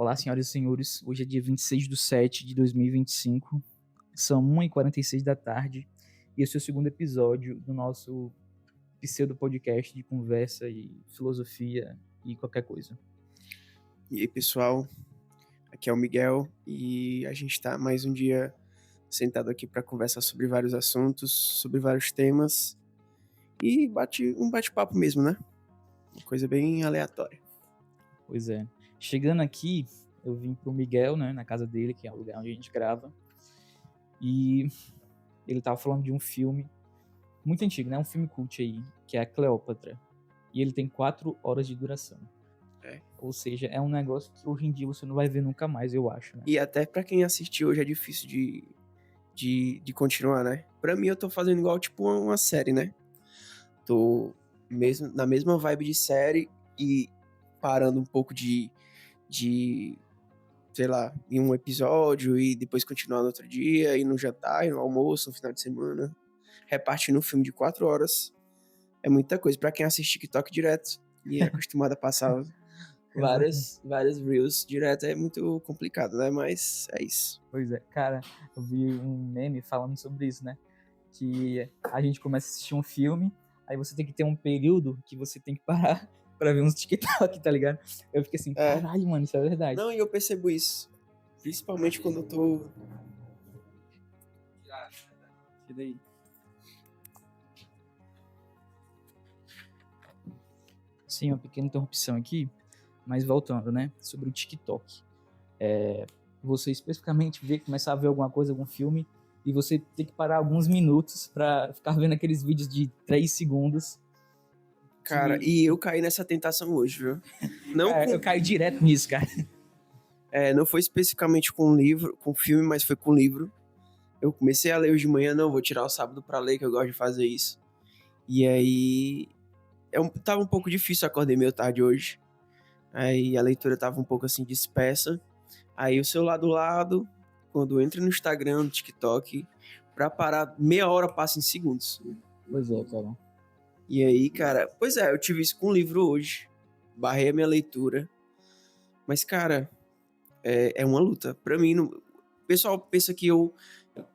Olá, senhoras e senhores. Hoje é dia 26/7/2025. São 1h46 da tarde. E esse é o segundo episódio do nosso pseudo-podcast de conversa e filosofia e qualquer coisa. E aí, pessoal, aqui é o Miguel e a gente está mais um dia sentado aqui para conversar sobre vários assuntos, sobre vários temas e um bate-papo mesmo, né? Uma coisa bem aleatória. Pois é. Chegando aqui, eu vim pro Miguel, né, na casa dele, que é o lugar onde a gente grava. E ele tava falando de um filme muito antigo, né? Um filme cult aí, que é a Cleópatra. E ele tem 4 horas de duração. Ou seja, é um negócio que hoje em dia você não vai ver nunca mais, eu acho, né? E até para quem assistiu hoje é difícil de continuar, né? Pra mim eu tô fazendo igual tipo uma série, né? Tô mesmo, na mesma vibe de série e parando um pouco sei lá, em um episódio e depois continuar no outro dia, ir no jantar, ir no almoço, no final de semana. Repartindo um filme de 4 horas é muita coisa. Pra quem assiste TikTok direto e é acostumado a passar várias reels direto, é muito complicado, né? Mas é isso. Pois é, cara, eu vi um meme falando sobre isso, né? Que a gente começa a assistir um filme, aí você tem que ter um período que você tem que parar pra ver uns TikTok, tá ligado? Eu fiquei assim, É. caralho, mano, isso é verdade. Não, e eu percebo isso. Principalmente quando eu tô... E daí? Sim, uma pequena interrupção aqui, mas voltando, né? Sobre o TikTok. Você especificamente começar a ver alguma coisa, algum filme, e você tem que parar alguns minutos pra ficar vendo aqueles vídeos de 3 segundos. Cara, e eu caí nessa tentação hoje, viu? Não, Cara, eu caio direto nisso, cara. não foi especificamente com livro, com filme, mas foi com livro. Eu comecei a ler hoje de manhã, não, vou tirar o sábado pra ler, que eu gosto de fazer isso. E aí, tava um pouco difícil, acordei meio tarde hoje. Aí a leitura tava um pouco assim dispersa. Aí o celular do lado, quando entra no Instagram, no TikTok, pra parar meia hora passa em segundos. Pois é, cara. E aí, cara, pois é, eu tive isso com o livro hoje. Barrei a minha leitura. Mas, cara, é uma luta. Pra mim, o pessoal pensa que eu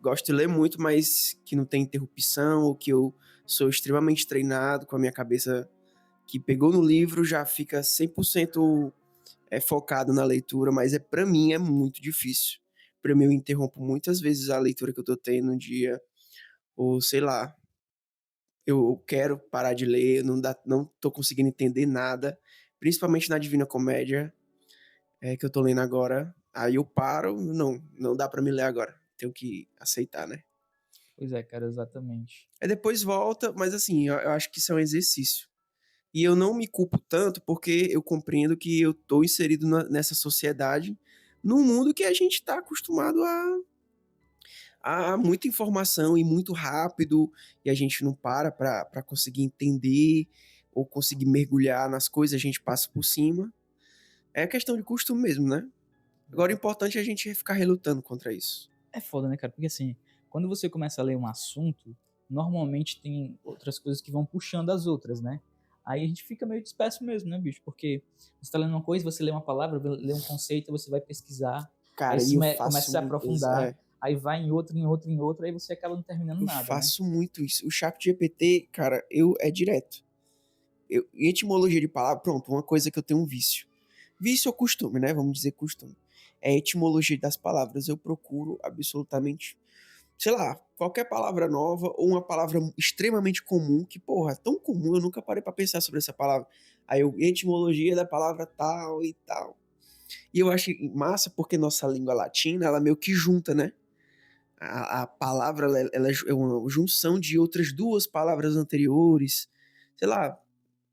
gosto de ler muito, mas que não tem interrupção, ou que eu sou extremamente treinado com a minha cabeça que pegou no livro, já fica 100% focado na leitura, mas pra mim é muito difícil. Pra mim eu interrompo muitas vezes a leitura que eu tô tendo no dia, ou sei lá, eu quero parar de ler, não tô conseguindo entender nada, principalmente na Divina Comédia, que eu tô lendo agora. Aí eu paro, não dá pra me ler agora. Tenho que aceitar, né? Pois é, cara, exatamente. Aí depois volta, mas assim, eu acho que isso é um exercício. E eu não me culpo tanto porque eu compreendo que eu tô inserido nessa sociedade, num mundo que a gente tá acostumado a muita informação e muito rápido, e a gente não para conseguir entender ou conseguir mergulhar nas coisas, a gente passa por cima. É questão de costume mesmo, né? Agora o importante é a gente ficar relutando contra isso. É foda, né, cara? Porque assim, quando você começa a ler um assunto, normalmente tem outras coisas que vão puxando as outras, né? Aí a gente fica meio disperso mesmo, né, bicho? Porque você tá lendo uma coisa, você lê uma palavra, lê um conceito, você vai pesquisar, aí Cara, e eu começa a faço se muito isso. aprofundar, aí vai em outro, em outro, em outro, aí você acaba não terminando Eu nada, né? faço muito isso. O chat GPT, cara, é direto. E etimologia de palavra, pronto, uma coisa que eu tenho um vício. Vício ou costume, né? Vamos dizer costume. É a etimologia das palavras. Eu procuro absolutamente, sei lá, qualquer palavra nova ou uma palavra extremamente comum, que, porra, é tão comum, eu nunca parei pra pensar sobre essa palavra. Aí eu, etimologia da palavra tal e tal. E eu acho massa porque nossa língua latina, ela meio que junta, né? A palavra, ela é uma junção de outras duas palavras anteriores. Sei lá,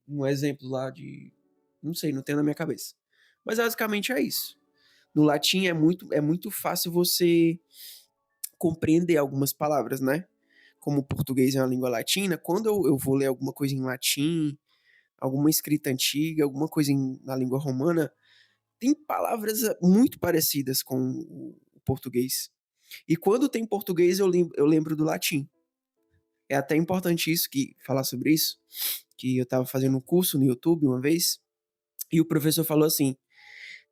um exemplo lá de... Não sei, não tem na minha cabeça. Mas basicamente é isso. No latim é muito fácil você compreender algumas palavras, né? Como o português é uma língua latina, quando eu vou ler alguma coisa em latim, alguma escrita antiga, alguma coisa na língua romana, tem palavras muito parecidas com o português. E quando tem português, eu lembro do latim. É até importante falar sobre isso, que eu estava fazendo um curso no YouTube uma vez, e o professor falou assim,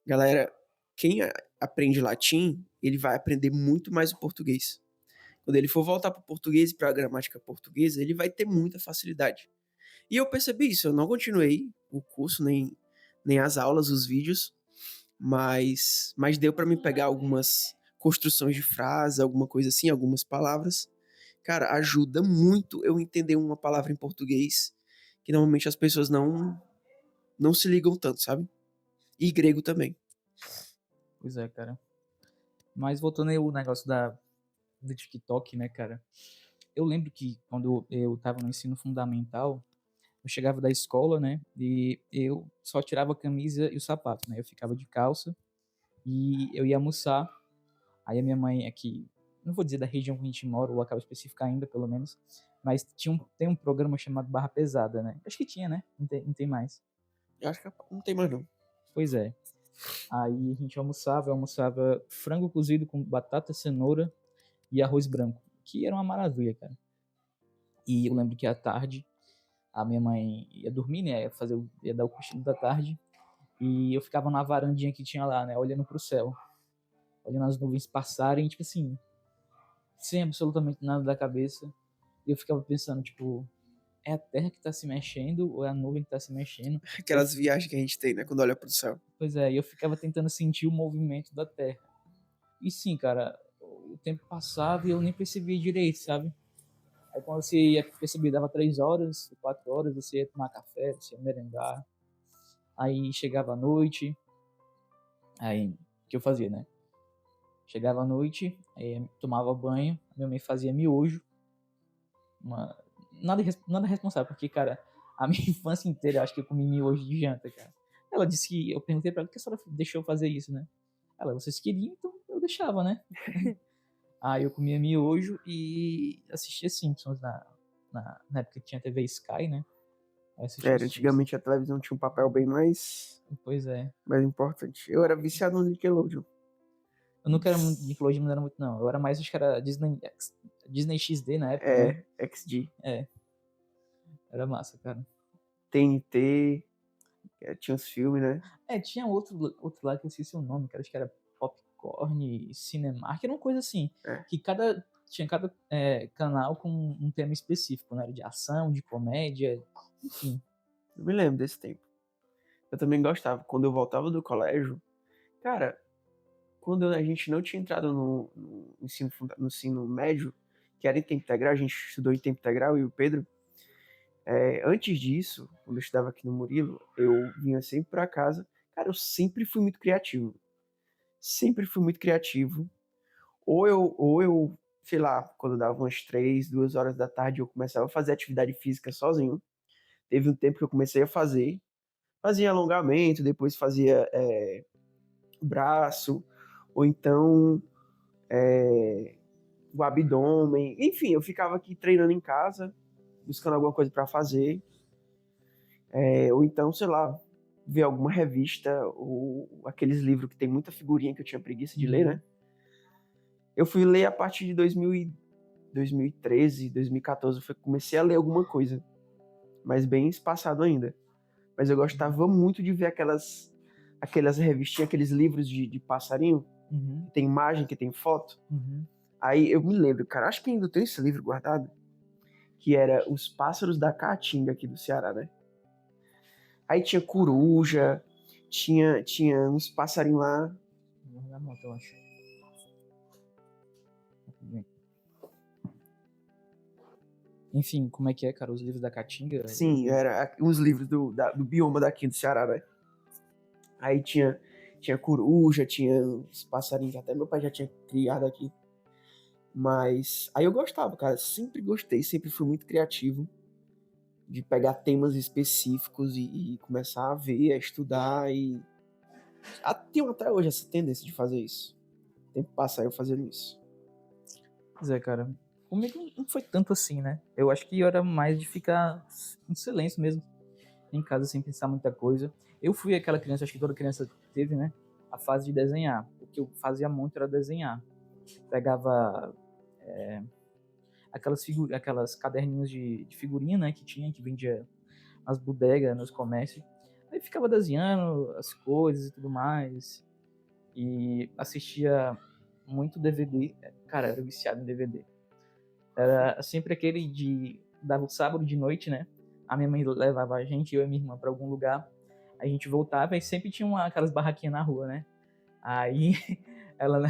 galera, quem aprende latim, ele vai aprender muito mais o português. Quando ele for voltar para o português e para a gramática portuguesa, ele vai ter muita facilidade. E eu percebi isso, eu não continuei o curso, nem as aulas, os vídeos, mas deu para me pegar algumas construções de frase, alguma coisa assim, algumas palavras. Cara, ajuda muito eu entender uma palavra em português que normalmente as pessoas não se ligam tanto, sabe? E grego também. Pois é, cara. Mas voltando aí o negócio do TikTok, né, cara? Eu lembro que quando eu tava no ensino fundamental, eu chegava da escola, né? E eu só tirava a camisa e o sapato, né? Eu ficava de calça e eu ia almoçar. Aí a minha mãe aqui, não vou dizer da região que a gente mora, ou local específico ainda, pelo menos, mas tem um programa chamado Barra Pesada, né? Acho que tinha, né? Não tem mais. Eu acho que não tem mais não. Pois é. Aí a gente almoçava, eu almoçava frango cozido com batata, cenoura e arroz branco, que era uma maravilha, cara. E eu lembro que à tarde a minha mãe ia dormir, né? Ia dar o cochilo da tarde. E eu ficava na varandinha que tinha lá, né? Olhando pro céu. Olhando as nuvens passarem, tipo assim, sem absolutamente nada da cabeça. E eu ficava pensando, tipo, é a terra que tá se mexendo ou é a nuvem que tá se mexendo? Aquelas viagens que a gente tem, né? Quando olha pro céu. Pois é, e eu ficava tentando sentir o movimento da terra. E sim, cara, o tempo passava e eu nem percebia direito, sabe? Aí quando você ia perceber, dava 3 horas, 4 horas, você ia tomar café, você ia merendar. Aí chegava a noite, aí o que eu fazia, né? Chegava à noite, aí tomava banho, minha mãe fazia miojo. Uma... nada responsável, porque, cara, a minha infância inteira eu acho que eu comi miojo de janta, cara. Ela disse que, eu perguntei pra ela, por que a senhora deixou eu fazer isso, né? Ela, vocês queriam, então eu deixava, né? Aí eu comia miojo e assistia Simpsons na época que tinha TV Sky, né? Aí assistia os Simpsons. Antigamente a televisão tinha um papel bem Pois é. mais importante. Eu era viciado no Nickelodeon. Eu nunca era muito, Nickelodeon não era muito, não. Eu era mais, acho que era Disney XD na época, né? XD. É, era massa, cara. TNT, tinha os filmes, né? É, tinha outro lá que eu esqueci o nome, cara. Acho que era Popcorn, Cinemark, era uma coisa assim. É. Que tinha cada canal com um tema específico, né? De ação, de comédia, enfim. Eu me lembro desse tempo. Eu também gostava. Quando eu voltava do colégio, cara, quando a gente não tinha entrado no ensino médio, que era em tempo integral, a gente estudou em tempo integral, e o Pedro, antes disso, quando eu estudava aqui no Murilo, eu vinha sempre pra casa. Cara, eu sempre fui muito criativo. Sempre fui muito criativo. Ou eu, sei lá, quando dava umas 3, 2 horas da tarde, eu começava a fazer atividade física sozinho. Teve um tempo que eu comecei a fazer. Fazia alongamento, depois fazia braço, ou então o abdômen. Enfim, eu ficava aqui treinando em casa, buscando alguma coisa para fazer. Ou então, sei lá, ver alguma revista, ou aqueles livros que tem muita figurinha que eu tinha preguiça de ler, né? Eu fui ler a partir de 2013, 2014, eu comecei a ler alguma coisa, mas bem espaçado ainda. Mas eu gostava muito de ver aquelas revistinhas, aqueles livros de passarinho, que tem imagem, que tem foto. Aí eu me lembro, cara, acho que ainda tem esse livro guardado, que era Os Pássaros da Caatinga aqui do Ceará, né? Aí tinha coruja, tinha uns passarinhos lá. Vou dar moto, eu acho. Enfim, como é que é, cara? Os livros da Caatinga? Sim, era uns livros do bioma daqui do Ceará, né? Aí tinha coruja, tinha uns passarinhos, até meu pai já tinha criado aqui. Mas aí eu gostava, cara, sempre gostei, sempre fui muito criativo de pegar temas específicos e começar a ver, a estudar e tenho até hoje essa tendência de fazer isso. O tempo passa eu fazendo isso. Pois é, cara. Comigo não foi tanto assim, né? Eu acho que eu era mais de ficar em silêncio mesmo, em casa sem pensar muita coisa. Eu fui aquela criança, acho que toda criança teve, né? A fase de desenhar. O que eu fazia muito era desenhar. Pegava aquelas caderninhos de figurinha, né? Que vendia nas bodegas, nos comércios. Aí ficava desenhando as coisas e tudo mais. e assistia muito DVD. Cara, eu era viciado em DVD. Era sempre aquele de... Dava o sábado de noite, né? A minha mãe levava a gente, eu e minha irmã, pra algum lugar. A gente voltava e sempre tinha aquelas barraquinhas na rua, né? Aí, ela,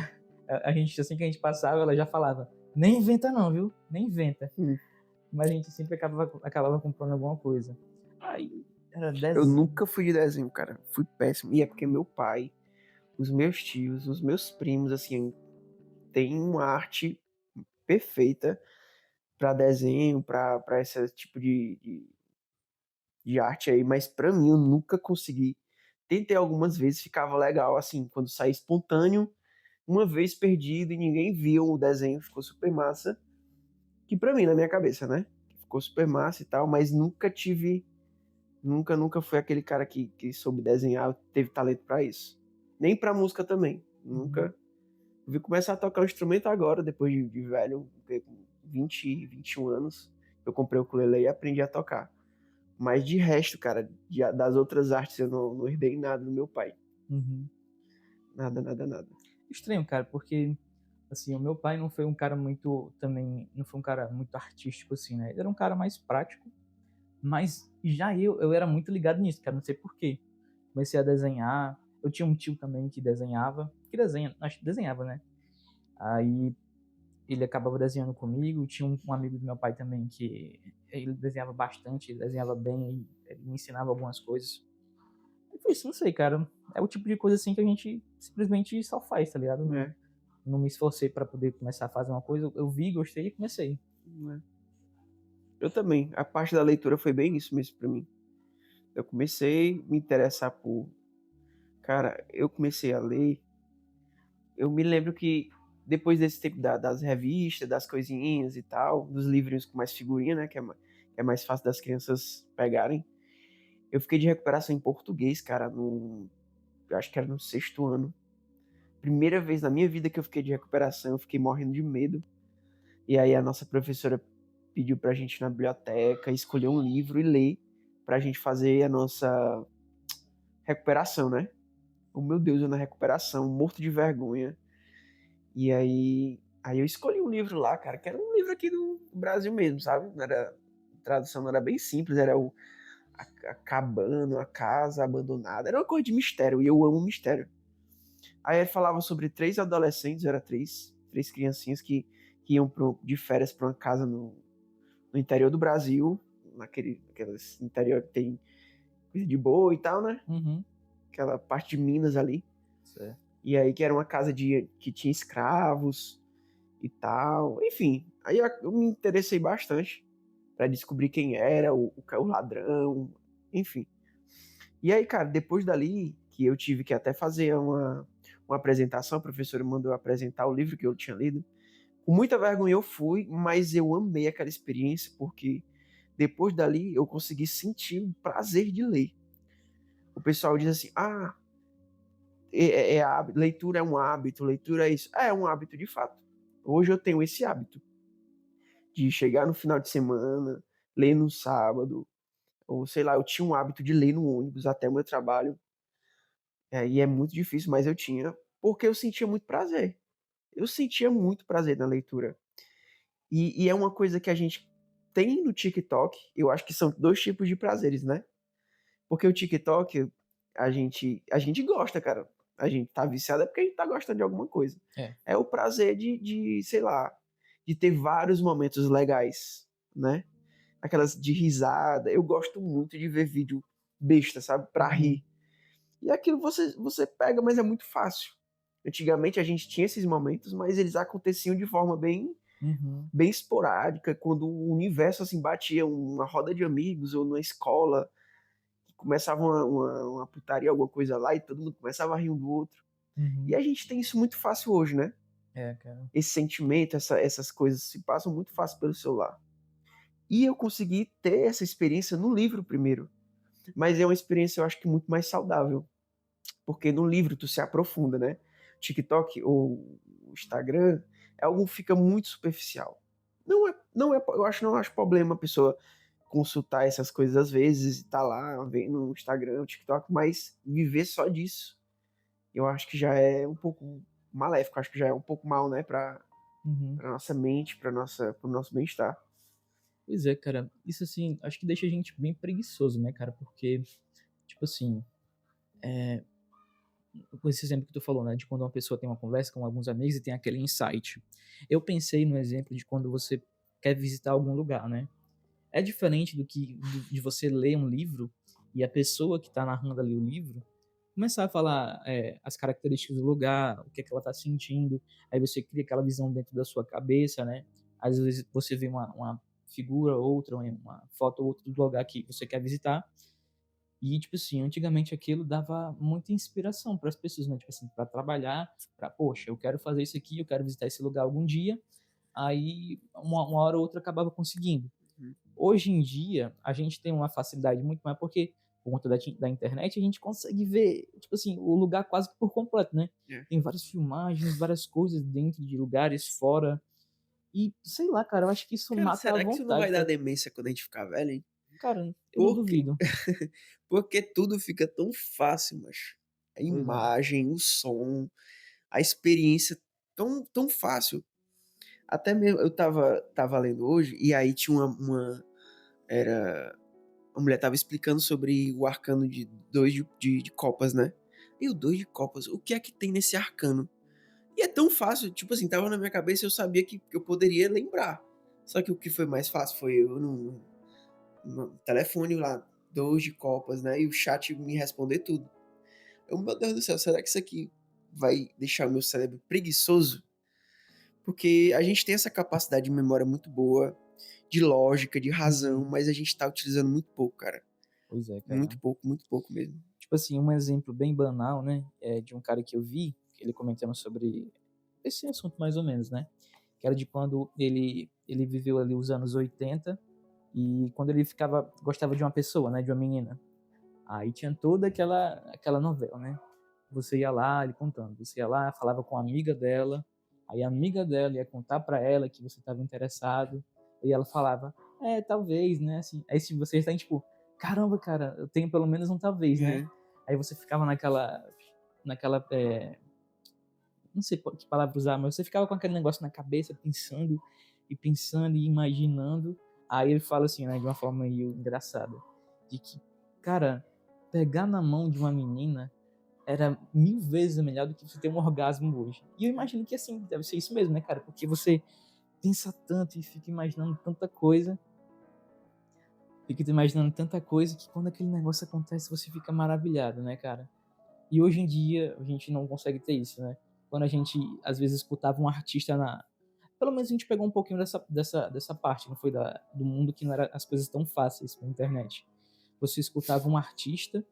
a gente, assim que a gente passava, ela já falava: nem inventa não, viu? Nem inventa. Hum. Mas a gente sempre acabava comprando alguma coisa. Aí, era Eu desenho. nunca fui de desenho, cara. Fui péssimo. E é porque meu pai, os meus tios, os meus primos, assim, têm uma arte perfeita pra desenho, pra esse tipo de arte aí. Mas pra mim, eu nunca consegui. Tentei algumas vezes, ficava legal, assim, quando saía espontâneo. Uma vez perdido e ninguém viu o desenho, ficou super massa. Que pra mim, na minha cabeça, né? Ficou super massa e tal, mas nunca tive. Nunca fui aquele cara que soube desenhar, teve talento pra isso. Nem pra música também. Uhum. Nunca. Eu vim começar a tocar um instrumento agora, depois de velho, com 20, 21 anos. Eu comprei o ukulele e aprendi a tocar. Mas de resto, cara, das outras artes eu não herdei nada do meu pai. Uhum. Nada, nada, nada. Estranho, cara, porque assim, o meu pai não foi um cara muito também, não foi um cara muito artístico assim, né? Ele era um cara mais prático, mas já eu era muito ligado nisso, cara, não sei por quê. Comecei a desenhar. Eu tinha um tio também que desenhava, que desenha, acho que desenhava, né? Aí ele acabava desenhando comigo. Tinha um amigo do meu pai também que ele desenhava bastante, ele desenhava bem, ele me ensinava algumas coisas. E foi isso, não sei, cara. É o tipo de coisa assim que a gente simplesmente só faz, tá ligado? É, Não me esforcei para poder começar a fazer uma coisa. Eu vi, gostei e comecei. é. Eu também. A parte da leitura foi bem isso mesmo pra mim. Eu comecei a me interessar por. Cara, eu comecei a ler. Eu me lembro que depois desse tempo das revistas, das coisinhas e tal, dos livrinhos com mais figurinha, né? Que é mais fácil das crianças pegarem. Eu fiquei de recuperação em português, cara, eu acho que era no 6º ano. Primeira vez na minha vida que eu fiquei de recuperação, eu fiquei morrendo de medo. E aí a nossa professora pediu pra gente ir na biblioteca, escolher um livro e ler pra gente fazer a nossa recuperação, né? Oh, meu Deus, eu na recuperação, morto de vergonha. E aí eu escolhi um livro lá, cara, que era um livro aqui do Brasil mesmo, sabe? Não era, a tradução não era bem simples, era a cabana, a casa abandonada. Era uma coisa de mistério, e eu amo mistério. Aí ele falava sobre 3 adolescentes, era três criancinhas que iam de férias para uma casa no interior do Brasil, aqueles interior que tem coisa de boa e tal, né? Uhum. Aquela parte de Minas ali. Certo. E aí que era uma casa que tinha escravos e tal. Enfim, aí eu me interessei bastante para descobrir quem era o ladrão, enfim. E aí, cara, depois dali, que eu tive que até fazer uma apresentação, a professora me mandou apresentar o livro que eu tinha lido. Com muita vergonha eu fui, mas eu amei aquela experiência, porque depois dali eu consegui sentir o prazer de ler. O pessoal diz assim, leitura é um hábito, leitura é isso. É um hábito de fato. Hoje eu tenho esse hábito de chegar no final de semana, ler no sábado, ou sei lá, eu tinha um hábito de ler no ônibus até o meu trabalho. E é muito difícil, mas eu tinha, porque eu sentia muito prazer. Eu sentia muito prazer na leitura. E é uma coisa que a gente tem no TikTok, eu acho que são dois tipos de prazeres, né? Porque o TikTok, a gente gosta, cara. A gente tá viciado é porque a gente tá gostando de alguma coisa. É. É o prazer sei lá, de ter vários momentos legais, né? Aquelas de risada. Eu gosto muito de ver vídeo besta, sabe? Pra Uhum. rir. E aquilo você pega, mas é muito fácil. Antigamente a gente tinha esses momentos, mas eles aconteciam de forma Uhum. bem esporádica, quando o universo assim batia uma roda de amigos ou numa escola, que começava uma putaria, alguma coisa lá, e todo mundo começava a rir um do outro. E Uhum. a gente tem isso muito fácil hoje, né? É, cara. Esse sentimento, essas coisas se passam muito fácil pelo celular. E eu consegui ter essa experiência no livro primeiro. Mas é uma experiência, eu acho que muito mais saudável. Porque no livro tu se aprofunda, né? TikTok ou o Instagram é algo que fica muito superficial. Eu não acho problema a pessoa consultar essas coisas às vezes e tá lá vendo no Instagram, o TikTok, mas viver só disso eu acho que já é um pouco maléfico, acho que já é um pouco mal, né, Uhum. pra nossa mente, pro nosso bem-estar. Pois é, cara. Isso, assim, acho que deixa a gente bem preguiçoso, né, cara? Porque, tipo assim, com esse exemplo que tu falou, né, de quando uma pessoa tem uma conversa com alguns amigos e tem aquele insight. Eu pensei no exemplo de quando você quer visitar algum lugar, né? É diferente de você ler um livro e a pessoa que está narrando ali o livro começar a falar as características do lugar, o que é que ela está sentindo, aí você cria aquela visão dentro da sua cabeça, né? Às vezes você vê uma figura outra, uma foto ou outra do lugar que você quer visitar, e, tipo assim, antigamente aquilo dava muita inspiração para as pessoas, né? Tipo assim, para trabalhar, para, poxa, eu quero fazer isso aqui, eu quero visitar esse lugar algum dia, aí uma hora ou outra acabava conseguindo. Uhum. Hoje em dia, a gente tem uma facilidade muito maior, porque por conta da internet, a gente consegue ver, tipo assim, o lugar quase que por completo, né? É. Tem várias filmagens, várias coisas dentro de lugares, fora. E, sei lá, cara, eu acho que isso Cara, mata a será que isso não vai vontade. dar demência quando a gente ficar velho, hein? Cara, eu não Porque, duvido. porque tudo fica tão fácil, mas a Pois é. imagem, o som, a experiência tão fácil. Até mesmo, eu tava lendo hoje, e aí tinha era, a mulher tava explicando sobre o arcano de dois de copas, né? E o dois de copas, o que é que tem nesse arcano? E é tão fácil, tipo assim, tava na minha cabeça e eu sabia que eu poderia lembrar. Só que o que foi mais fácil foi eu no telefone lá, dois de copas, né? E o chat me responder tudo. Eu, meu Deus do céu, será que isso aqui vai deixar o meu cérebro preguiçoso? Porque a gente tem essa capacidade de memória muito boa, de lógica, de razão, Uhum. mas a gente tá utilizando muito pouco, cara. Pois é, cara. Muito pouco mesmo. Tipo assim, um exemplo bem banal, né? É de um cara que eu vi, ele comentando sobre esse assunto mais ou menos, né? Que era de quando ele viveu ali os anos 80 e quando ele gostava de uma pessoa, né? De uma menina. Aí tinha toda aquela novela, né? Você ia lá, ele contando, você ia lá, falava com a amiga dela, aí a amiga dela ia contar pra ela que você estava interessado, e ela falava, talvez, né, assim, aí se você está tipo, caramba, cara, eu tenho pelo menos um talvez, né, É. aí você ficava naquela, não sei que palavra usar, mas você ficava com aquele negócio na cabeça, pensando e imaginando, aí ele fala assim, né, de uma forma meio engraçada, de que, cara, pegar na mão de uma menina era 1000 vezes melhor do que você ter um orgasmo hoje. E eu imagino que assim, deve ser isso mesmo, né, cara? Porque você pensa tanto e fica imaginando tanta coisa que quando aquele negócio acontece você fica maravilhado, né, cara? E hoje em dia a gente não consegue ter isso, né? Quando a gente às vezes escutava um artista na. Pelo menos a gente pegou um pouquinho dessa parte, não foi do mundo que não era as coisas tão fáceis com a internet. Você escutava um artista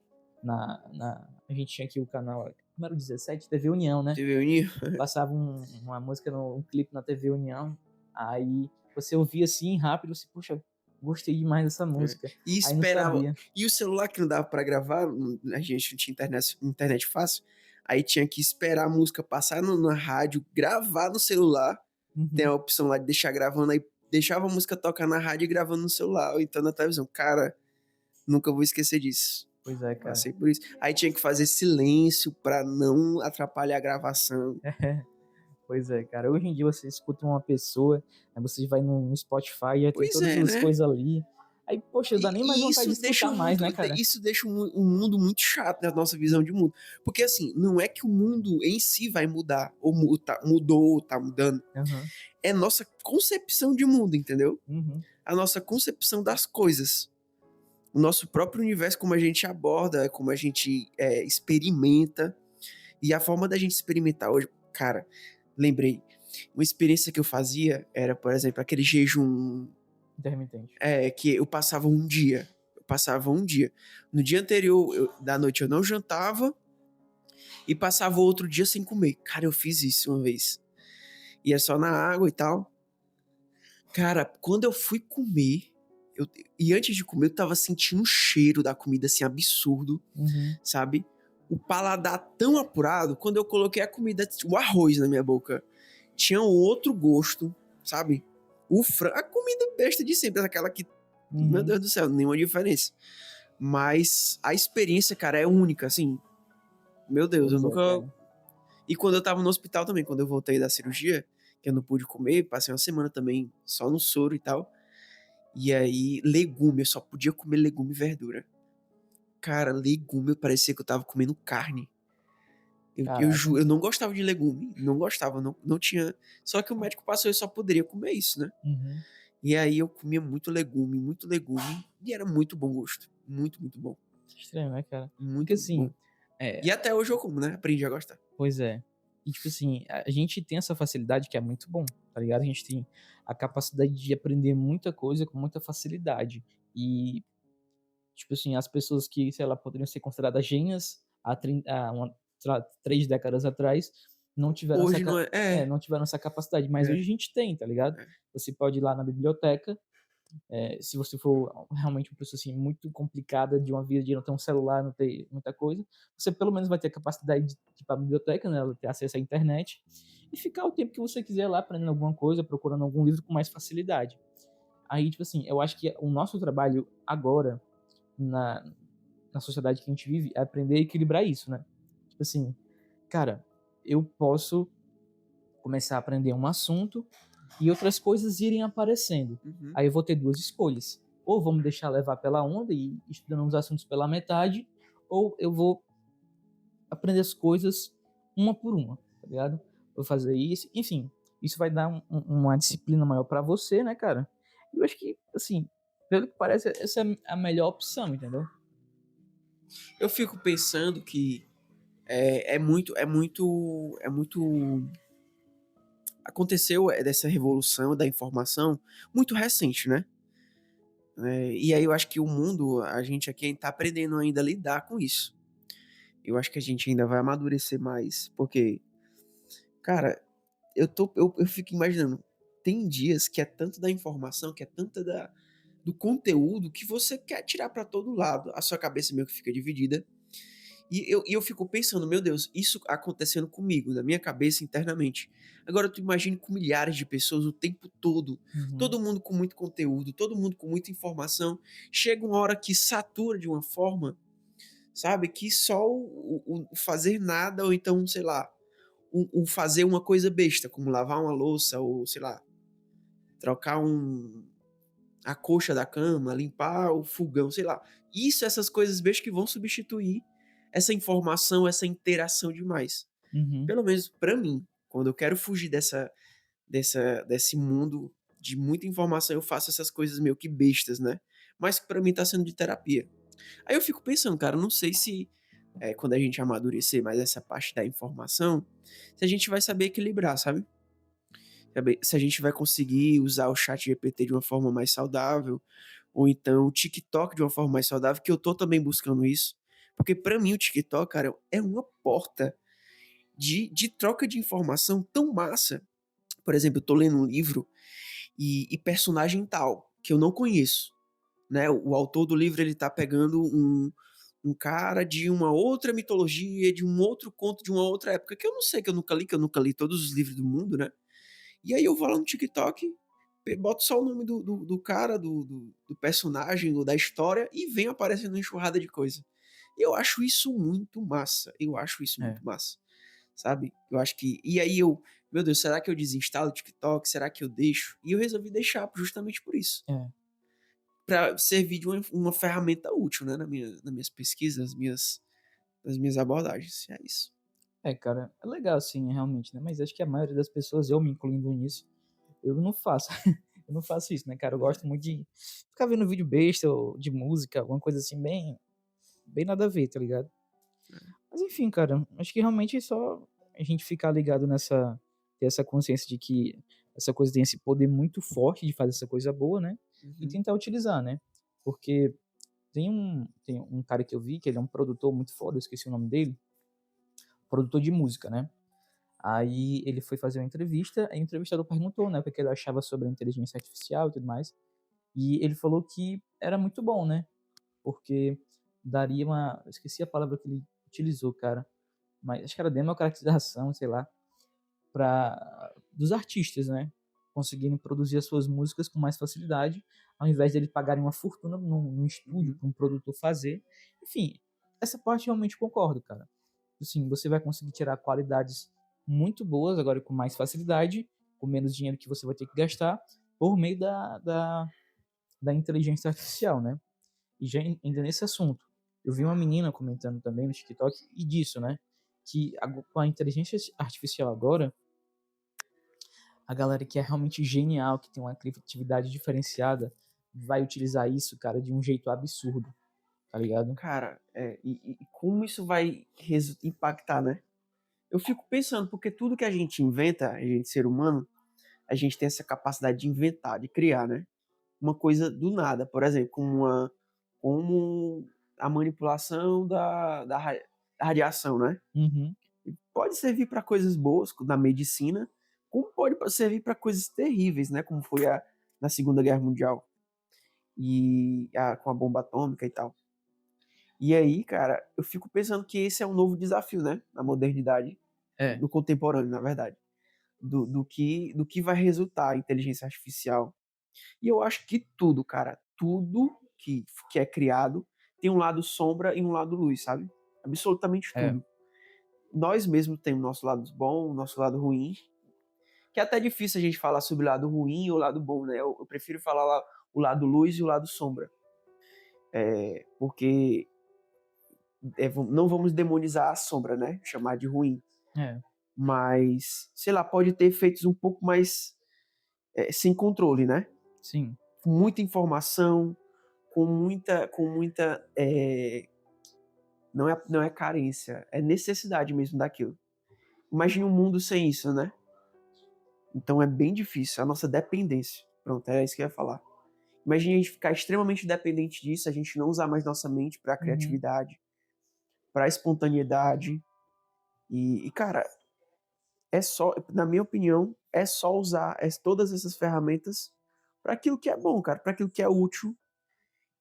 a gente tinha aqui o canal número 17, TV União, né? TV União. Passava uma música, um clipe na TV União, aí você ouvia assim rápido, você, puxa, gostei demais dessa É. música. E Aí não esperava. sabia. E o celular que não dava pra gravar, a gente não tinha internet fácil. Aí tinha que esperar a música passar na rádio, gravar no celular. Tem Uhum. a opção lá de deixar gravando, aí deixava a música tocar na rádio e gravando no celular, ou então na televisão. Cara, nunca vou esquecer disso. Pois é, cara. Passei por isso. Aí tinha que fazer silêncio pra não atrapalhar a gravação. Pois é, cara. Hoje em dia você escuta uma pessoa, aí você vai no Spotify, já tem Pois todas é, as né? coisas ali. Aí, poxa, dá nem mais E vontade de escutar mais, né, cara? isso deixa o mundo muito chato na nossa visão de mundo. Porque assim, não é que o mundo em si vai mudar, ou mudou, ou tá mudando. Aham. É nossa concepção de mundo, entendeu? Uhum. A nossa concepção das coisas. O nosso próprio universo, como a gente aborda, como a gente experimenta. E a forma da gente experimentar hoje, cara, lembrei. Uma experiência que eu fazia era, por exemplo, aquele jejum Intermitente. que eu passava um dia. Eu passava um dia. No dia anterior da noite eu não jantava e passava outro dia sem comer. Cara, eu fiz isso uma vez. Ia só na água e tal. Cara, quando eu fui comer, e antes de comer eu tava sentindo o cheiro da comida assim absurdo, Uhum. sabe? O paladar tão apurado, quando eu coloquei a comida, o arroz na minha boca, tinha um outro gosto, sabe? A comida besta de sempre, aquela que, meu Uhum. Deus do céu, nenhuma diferença. Mas a experiência, cara, é única, assim. Meu Deus, eu Pois é, nunca. cara. E quando eu tava no hospital também, quando eu voltei da cirurgia, que eu não pude comer, passei uma semana também só no soro e tal. E aí, legume, eu só podia comer legume e verdura. Cara, legume, eu parecia que eu tava comendo carne. Caraca. Eu não gostava de legume, não gostava, não tinha. Só que o médico passou e eu só poderia comer isso, né? Uhum. E aí eu comia muito legume, e era muito bom gosto. Muito, muito bom. Estranho, né, cara? Porque Muito, muito bom. assim, é, E até hoje eu como, né? Aprendi a gostar. pois é. E tipo assim, a gente tem essa facilidade que é muito bom, tá ligado? A gente tem a capacidade de aprender muita coisa com muita facilidade. E, tipo assim, as pessoas que, sei lá, poderiam ser consideradas gênias sei lá, 3 décadas atrás, não tiveram Hoje não é. não tiveram essa capacidade. Mas É, hoje a gente tem, tá ligado? é. Você pode ir lá na biblioteca. Se você for realmente uma pessoa assim, muito complicada de uma vida de não ter um celular, não ter muita coisa, você pelo menos vai ter a capacidade de ir para a biblioteca, né, ter acesso à internet e ficar o tempo que você quiser lá aprendendo alguma coisa, procurando algum livro com mais facilidade. Aí, tipo assim, eu acho que o nosso trabalho agora, na, na sociedade que a gente vive, é aprender a equilibrar isso, né? Tipo assim, cara, eu posso começar a aprender um assunto e outras coisas irem aparecendo. Uhum. Aí eu vou ter duas escolhas. Ou vou me deixar levar pela onda e ir estudando os assuntos pela metade, ou eu vou aprender as coisas uma por uma, tá ligado? Vou fazer isso, enfim, isso vai dar uma disciplina maior para você, né, cara? E eu acho que, assim, pelo que parece, essa é a melhor opção, entendeu? Eu fico pensando que é muito. Aconteceu dessa revolução da informação muito recente, né? E aí eu acho que o mundo, a gente aqui tá aprendendo ainda a lidar com isso. Eu acho que a gente ainda vai amadurecer mais, porque, cara, eu fico imaginando, tem dias que é tanto da informação, que é tanto do conteúdo que você quer tirar pra todo lado, a sua cabeça meio que fica dividida. E eu fico pensando, meu Deus, isso acontecendo comigo, na minha cabeça internamente. Agora tu imagine com milhares de pessoas o tempo Uhum, todo mundo com muito conteúdo, todo mundo com muita informação. Chega uma hora que satura de uma forma, sabe, que só o fazer nada, ou então, sei lá, o fazer uma coisa besta, como lavar uma louça, ou sei lá, trocar a coxa da cama, limpar o fogão, sei lá. Essas coisas bestas que vão substituir essa informação, essa interação demais. uhum, Pelo menos pra mim, quando eu quero fugir desse mundo de muita informação, eu faço essas coisas meio que bestas, né? Mas que pra mim tá sendo de terapia. Aí eu fico pensando, cara, não sei se quando a gente amadurecer mais essa parte da informação, se a gente vai saber equilibrar, sabe? Se a gente vai conseguir usar o chat GPT de uma forma mais saudável, ou então o TikTok de uma forma mais saudável, que eu tô também buscando isso. Porque pra mim o TikTok, cara, é uma porta de troca de informação tão massa. Por exemplo, eu tô lendo um livro e personagem tal, que eu não conheço, né? O autor do livro, ele tá pegando um cara de uma outra mitologia, de um outro conto, de uma outra época, que eu não sei, que eu nunca li todos os livros do mundo, né? E aí eu vou lá no TikTok, boto só o nome do cara, do personagem, ou da história, e vem aparecendo uma enxurrada de coisa. Eu acho isso muito massa. Eu acho isso é, muito massa. Sabe? Eu acho que. E aí meu Deus, será que eu desinstalo o TikTok? Será que eu deixo? E eu resolvi deixar justamente por isso. é. Pra servir de uma ferramenta útil, né? Nas minhas pesquisas, nas minhas abordagens. É isso. É, cara, é legal assim, realmente, né? Mas acho que a maioria das pessoas, eu me incluindo nisso, eu não faço. Eu não faço isso, né, cara? Eu gosto muito de ficar vendo vídeo besta ou de música, alguma coisa assim, bem nada a ver, tá ligado? Mas enfim, cara, acho que realmente é só a gente ficar ligado ter essa consciência de que essa coisa tem esse poder muito forte de fazer essa coisa boa, né? E Uhum, tentar utilizar, né? Porque tem um cara que eu vi, que ele é um produtor muito foda, eu esqueci o nome dele, produtor de música, né? Aí ele foi fazer uma entrevista, aí o entrevistador perguntou, né, o que ele achava sobre a inteligência artificial e tudo mais. E ele falou que era muito bom, né? Porque daria uma. Eu esqueci a palavra que ele utilizou, cara. Mas acho que era democratização, sei lá, dos artistas, né? Conseguirem produzir as suas músicas com mais facilidade, ao invés de eles pagarem uma fortuna num estúdio uhum. para um produtor fazer. Enfim, essa parte eu realmente concordo, cara. Assim, você vai conseguir tirar qualidades muito boas agora com mais facilidade, com menos dinheiro que você vai ter que gastar, por meio da inteligência artificial, né? E já ainda nesse assunto, eu vi uma menina comentando também no TikTok e disso, né? Que com a inteligência artificial agora, a galera que é realmente genial, que tem uma criatividade diferenciada, vai utilizar isso, cara, de um jeito absurdo, tá ligado? Cara, e como isso vai impactar, né? Eu fico pensando, porque tudo que a gente inventa, a gente, ser humano, a gente tem essa capacidade de inventar, de criar, né? Uma coisa do nada, por exemplo, como a manipulação da radiação, né? Uhum. Pode servir para coisas boas na medicina, como pode servir para coisas terríveis, né? Como foi na Segunda Guerra Mundial com a bomba atômica e tal. E aí, cara, eu fico pensando que esse é um novo desafio, né? Na modernidade, É, no contemporâneo, na verdade, do que vai resultar a inteligência artificial. E eu acho que tudo, cara, tudo que é criado tem um lado sombra e um lado luz, sabe? Absolutamente é. tudo. Nós mesmos temos nosso lado bom, nosso lado ruim, que é até difícil a gente falar sobre o lado ruim ou o lado bom, né? Eu prefiro falar lá o lado luz e o lado sombra. Porque não vamos demonizar a sombra, né? Chamar de ruim. É, Mas, sei lá, pode ter efeitos um pouco mais sem controle, né? sim. Com muita informação, com muita não é carência, é necessidade mesmo daquilo. Imagine um mundo sem isso, né? Então é bem difícil, a nossa dependência. Pronto, era isso que eu ia falar. Imagine a gente ficar extremamente dependente disso, a gente não usar mais nossa mente para Uhum. criatividade, para espontaneidade. E, cara, na minha opinião, é só usar todas essas ferramentas para aquilo que é bom, cara, para aquilo que é útil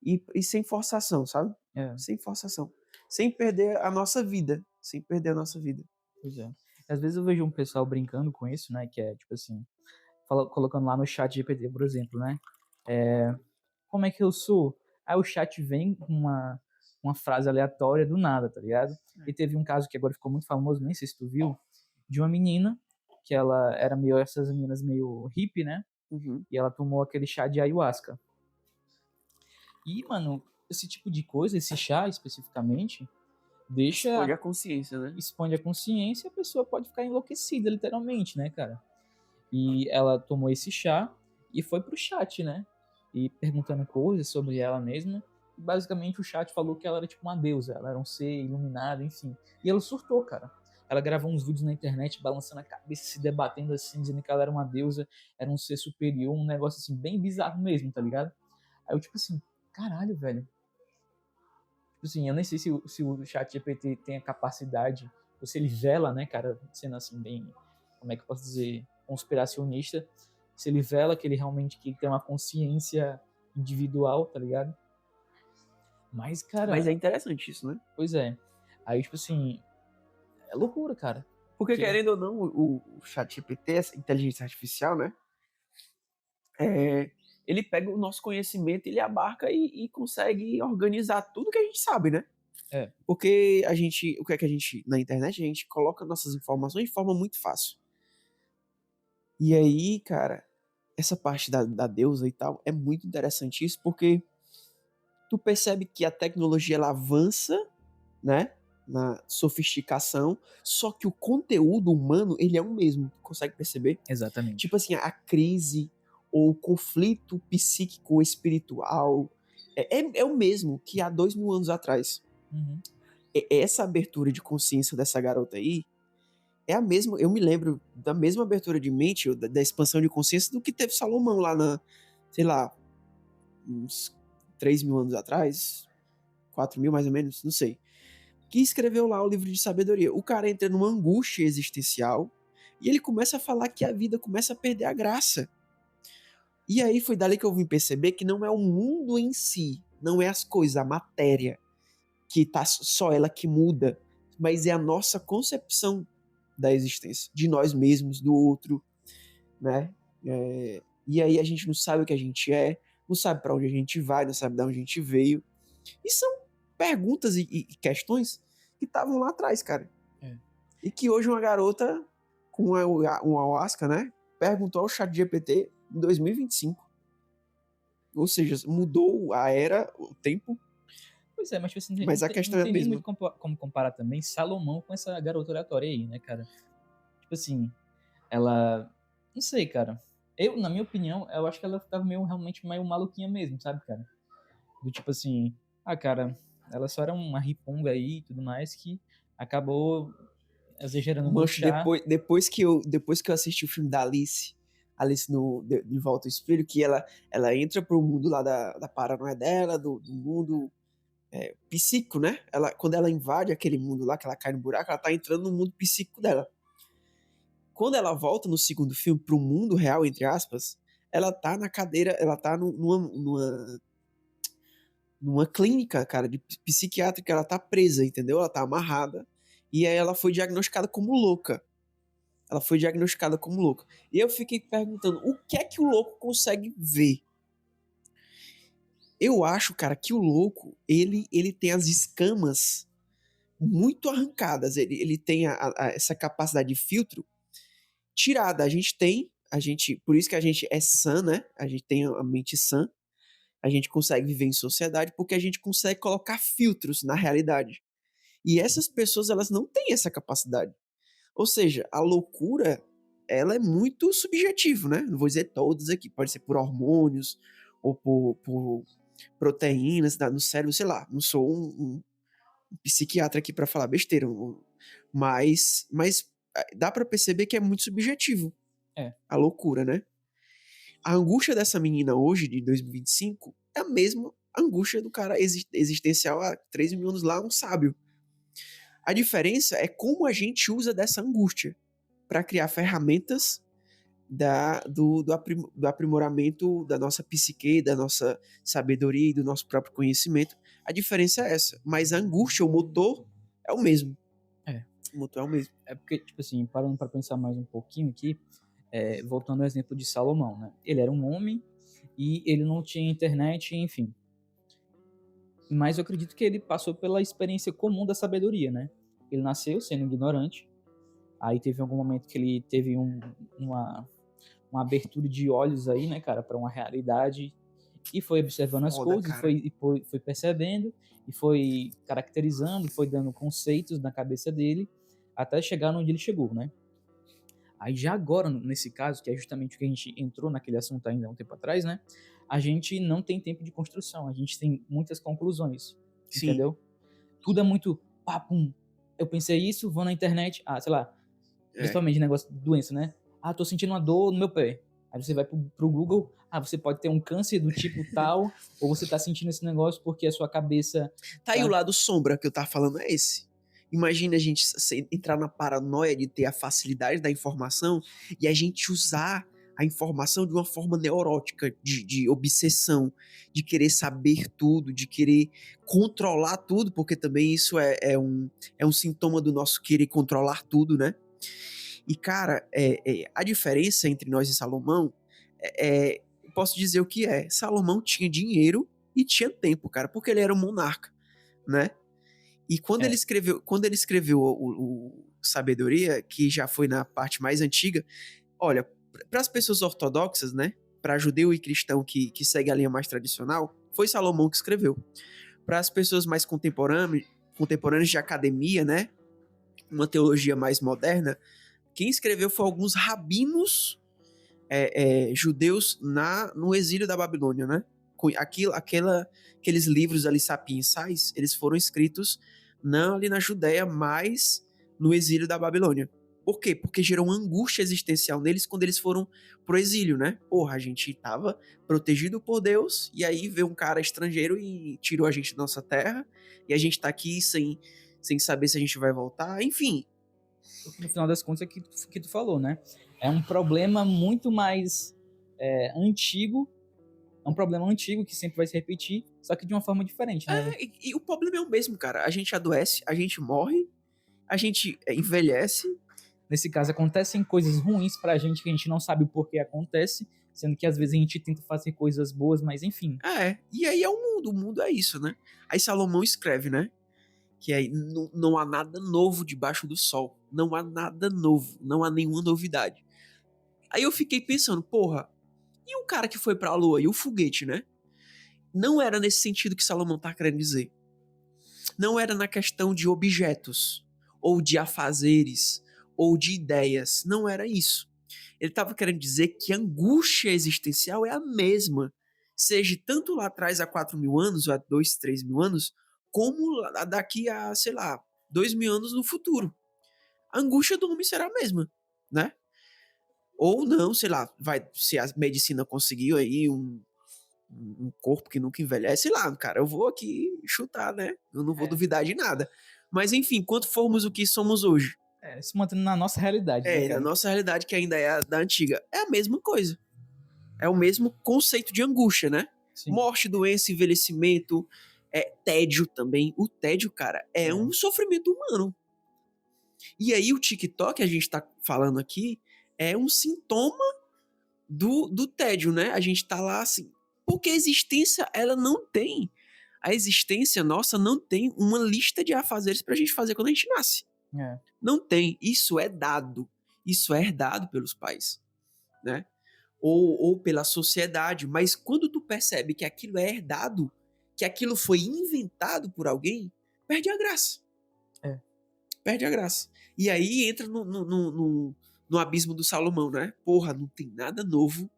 e sem forçação, sabe? É, Sem forçação. Sem perder a nossa vida. Sem perder a nossa vida. pois é. Às vezes eu vejo um pessoal brincando com isso, né? Que é tipo assim, colocando lá no chat GPT, por exemplo, né? Como é que eu sou? Aí o chat vem com uma frase aleatória do nada, tá ligado? E teve um caso que agora ficou muito famoso, nem sei se tu viu, de uma menina, que ela era meio, essas meninas meio hippie, né? Uhum. E ela tomou aquele chá de ayahuasca. E, mano, esse tipo de coisa, esse chá especificamente, Expande deixa, a consciência, né? expande a consciência e a pessoa pode ficar enlouquecida, literalmente, né, cara? E ela tomou esse chá e foi pro chat, né? E perguntando coisas sobre ela mesma. E basicamente o chat falou que ela era tipo uma deusa, ela era um ser iluminado, enfim. E ela surtou, cara. Ela gravou uns vídeos na internet balançando a cabeça, se debatendo assim, dizendo que ela era uma deusa, era um ser superior, um negócio assim, bem bizarro mesmo, tá ligado? Aí eu, tipo assim, caralho, velho. Tipo assim, eu nem sei se o chat GPT tem a capacidade, ou se ele vela, né, cara, sendo assim, bem, como é que eu posso dizer, conspiracionista, se ele vela que ele realmente que tem uma consciência individual, tá ligado? Mas, Mas cara, é interessante isso, né? pois é. Aí, tipo assim, é loucura, cara. Porque, Porque, querendo ou não, o ChatGPT, essa inteligência artificial, né? É, ele pega o nosso conhecimento, ele abarca e consegue organizar tudo que a gente sabe, né? é, Porque o que é que a gente, na internet, a gente coloca nossas informações de forma muito fácil. E aí, cara, essa parte da deusa e tal é muito interessante isso, porque tu percebe que a tecnologia ela avança, né, na sofisticação, só que o conteúdo humano ele é o mesmo, consegue perceber? exatamente. Tipo assim, a crise ou o conflito psíquico espiritual é o mesmo que há 2.000 anos atrás. Uhum. Essa abertura de consciência dessa garota aí é a mesma. Eu me lembro da mesma abertura de mente, da expansão de consciência do que teve Salomão lá sei lá, uns 3.000 anos atrás, 4.000 mais ou menos, não sei. Que escreveu lá o livro de sabedoria. O cara entra numa angústia existencial e ele começa a falar que a vida começa a perder a graça. E aí foi dali que eu vim perceber que não é o mundo em si, não é as coisas, a matéria, que tá só ela que muda, mas é a nossa concepção da existência, de nós mesmos, do outro, né? E aí a gente não sabe o que a gente é, não sabe para onde a gente vai, não sabe de onde a gente veio. E são perguntas e questões que estavam lá atrás, cara. E que hoje uma garota com uma ayahuasca, né, perguntou ao ChatGPT em 2025. Ou seja, mudou a era, o tempo, Pois é, mas tipo assim, mas a não questão é a tem nem mesma. muito como comparar também Salomão com essa garota aleatória aí, né, cara? Tipo assim, ela. Não sei, cara. Eu, na minha opinião, eu acho que ela tava meio, realmente meio maluquinha mesmo, sabe, cara? Do tipo assim, cara, ela só era uma riponga aí e tudo mais que acabou exagerando muito Mancho, chá. depois que eu assisti o filme da Alice, Alice de Volta ao Espelho, que ela entra pro mundo lá da paranoia dela, do mundo psíquico, né? Quando ela invade aquele mundo lá, que ela cai no buraco, ela tá entrando no mundo psíquico dela. Quando ela volta no segundo filme pro mundo real, entre aspas, ela tá na cadeira, ela tá numa clínica, cara, de psiquiátrica, ela tá presa, entendeu? Ela tá amarrada. E aí ela foi diagnosticada como louca. Ela foi diagnosticada como louca. E eu fiquei perguntando, o que é que o louco consegue ver? Eu acho, cara, que o louco, ele tem as escamas muito arrancadas. Ele tem essa capacidade de filtro tirada. Por isso que a gente é sã, né? A gente tem a mente sã. A gente consegue viver em sociedade porque a gente consegue colocar filtros na realidade. E essas pessoas, elas não têm essa capacidade. Ou seja, a loucura, ela é muito subjetiva, né? Não vou dizer todas aqui, pode ser por hormônios ou por proteínas no cérebro, sei lá. Não sou um psiquiatra aqui para falar besteira, mas dá para perceber que é muito subjetivo É. a loucura, né? A angústia dessa menina hoje, de 2025, é a mesma angústia do cara existencial há 3 mil anos lá, um sábio. A diferença é como a gente usa dessa angústia para criar ferramentas do aprimoramento da nossa psique, da nossa sabedoria e do nosso próprio conhecimento. A diferença é essa. Mas a angústia, o motor, é o mesmo. É. O motor é o mesmo. É porque, tipo assim, parando para pensar mais um pouquinho aqui, voltando ao exemplo de Salomão, né? Ele era um homem e ele não tinha internet, enfim. Mas eu acredito que ele passou pela experiência comum da sabedoria, né? Ele nasceu sendo ignorante, aí teve algum momento que ele teve uma abertura de olhos aí, né, cara, para uma realidade, e foi observando as Foda, coisas, cara. foi percebendo, e foi caracterizando, foi dando conceitos na cabeça dele, até chegar onde ele chegou, né? Aí já agora, nesse caso, que é justamente o que a gente entrou naquele assunto ainda há um tempo atrás, né? A gente não tem tempo de construção, a gente tem muitas conclusões, Sim. entendeu? Tudo é muito papum. Eu pensei isso, vou na internet, sei lá, principalmente negócio de doença, né? Tô sentindo uma dor no meu pé. Aí você vai pro Google, você pode ter um câncer do tipo tal, ou você tá sentindo esse negócio porque a sua cabeça Tá aí o lado sombra que eu tava falando, é esse. Imagina a gente entrar na paranoia de ter a facilidade da informação e a gente usar a informação de uma forma neurótica, de obsessão, de querer saber tudo, de querer controlar tudo, porque também isso é um sintoma do nosso querer controlar tudo, né? E, cara, a diferença entre nós e Salomão posso dizer o que é. Salomão tinha dinheiro e tinha tempo, cara, porque ele era um monarca, né? E quando ele escreveu o Sabedoria, que já foi na parte mais antiga, olha, para as pessoas ortodoxas, né, para judeu e cristão que segue a linha mais tradicional, foi Salomão que escreveu. Para as pessoas mais contemporâneas de academia, né, uma teologia mais moderna, quem escreveu foi alguns rabinos judeus no exílio da Babilônia, né? Aqueles livros ali sapiensais, eles foram escritos não ali na Judéia, mas no exílio da Babilônia. Por quê? Porque gerou uma angústia existencial neles quando eles foram pro exílio, né? Porra, a gente tava protegido por Deus, e aí veio um cara estrangeiro e tirou a gente da nossa terra, e a gente tá aqui sem saber se a gente vai voltar, enfim. No final das contas é que tu falou, né? É um problema muito mais antigo, é um problema antigo que sempre vai se repetir, só que de uma forma diferente, né? E o problema é o mesmo, cara. A gente adoece, a gente morre, a gente envelhece. Nesse caso, acontecem coisas ruins pra gente que a gente não sabe o porquê acontece, sendo que às vezes a gente tenta fazer coisas boas, mas enfim. E aí é o mundo é isso, né? Aí Salomão escreve, né? que aí não há nada novo debaixo do sol. Não há nada novo, não há nenhuma novidade. Aí eu fiquei pensando, porra, e o cara que foi pra lua? E o foguete, né? Não era nesse sentido que Salomão tá querendo dizer. Não era na questão de objetos, ou de afazeres, ou de ideias. Não era isso. Ele estava querendo dizer que a angústia existencial é a mesma, seja tanto lá atrás há 4.000 anos, ou há 2, 3.000 anos, como daqui a, sei lá, 2.000 anos no futuro. A angústia do homem será a mesma, né? Ou não, sei lá, vai, se a medicina conseguiu aí um corpo que nunca envelhece, sei lá, cara, eu vou aqui chutar, né? Eu não vou É, duvidar de nada. Mas enfim, quanto formos o que somos hoje, se mantendo na nossa realidade, né, na cara? nossa realidade, que ainda é a da antiga, é a mesma coisa. É o mesmo conceito de angústia, né? Sim. Morte, doença, envelhecimento, tédio também. O tédio, cara, é É, um sofrimento humano. E aí o TikTok, a gente tá falando aqui, é um sintoma do tédio, né? A gente tá lá assim, porque a existência, ela não tem. A existência nossa não tem uma lista de afazeres pra gente fazer quando a gente nasce. é, Não tem. Isso é dado. Isso é herdado pelos pais, né? Ou pela sociedade. Mas quando tu percebe que aquilo é herdado, que aquilo foi inventado por alguém, perde a graça. é. Perde a graça. E aí entra no abismo do Salomão, né? Porra, não tem nada novo.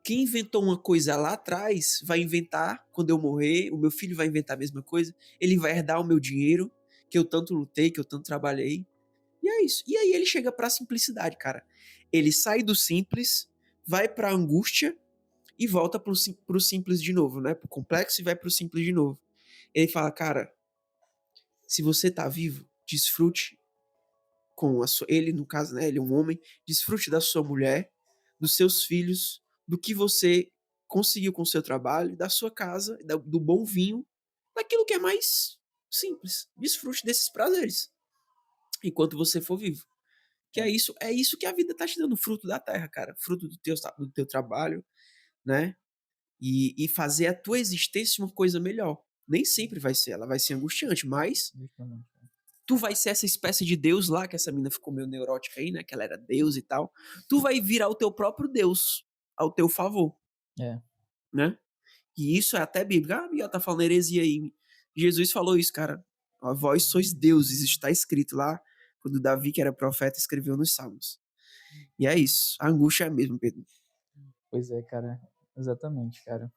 Quem inventou uma coisa lá atrás vai inventar quando eu morrer, o meu filho vai inventar a mesma coisa, ele vai herdar o meu dinheiro, que eu tanto lutei, que eu tanto trabalhei. E é isso. E aí ele chega pra simplicidade, cara. Ele sai do simples, vai pra angústia e volta pro simples de novo, né? Pro complexo e vai pro simples de novo. Ele fala, cara, se você tá vivo, desfrute com a sua. Ele, no caso, né? Ele é um homem, desfrute da sua mulher, dos seus filhos, do que você conseguiu com o seu trabalho, da sua casa, do bom vinho, daquilo que é mais simples. Desfrute desses prazeres enquanto você for vivo. Que É. é isso que a vida tá te dando, fruto da terra, cara, fruto do teu trabalho, né? E fazer a tua existência uma coisa melhor. Nem sempre vai ser, ela vai ser angustiante, mas Justamente. tu vai ser essa espécie de Deus lá, que essa mina ficou meio neurótica aí, né? Que ela era Deus e tal. Tu vai virar o teu próprio Deus ao teu favor, É, né? E isso é até bíblico. Ah, Miguel tá falando heresia aí. Jesus falou isso, cara. A vós sois deuses, isso está escrito lá, quando Davi, que era profeta, escreveu nos Salmos. E é isso. A angústia é a mesma, Pedro. pois é, cara. Exatamente, cara.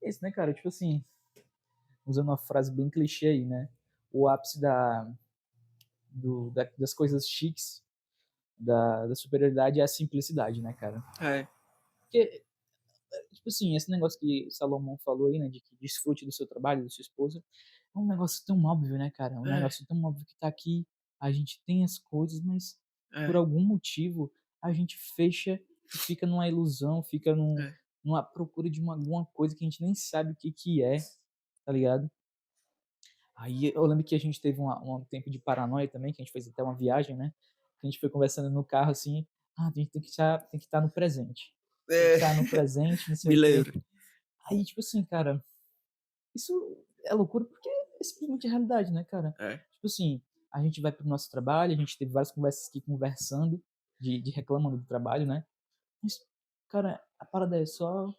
É isso, né, cara? Tipo assim, usando uma frase bem clichê aí, né? O ápice das coisas chiques, da superioridade é a simplicidade, né, cara? É, Porque, tipo assim, esse negócio que Salomão falou aí, né, de que desfrute do seu trabalho, da sua esposa, é um negócio tão óbvio, né, cara? É um é, negócio tão óbvio que tá aqui, a gente tem as coisas, mas por é, algum motivo a gente fecha e fica numa ilusão, fica é. numa procura de alguma coisa que a gente nem sabe o que que é, tá ligado? Aí eu lembro que a gente teve um tempo de paranoia também, que a gente fez até uma viagem, né? Que a gente foi conversando no carro assim, a gente tem que estar no presente. Tem que É, estar no presente, não sei me o quê. lembro. Aí, tipo assim, cara, isso é loucura porque é simplesmente a realidade, né, cara? É, Tipo assim, a gente vai pro nosso trabalho, a gente teve várias conversas aqui conversando, de reclamando do trabalho, né? Mas, cara, a parada é só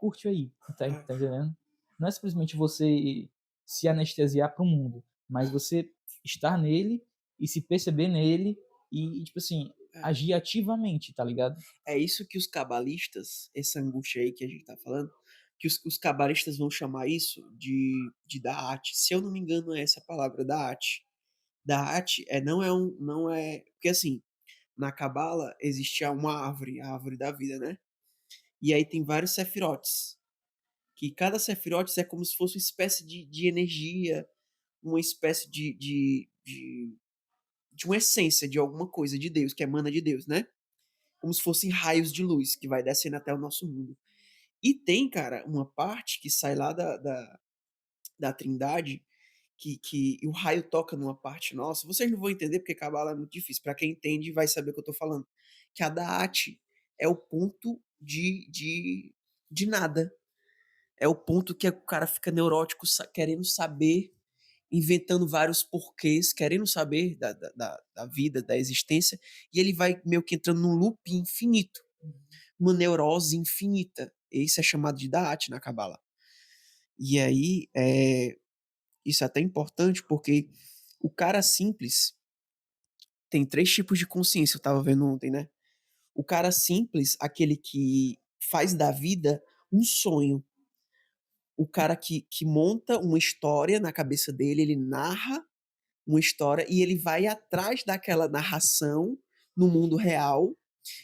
curte aí, tá entendendo? Não é simplesmente você se anestesiar pro mundo, mas você estar nele e se perceber nele e tipo assim, é. agir ativamente, tá ligado? É isso que os cabalistas, essa angústia aí que a gente tá falando, que os cabalistas vão chamar isso de Da'at. Se eu não me engano, é essa palavra, Da'at. Da'at não é. Porque assim, na Cabala existia uma árvore, a árvore da vida, né? E aí tem vários sefirotes. Que cada sefirotes é como se fosse uma espécie de energia, uma espécie de uma essência de alguma coisa de Deus, que emana de Deus, né? Como se fossem raios de luz que vai descendo até o nosso mundo. E tem, cara, uma parte que sai lá da Trindade, que o raio toca numa parte nossa. Vocês não vão entender porque Cabala é muito difícil. Para quem entende, vai saber o que eu tô falando. Que a Da'at é o ponto de nada. É o ponto que o cara fica neurótico querendo saber inventando vários porquês, querendo saber da vida, da existência, e ele vai meio que entrando num loop infinito, uma neurose infinita. Isso é chamado de Da'at na Cabala. E aí, isso é até importante porque o cara simples tem três tipos de consciência, eu tava vendo ontem, né? O cara simples, aquele que faz da vida um sonho. O cara que monta uma história na cabeça dele, ele narra uma história e ele vai atrás daquela narração no mundo real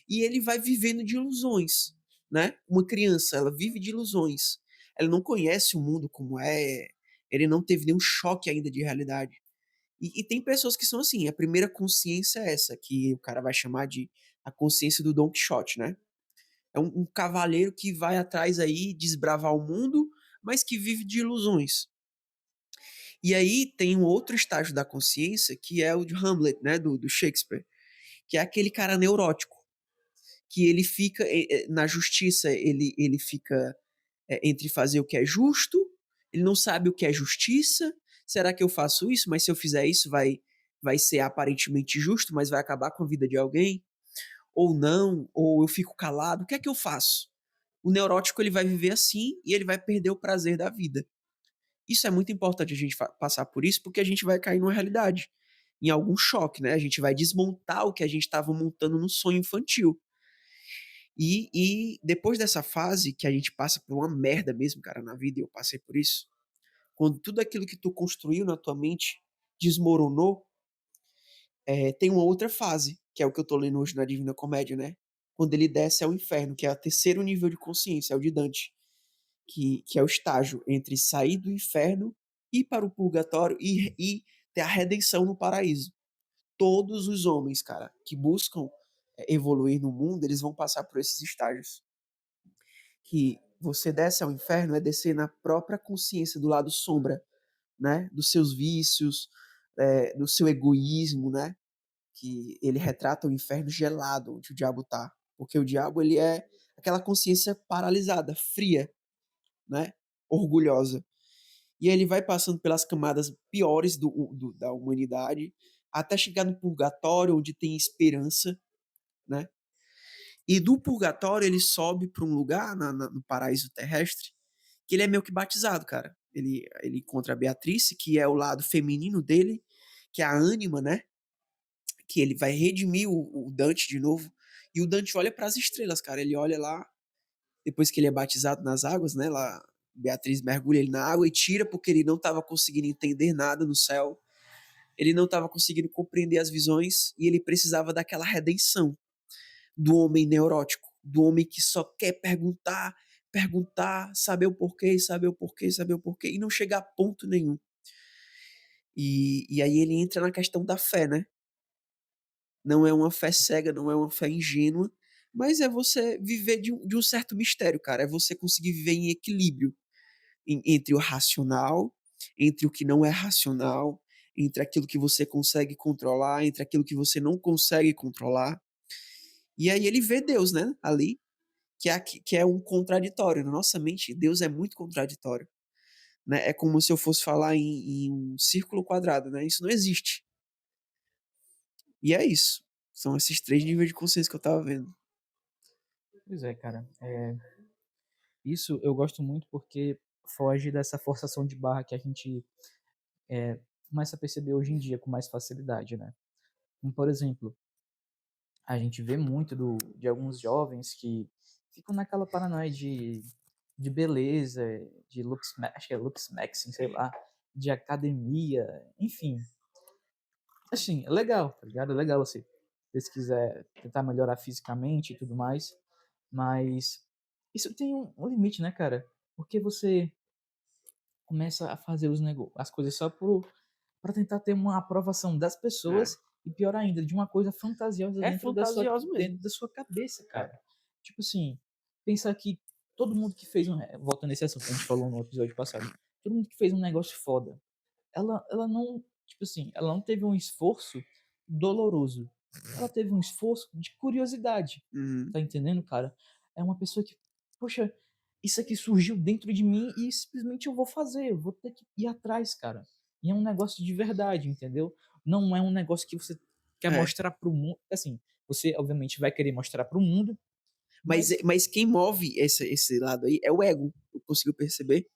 e ele vai vivendo de ilusões, né? Uma criança, ela vive de ilusões. Ela não conhece o mundo como é, ele não teve nenhum choque ainda de realidade. E tem pessoas que são assim, a primeira consciência é essa, que o cara vai chamar de a consciência do Don Quixote, né? É um cavaleiro que vai atrás aí, desbravar o mundo, mas que vive de ilusões. E aí tem um outro estágio da consciência, que é o de Hamlet, né, do Shakespeare, que é aquele cara neurótico, que ele fica na justiça, ele fica entre fazer o que é justo, ele não sabe o que é justiça, será que eu faço isso? Mas se eu fizer isso vai ser aparentemente justo, mas vai acabar com a vida de alguém? Ou não? Ou eu fico calado? O que é que eu faço? O neurótico ele vai viver assim e ele vai perder o prazer da vida. Isso é muito importante a gente passar por isso, porque a gente vai cair numa realidade, em algum choque, né? A gente vai desmontar o que a gente estava montando no sonho infantil. E depois dessa fase, que a gente passa por uma merda mesmo, cara, na vida, e eu passei por isso, quando tudo aquilo que tu construiu na tua mente desmoronou, tem uma outra fase, que é o que eu tô lendo hoje na Divina Comédia, né? Quando ele desce ao inferno, que é o terceiro nível de consciência, é o de Dante, que é o estágio entre sair do inferno, ir para o purgatório e ter a redenção no paraíso. Todos os homens, cara, que buscam evoluir no mundo, eles vão passar por esses estágios. Que você desce ao inferno é descer na própria consciência do lado sombra, né? Dos seus vícios, do seu egoísmo, né? Que ele retrata o inferno gelado onde o diabo tá. Porque o diabo, ele é aquela consciência paralisada, fria, né? Orgulhosa. E aí ele vai passando pelas camadas piores da humanidade, até chegar no purgatório, onde tem esperança, né? E do purgatório ele sobe para um lugar no paraíso terrestre, que ele é meio que batizado, cara. Ele encontra a Beatriz, que é o lado feminino dele, que é a ânima, né? Que ele vai redimir o Dante de novo. E o Dante olha para as estrelas, cara. Ele olha lá, depois que ele é batizado nas águas, né? Lá, Beatriz mergulha ele na água e tira, porque ele não estava conseguindo entender nada no céu. Ele não estava conseguindo compreender as visões e ele precisava daquela redenção do homem neurótico, do homem que só quer perguntar, perguntar, saber o porquê, saber o porquê, saber o porquê, e não chegar a ponto nenhum. E aí ele entra na questão da fé, né? Não é uma fé cega, não é uma fé ingênua, mas é você viver de um certo mistério, cara. É você conseguir viver em equilíbrio entre o racional, entre o que não é racional, entre aquilo que você consegue controlar, entre aquilo que você não consegue controlar. E aí ele vê Deus, né, ali, que é um contraditório. Na nossa mente, Deus é muito contraditório. Né? É como se eu fosse falar em um círculo quadrado, né? Isso não existe. E é isso. São esses três níveis de consciência que eu tava vendo. Pois é, cara. Isso eu gosto muito porque foge dessa forçação de barra que a gente começa a perceber hoje em dia com mais facilidade, né? Como, por exemplo, a gente vê muito de alguns jovens que ficam naquela paranoia de beleza, de looks, acho que é looks maxing, sei lá, de academia, enfim. Assim, é legal, tá ligado? É legal você pesquisar, tentar melhorar fisicamente e tudo mais, mas isso tem um limite, né, cara? Porque você começa a fazer as coisas só para tentar ter uma aprovação das É, pessoas e pior ainda, de uma coisa fantasiosa é fantasioso mesmo. dentro da sua cabeça, É. cara. Tipo assim, pensar que todo mundo que fez voltando nesse assunto que a gente falou no episódio passado, todo mundo que fez um negócio foda, ela não, tipo assim, ela não teve um esforço doloroso. Ela teve um esforço de curiosidade. Uhum. Tá entendendo, cara? É uma pessoa que, poxa, isso aqui surgiu dentro de mim e simplesmente eu vou fazer, eu vou ter que ir atrás, cara. E é um negócio de verdade, entendeu? Não é um negócio que você quer É. mostrar pro mundo. Assim, você obviamente vai querer mostrar pro mundo, Mas, mas mas quem move esse lado aí é o ego. Eu consigo perceber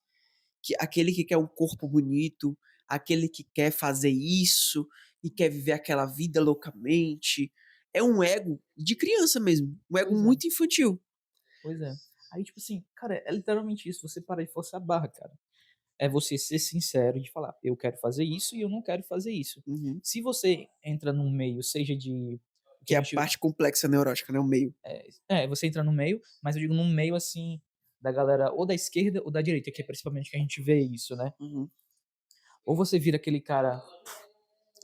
que aquele que quer um corpo bonito, aquele que quer fazer isso e quer viver aquela vida loucamente, é um ego de criança mesmo, um ego pois é, muito infantil. pois é. Aí, tipo assim, cara, é literalmente isso, você parar de forçar a barra, cara. É você ser sincero de falar, eu quero fazer isso e eu não quero fazer isso. Uhum. Se você entra num meio, seja de o que Que a é a gente parte complexa neurótica, né? O meio. você entra no meio, mas eu digo num meio assim da galera ou da esquerda ou da direita, que é principalmente que a gente vê isso, né? Uhum. Ou você vira aquele cara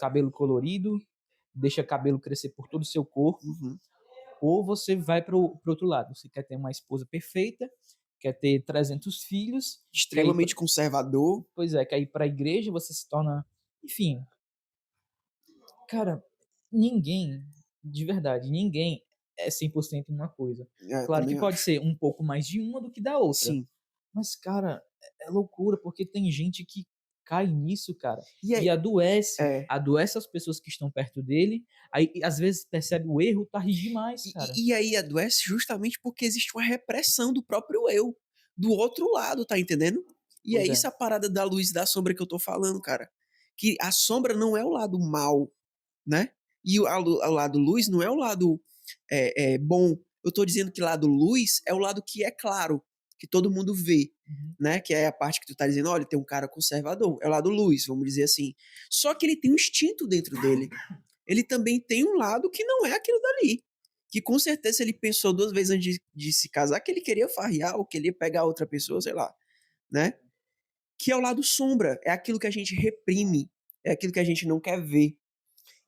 cabelo colorido, deixa cabelo crescer por todo o seu corpo, Uhum. ou você vai pro outro lado. Você quer ter uma esposa perfeita, quer ter 300 filhos, quer ir pra, Extremamente conservador. pois é, quer ir para a igreja, você se torna, enfim, cara, ninguém, de verdade, ninguém é 100% uma coisa. É, Claro que também pode acho. ser um pouco mais de uma do que da outra, Sim. mas, cara, é loucura, porque tem gente que cai nisso, cara, E e aí, adoece, é, adoece as pessoas que estão perto dele, aí às vezes percebe o erro, tá ri demais, e, cara. e aí adoece justamente porque existe uma repressão do próprio eu, do outro lado, tá entendendo? E é Pois é. isso a parada da luz e da sombra que eu tô falando, cara. Que a sombra não é o lado mal, né? E o lado luz não é o lado bom. Eu tô dizendo que lado luz é o lado que é claro, que todo mundo vê, Uhum. né? Que é a parte que tu tá dizendo, olha, tem um cara conservador, é o lado luz, vamos dizer assim. Só que ele tem um instinto dentro dele. Ele também tem um lado que não é aquilo dali. Que com certeza ele pensou duas vezes antes de se casar que ele queria farrear ou queria pegar outra pessoa, sei lá, né? Que é o lado sombra, é aquilo que a gente reprime, é aquilo que a gente não quer ver.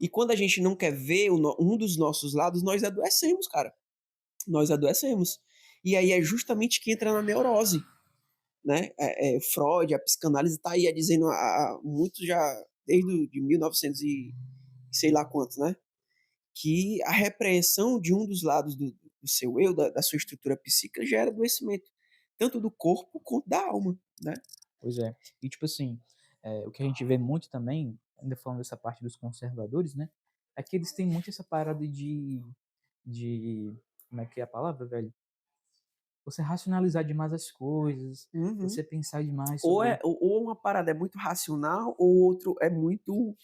E quando a gente não quer ver um dos nossos lados, nós adoecemos, cara. Nós adoecemos. E aí é justamente que entra na neurose, né? Freud, a psicanálise está aí dizendo muito já, desde de 1900 e sei lá quanto, né? Que a repreensão de um dos lados do seu eu, da sua estrutura psíquica, gera adoecimento, tanto do corpo quanto da alma, né? Pois é. E tipo assim, o que a gente vê muito também, ainda falando dessa parte dos conservadores, né? É que eles têm muito essa parada de como é que é a palavra, velho? Você racionalizar demais as coisas, Uhum. você pensar demais Ou sobre. ou uma parada é muito racional, ou outro é muito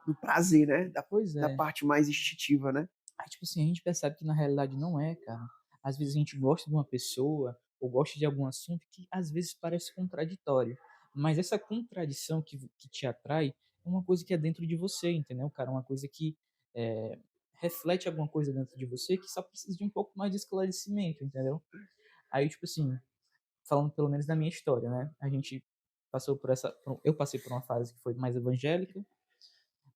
do prazer, né? Pois Da é. parte mais instintiva, né? Aí, tipo assim, a gente percebe que na realidade não é, cara. Às vezes a gente gosta de uma pessoa ou gosta de algum assunto que às vezes parece contraditório. Mas essa contradição que te atrai é uma coisa que é dentro de você, entendeu, cara? Uma coisa que é, reflete alguma coisa dentro de você que só precisa de um pouco mais de esclarecimento, entendeu? Aí, tipo assim, falando pelo menos da minha história, né? A gente passou por essa. Eu passei por uma fase que foi mais evangélica.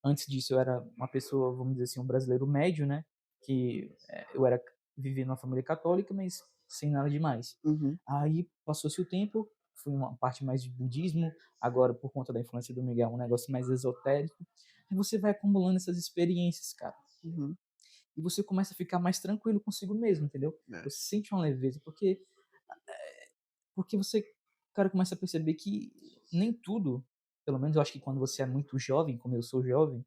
Antes disso, eu era uma pessoa, vamos dizer assim, um brasileiro médio, né? Que eu era vivia numa família católica, mas sem nada demais. Uhum, Aí passou-se o tempo, fui uma parte mais de budismo, agora por conta da influência do Miguel, um negócio mais esotérico. E você vai acumulando essas experiências, cara. uhum. E você começa a ficar mais tranquilo consigo mesmo, entendeu? É. Você sente uma leveza, porque você, cara, começa a perceber que nem tudo, pelo menos eu acho que quando você é muito jovem, como eu sou jovem,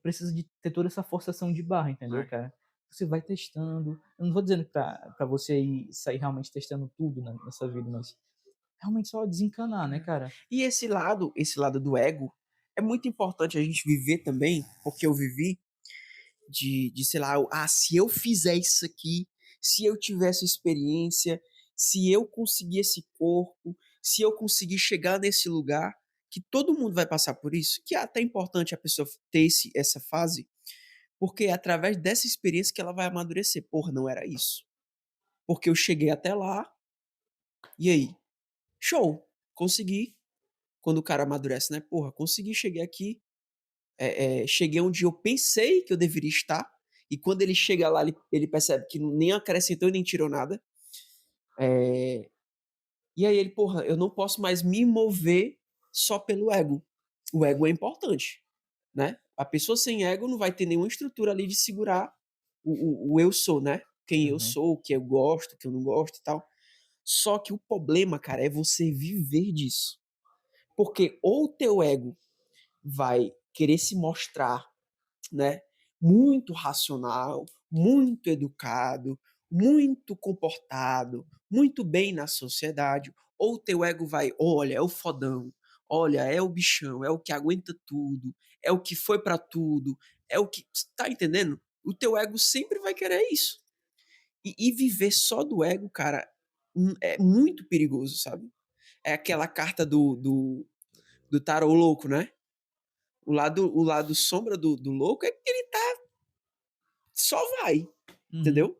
precisa de ter toda essa forçação de barra, entendeu, É. cara? Você vai testando. Eu não vou dizendo pra você ir sair realmente testando tudo nessa vida, mas realmente só desencanar, né, cara? E esse lado do ego, é muito importante a gente viver também, porque eu vivi sei lá, se eu fizer isso aqui, se eu tivesse experiência, se eu conseguir esse corpo, se eu conseguir chegar nesse lugar, que todo mundo vai passar por isso, que é até importante a pessoa ter essa fase, porque é através dessa experiência que ela vai amadurecer. Porra, não era isso. Porque eu cheguei até lá, e aí? Show! Consegui. Quando o cara amadurece, né? Porra, consegui, cheguei aqui, cheguei onde eu pensei que eu deveria estar, e quando ele chega lá, ele percebe que nem acrescentou e nem tirou nada. É, e aí ele, porra, eu não posso mais me mover só pelo ego. O ego é importante, né? A pessoa sem ego não vai ter nenhuma estrutura ali de segurar o eu sou, né? Quem eu Uhum. sou, o que eu gosto, o que eu não gosto e tal. Só que o problema, cara, é você viver disso. Porque ou o teu ego vai querer se mostrar, né, muito racional, muito educado, muito comportado, muito bem na sociedade, ou o teu ego vai, olha, é o fodão, olha, é o bichão, é o que aguenta tudo, é o que foi pra tudo, é o que, tá entendendo? O teu ego sempre vai querer isso. E viver só do ego, cara, é muito perigoso, sabe? É aquela carta do tarô louco, né? O lado sombra do louco é que ele só vai, Uhum. entendeu?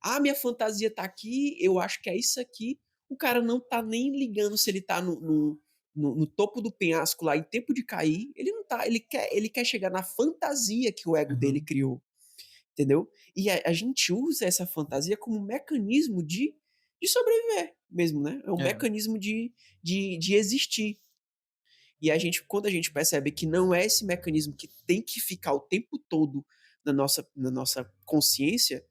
Ah, minha fantasia tá aqui, eu acho que é isso aqui. O cara não tá nem ligando se ele tá no topo do penhasco lá em tempo de cair. Ele não tá, ele quer chegar na fantasia que o ego dele Aham. criou, entendeu? E a gente usa essa fantasia como um mecanismo de sobreviver mesmo, né? É um É, mecanismo de existir. E quando a gente percebe que não é esse mecanismo que tem que ficar o tempo todo na nossa consciência,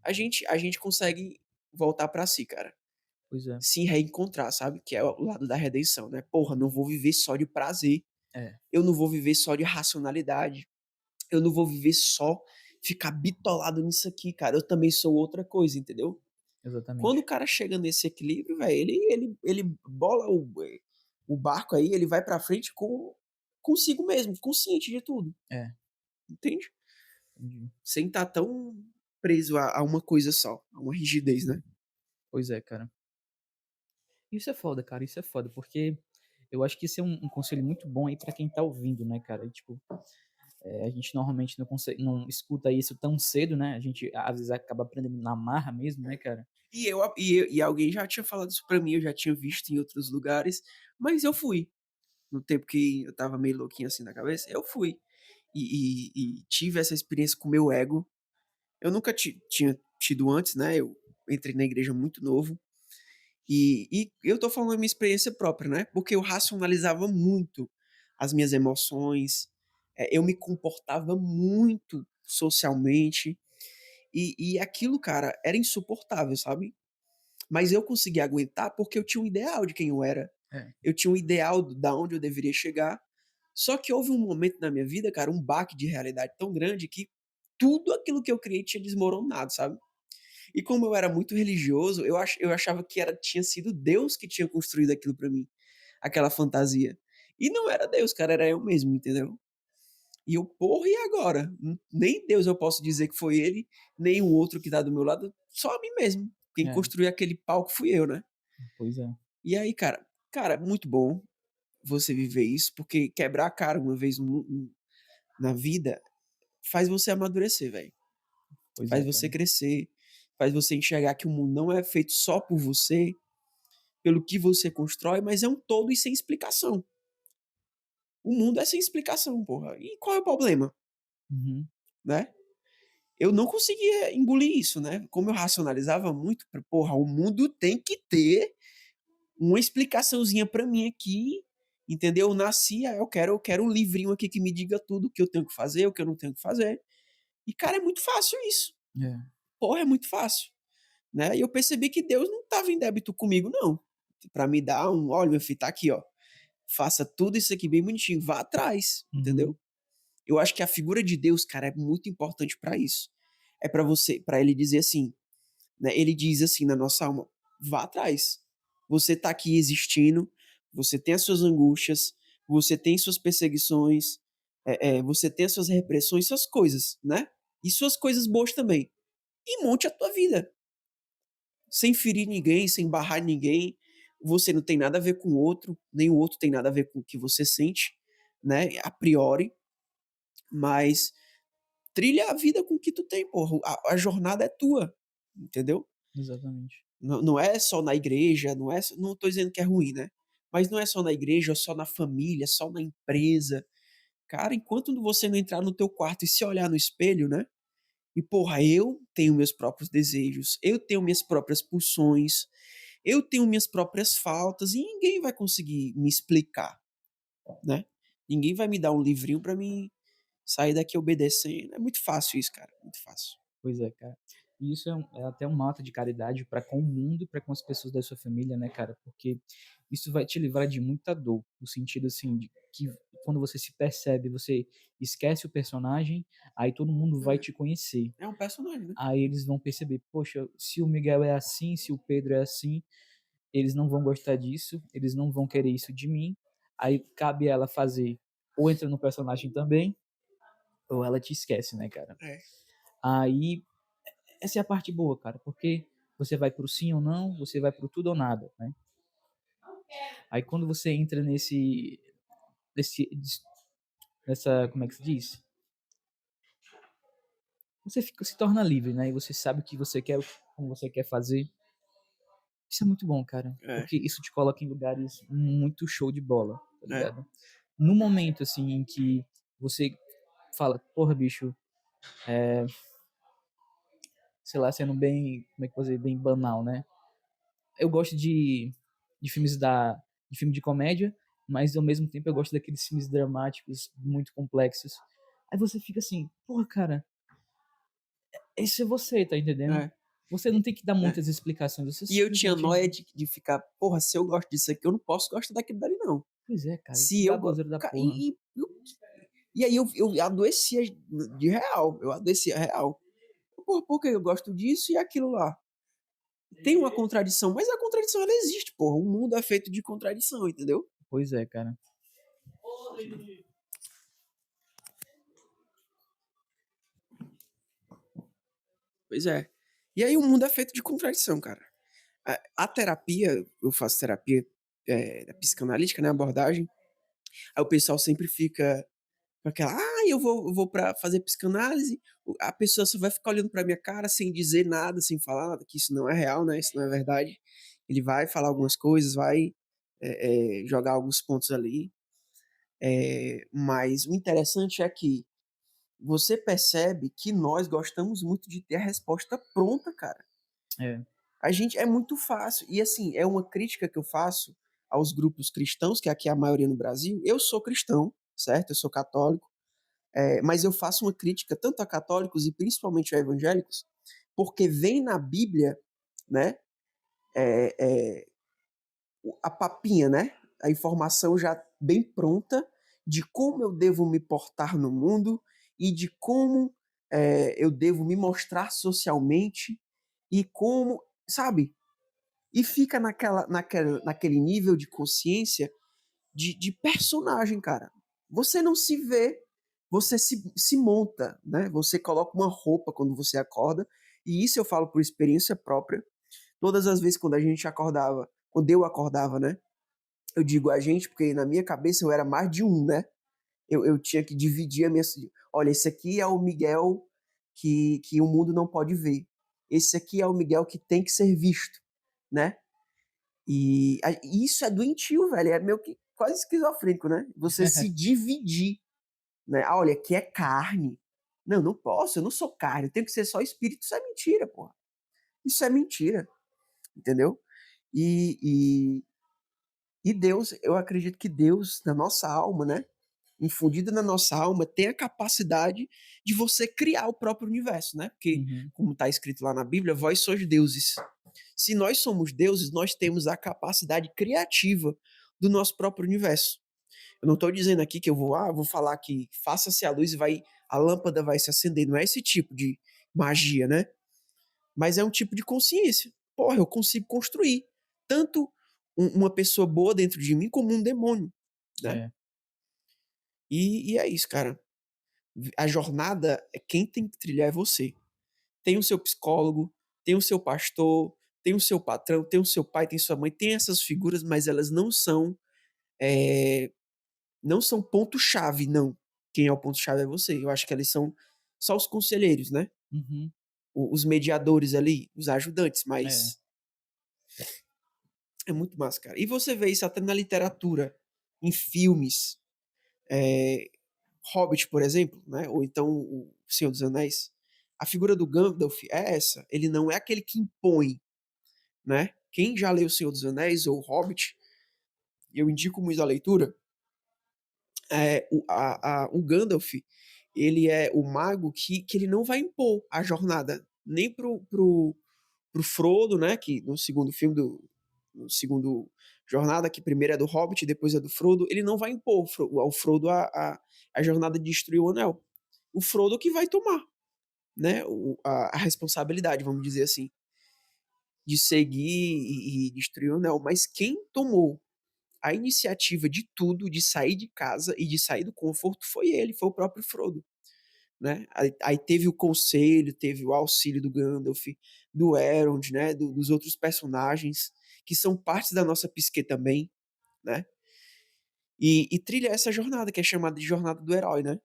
a gente consegue voltar pra si, cara. pois é. Se reencontrar, sabe? Que é o lado da redenção, né? Porra, não vou viver só de prazer. É, Eu não vou viver só de racionalidade. Eu não vou viver só ficar bitolado nisso aqui, cara. Eu também sou outra coisa, entendeu? Quando o exatamente. cara chega nesse equilíbrio, velho, ele bola o barco aí, ele vai pra frente consigo mesmo, consciente de tudo, É, entende? entendi. Sem estar tão preso a uma coisa só, a uma rigidez, né? Pois é, cara. Isso é foda, cara, isso é foda, porque eu acho que isso é um conselho muito bom aí pra quem tá ouvindo, né, cara? E, tipo, a gente normalmente não escuta isso tão cedo, né? A gente às vezes acaba aprendendo na marra mesmo, né, cara? E alguém já tinha falado isso pra mim, eu já tinha visto em outros lugares, mas eu fui. No tempo que eu tava meio louquinho assim na cabeça, eu fui. E tive essa experiência com o meu ego. Eu nunca tinha tido antes, né? Eu entrei na igreja muito novo. E eu tô falando da minha experiência própria, né? Porque eu racionalizava muito as minhas emoções, eu me comportava muito socialmente, e aquilo, cara, era insuportável, sabe? Mas eu conseguia aguentar porque eu tinha um ideal de quem eu era. É, Eu tinha um ideal da onde eu deveria chegar. Só que houve um momento na minha vida, cara, um baque de realidade tão grande que tudo aquilo que eu criei tinha desmoronado, sabe? E como eu era muito religioso, eu achava que tinha sido Deus que tinha construído aquilo pra mim, aquela fantasia. E não era Deus, cara, era eu mesmo, entendeu? E eu, porra, e agora? Nem Deus eu posso dizer que foi ele, nem o outro que tá do meu lado, só a mim mesmo. Quem é, construiu aquele palco fui eu, né? pois é, E aí, cara, muito bom você viver isso, porque quebrar a cara uma vez na vida faz você amadurecer, velho. pois Faz é, você cara. crescer, faz você enxergar que o mundo não é feito só por você, pelo que você constrói, mas é um todo e sem explicação. O mundo é sem explicação, porra. E qual é o problema, Uhum. né? Eu não conseguia engolir isso, né? Como eu racionalizava muito, porra, o mundo tem que ter uma explicaçãozinha pra mim aqui, entendeu? Eu nasci, eu quero um livrinho aqui que me diga tudo o que eu tenho que fazer, o que eu não tenho que fazer. E, cara, é muito fácil isso. É, Porra, é muito fácil, né? E eu percebi que Deus não estava em débito comigo, não. Pra me dar olha, meu filho, tá aqui, ó. Faça tudo isso aqui bem bonitinho, vá atrás, uhum. entendeu? Eu acho que a figura de Deus, cara, é muito importante pra isso. É pra você, para ele dizer assim, né? Ele diz assim na nossa alma: vá atrás. Você tá aqui existindo, você tem as suas angústias, você tem suas perseguições, você tem as suas repressões, suas coisas, né? E suas coisas boas também. E monte a tua vida sem ferir ninguém, sem barrar ninguém. Você não tem nada a ver com o outro, nem o outro tem nada a ver com o que você sente, né? A priori, mas trilha a vida com o que tu tem, porra. A jornada é tua, entendeu? Exatamente. Não é só na igreja, não tô dizendo que é ruim, né? Mas não é só na igreja, só na família, só na empresa. Cara, enquanto você não entrar no teu quarto e se olhar no espelho, né? E porra, eu tenho meus próprios desejos, eu tenho minhas próprias pulsões, eu tenho minhas próprias faltas e ninguém vai conseguir me explicar, né? Ninguém vai me dar um livrinho pra mim sair daqui obedecendo. É muito fácil isso, cara, muito fácil. Pois é, cara. E isso é até um ato de caridade para com o mundo e para com as pessoas da sua família, né, cara? Porque isso vai te livrar de muita dor, no sentido assim de que quando você se percebe, você esquece o personagem, aí todo mundo vai te conhecer. É um personagem, né? Aí eles vão perceber, poxa, se o Miguel é assim, se o Pedro é assim, eles não vão gostar disso, eles não vão querer isso de mim. Aí cabe ela fazer, ou entra no personagem também, ou ela te esquece, né, cara? É. Aí essa é a parte boa, cara, porque você vai pro sim ou não, você vai pro tudo ou nada, né? Aí quando você entra nesse, nessa, como é que se diz? Você fica, se torna livre, né? E você sabe o que você quer, como você quer fazer. Isso é muito bom, cara, É, porque isso te coloca em lugares muito show de bola, tá é, ligado? No momento, assim, em que você fala, porra, bicho, sei lá, sendo bem, como é que eu vou dizer, bem banal, né? Eu gosto de filmes de filme de comédia, mas ao mesmo tempo eu gosto daqueles filmes dramáticos muito complexos. Aí você fica assim, porra, cara, esse é você, tá entendendo? é, Você não tem que dar é. muitas explicações, você E eu tinha simplesmente, noia de ficar, porra, se eu gosto disso aqui, eu não posso gostar daquilo dali, não. pois é, cara, que Se eu. baboseira da porra. E aí eu adoecia de real. Eu adoecia real. Porra, por que eu gosto disso e aquilo lá? Tem uma contradição, mas a contradição ela existe, porra. O mundo é feito de contradição, entendeu? Pois é, cara. Pois é. E aí o mundo é feito de contradição, cara. A terapia, eu faço terapia psicanalítica, né? Abordagem. Aí o pessoal sempre fica com aquela, eu vou pra fazer psicanálise, a pessoa só vai ficar olhando pra minha cara sem dizer nada, sem falar nada, que isso não é real, né? Isso não é verdade. Ele vai falar algumas coisas, vai jogar alguns pontos ali. Mas o interessante é que você percebe que nós gostamos muito de ter a resposta pronta, cara. É. A gente é muito fácil. E assim, é uma crítica que eu faço aos grupos cristãos, que aqui é a maioria no Brasil. Eu sou cristão, certo? Eu sou católico. Mas eu faço uma crítica tanto a católicos e principalmente a evangélicos, porque vem na Bíblia, né, é, é, a papinha, né, a informação já bem pronta de como eu devo me portar no mundo e de como eu devo me mostrar socialmente e como, sabe? E fica naquele nível de consciência de personagem, cara. Você não se vê, você se monta, né? Você coloca uma roupa quando você acorda, e isso eu falo por experiência própria. Todas as vezes quando a gente acordava, quando eu acordava, né? Eu digo a gente, porque na minha cabeça eu era mais de um, né? Eu tinha que dividir a minha. Olha, esse aqui é o Miguel que o mundo não pode ver. Esse aqui é o Miguel que tem que ser visto, né? E isso é doentio, velho. É meio que quase esquizofrênico, né? Você se dividir, né? Ah, olha, aqui é carne. Não, não posso, eu não sou carne, eu tenho que ser só espírito. Isso é mentira, porra. Isso é mentira, entendeu? E, e Deus, eu acredito que Deus, na nossa alma, né? Infundida na nossa alma, tem a capacidade de você criar o próprio universo, né? Porque, Uhum. como está escrito lá na Bíblia, vós sois deuses. Se nós somos deuses, nós temos a capacidade criativa do nosso próprio universo. Eu não estou dizendo aqui que vou falar que faça-se a luz e a lâmpada vai se acender. Não é esse tipo de magia, né? Mas é um tipo de consciência. Porra, eu consigo construir tanto uma pessoa boa dentro de mim como um demônio, né? É. E é isso, cara. A jornada, quem tem que trilhar é você. Tem o seu psicólogo, tem o seu pastor, tem o seu patrão, tem o seu pai, tem sua mãe, tem essas figuras, mas elas é, não são ponto-chave, não. Quem é o ponto-chave é você. Eu acho que eles são só os conselheiros, né? Uhum. Os mediadores ali, os ajudantes, É. mas é muito massa, cara. E você vê isso até na literatura, em filmes. É, Hobbit, por exemplo, né? Ou então o Senhor dos Anéis. A figura do Gandalf é essa. Ele não é aquele que impõe, né? Quem já leu O Senhor dos Anéis ou Hobbit, eu indico muito a leitura. O Gandalf, ele é o mago que ele não vai impor a jornada. nem pro Frodo, né, que no segundo filme no segundo jornada, que primeiro é do Hobbit, depois é do Frodo, ele não vai impor ao Frodo a jornada de destruir o Anel. O Frodo que vai tomar, né, a responsabilidade, vamos dizer assim, de seguir e destruir o Anel. Mas quem tomou a iniciativa de tudo, de sair de casa e de sair do conforto, foi ele, foi o próprio Frodo, né? Aí teve o conselho, teve o auxílio do Gandalf, do Elrond, né? Dos outros personagens que são partes da nossa psique também, né? E trilha essa jornada que é chamada de jornada do herói, né?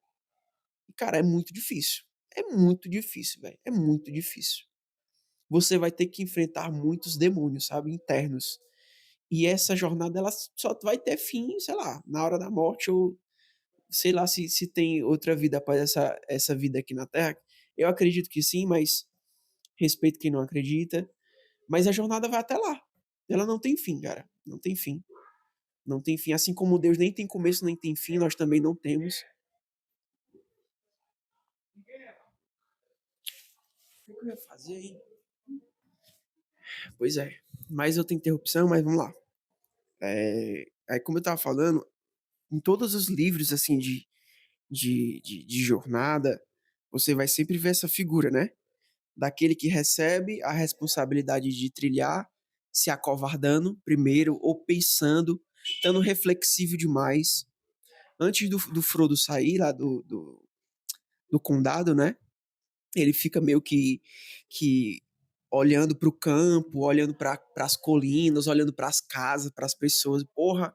E, cara, é muito difícil. É muito difícil, velho. É muito difícil. Você vai ter que enfrentar muitos demônios, sabe? Internos. E essa jornada, ela só vai ter fim, sei lá, na hora da morte ou sei lá se tem outra vida após essa vida aqui na Terra. Eu acredito que sim, mas respeito quem não acredita. Mas a jornada vai até lá. Ela não tem fim, cara. Não tem fim. Não tem fim. Assim como Deus nem tem começo nem tem fim, nós também não temos. O que eu ia fazer, hein? Pois é. Mais outra interrupção, mas vamos lá. Aí, como eu tava falando, em todos os livros, assim, de jornada, você vai sempre ver essa figura, né? Daquele que recebe a responsabilidade de trilhar, se acovardando primeiro ou pensando, estando reflexivo demais. Antes do Frodo sair lá do condado, né? Ele fica meio que olhando para o campo, olhando para as colinas, olhando para as casas, para as pessoas. Porra,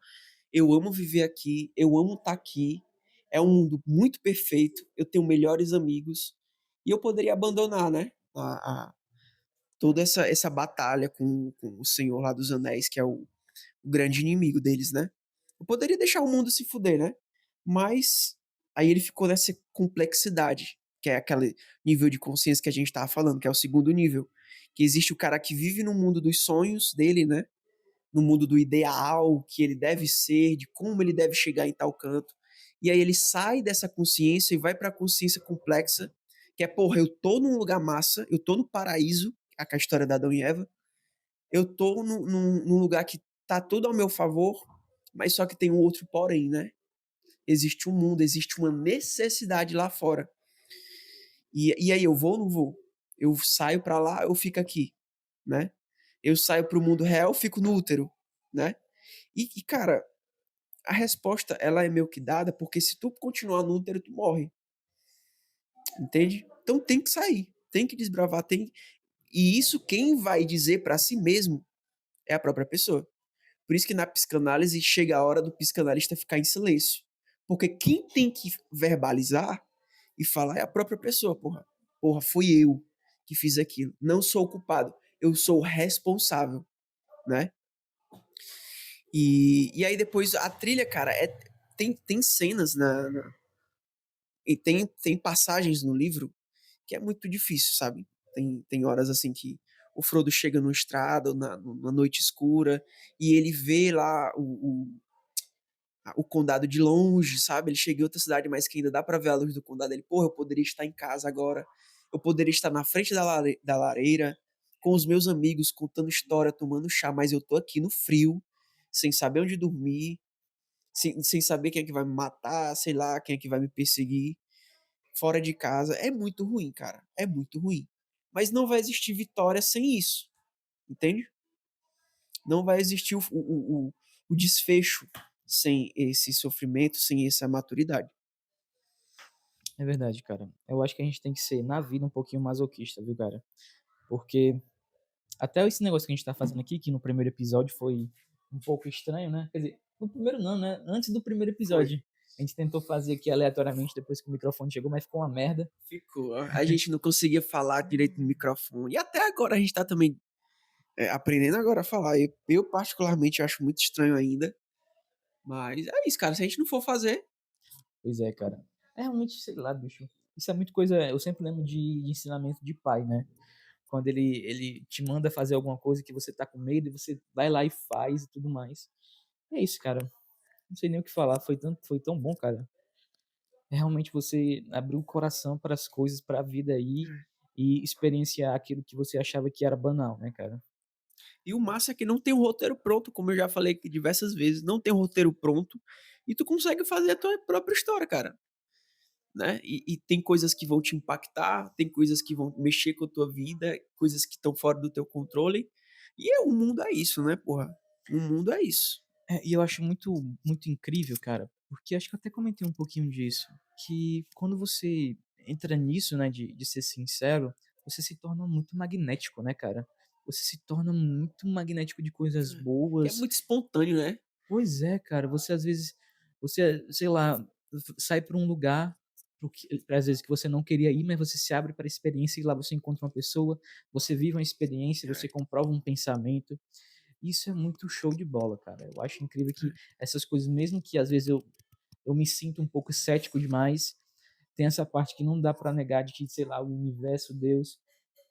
eu amo viver aqui, eu amo estar aqui. É um mundo muito perfeito, eu tenho melhores amigos. E eu poderia abandonar, né? Toda essa batalha com o Senhor lá dos Anéis, que é o grande inimigo deles, né? Eu poderia deixar o mundo se fuder, né? Mas aí ele ficou nessa complexidade, que é aquele nível de consciência que a gente tava falando, que é o segundo nível. Que existe o cara que vive no mundo dos sonhos dele, né? No mundo do ideal, que ele deve ser, de como ele deve chegar em tal canto. E aí ele sai dessa consciência e vai para a consciência complexa, que é, porra, eu tô num lugar massa, eu tô no paraíso, a história da Adão e Eva, eu tô num lugar que tá tudo ao meu favor, mas só que tem um outro porém, né? Existe um mundo, existe uma necessidade lá fora. E aí eu vou ou não vou? Eu saio para lá, eu fico aqui, né? Eu saio pro mundo real, fico no útero, né? Cara, a resposta, ela é meio que dada, porque se tu continuar no útero, tu morre, entende? Então tem que sair, tem que desbravar, tem... E isso quem vai dizer para si mesmo é a própria pessoa. Por isso que na psicanálise chega a hora do psicanalista ficar em silêncio. Porque quem tem que verbalizar e falar é a própria pessoa, porra. Porra, fui eu que fiz aquilo. Não sou o culpado. Eu sou o responsável, né? E aí depois a trilha, cara, tem cenas e tem passagens no livro que é muito difícil, sabe? Tem horas assim que o Frodo chega no estrado, na noite escura, e ele vê lá o condado de longe, sabe? Ele chega em outra cidade, mas que ainda dá pra ver a luz do condado. Ele, porra, eu poderia estar em casa agora, eu poderia estar na frente da lareira, com os meus amigos, contando história, tomando chá, mas eu tô aqui no frio, sem saber onde dormir, sem saber quem é que vai me matar, sei lá, quem é que vai me perseguir, fora de casa. É muito ruim, cara. É muito ruim. Mas não vai existir vitória sem isso, entende? Não vai existir o desfecho sem esse sofrimento, sem essa maturidade. É verdade, cara. Eu acho que a gente tem que ser, na vida, um pouquinho masoquista, viu, cara? Porque até esse negócio que a gente tá fazendo aqui, que no primeiro episódio foi um pouco estranho, né? Quer dizer, no primeiro não, né? Antes do primeiro Foi. episódio. A gente tentou fazer aqui aleatoriamente depois que o microfone chegou, mas ficou uma merda. Ficou. A gente não conseguia falar direito no microfone. E até agora a gente tá também aprendendo agora a falar. Eu particularmente acho muito estranho ainda. Mas é isso, cara. Se a gente não for fazer, Pois é, cara. É realmente, sei lá, bicho. Isso é muito coisa. Eu sempre lembro de ensinamento de pai, né? Quando ele te manda fazer alguma coisa que você tá com medo e você vai lá e faz e tudo mais. É isso, cara. Não sei nem o que falar. Foi tão bom, cara. É realmente você abrir o coração para as coisas, para a vida aí e experienciar aquilo que você achava que era banal, né, cara? E o massa é que não tem um roteiro pronto, como eu já falei aqui diversas vezes, não tem um roteiro pronto e tu consegue fazer a tua própria história, cara, né? E tem coisas que vão te impactar, tem coisas que vão mexer com a tua vida, coisas que estão fora do teu controle. O mundo é isso, né, porra? O mundo é isso. E eu acho muito incrível, cara, porque acho que eu até comentei um pouquinho disso, que quando você entra nisso, né, de ser sincero, você se torna muito magnético, né, cara? Você se torna muito magnético de coisas Que é boas. muito espontâneo, né? Pois é, cara, você às vezes, você, sei lá, sai para um lugar às vezes que você não queria ir, mas você se abre para a experiência e lá você encontra uma pessoa, você vive uma experiência, você É, comprova um pensamento. Isso é muito show de bola, cara. Eu acho incrível que essas coisas, mesmo que às vezes eu me sinto um pouco cético demais, tem essa parte que não dá para negar de que, sei lá, o universo, Deus,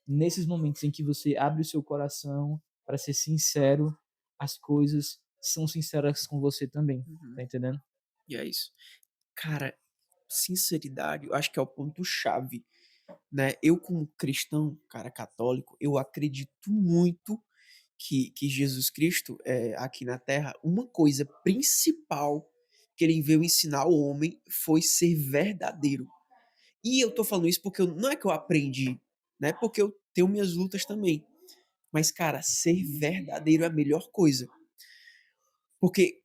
nesses momentos em que você abre o seu coração para ser sincero, as coisas são sinceras com você também, uhum, tá entendendo? e é isso. Cara, sinceridade, eu acho que é o ponto-chave, né? Eu, como cristão, cara, católico, eu acredito muito que Jesus Cristo, aqui na Terra, uma coisa principal que ele veio ensinar ao homem foi ser verdadeiro. E eu tô falando isso porque não é que eu aprendi, né? Porque eu tenho minhas lutas também. Mas, cara, ser verdadeiro é a melhor coisa. Porque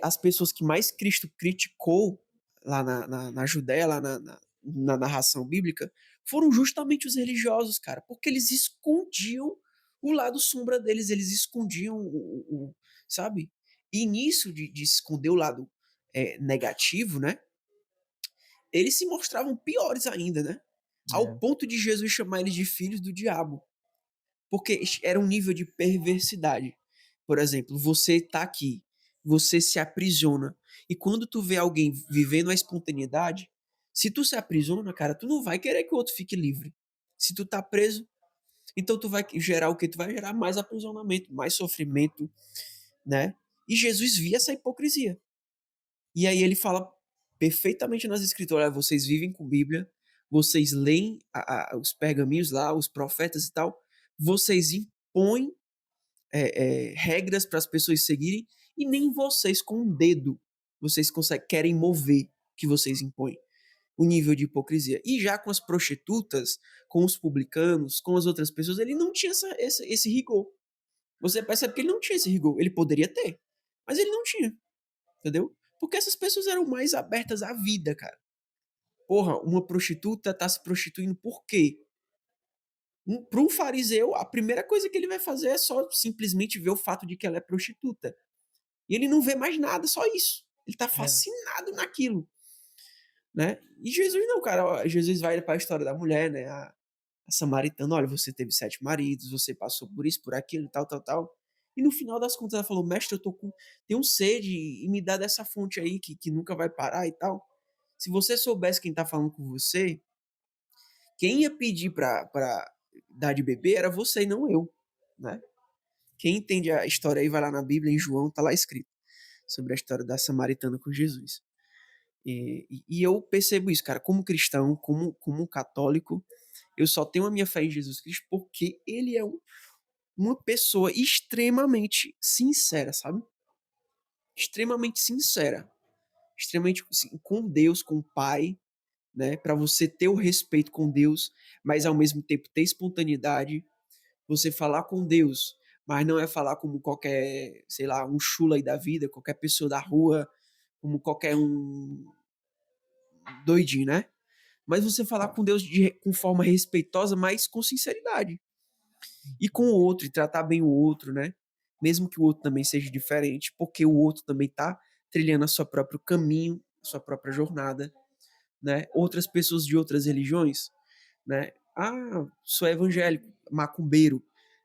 as pessoas que mais Cristo criticou lá na Judéia, lá na narração bíblica, foram justamente os religiosos, cara. Porque eles escondiam o lado sombra deles, eles escondiam sabe? E nisso de esconder o lado negativo, né? Eles se mostravam piores ainda, né? Ao É, ponto de Jesus chamar eles de filhos do diabo. Porque era um nível de perversidade. Por exemplo, você tá aqui, você se aprisiona. E quando tu vê alguém vivendo a espontaneidade, se tu se aprisiona, cara, tu não vai querer que o outro fique livre. Se tu tá preso, então tu vai gerar o quê? Tu vai gerar mais aprisionamento, mais sofrimento, né? E Jesus via essa hipocrisia. E aí ele fala perfeitamente nas escrituras: "Olha, vocês vivem com Bíblia, vocês leem os pergaminhos lá, os profetas e tal, vocês impõem regras para as pessoas seguirem e nem vocês com o dedo vocês querem mover que vocês impõem o nível de hipocrisia. E já com as prostitutas, com os publicanos, com as outras pessoas, ele não tinha esse rigor. Você percebe que ele não tinha esse rigor. Ele poderia ter, mas ele não tinha, entendeu? Porque essas pessoas eram mais abertas à vida, cara. Porra, uma prostituta tá se prostituindo por quê? Para um fariseu, a primeira coisa que ele vai fazer é só simplesmente ver o fato de que ela é prostituta. E ele não vê mais nada, só isso. Ele tá é, fascinado naquilo, né? E Jesus não, cara. Jesus vai para a história da mulher, né? A samaritana, olha, você teve 7 maridos, você passou por isso, por aquilo, tal, tal, tal. E no final das contas ela falou, mestre, tenho sede e me dá dessa fonte aí que nunca vai parar e tal. Se você soubesse quem tá falando com você, quem ia pedir pra dar de beber era você e não eu, né? Quem entende a história aí vai lá na Bíblia, em João, tá lá escrito sobre a história da samaritana com Jesus. E eu percebo isso, cara, como cristão, como católico, eu só tenho a minha fé em Jesus Cristo porque ele é uma pessoa extremamente sincera, sabe? Extremamente sincera. Extremamente assim, com Deus, com o Pai, né? Para você ter o respeito com Deus, mas ao mesmo tempo ter espontaneidade, você falar com Deus, mas não é falar como qualquer, sei lá, um chula aí da vida, qualquer pessoa da rua, como qualquer um doidinho, né? Mas você falar com Deus com forma respeitosa, mas com sinceridade. E com o outro, e tratar bem o outro, né? Mesmo que o outro também seja diferente, porque o outro também tá trilhando o seu próprio caminho, a sua própria jornada, né? Outras pessoas de outras religiões, né? Ah, sou evangélico, macumbeiro,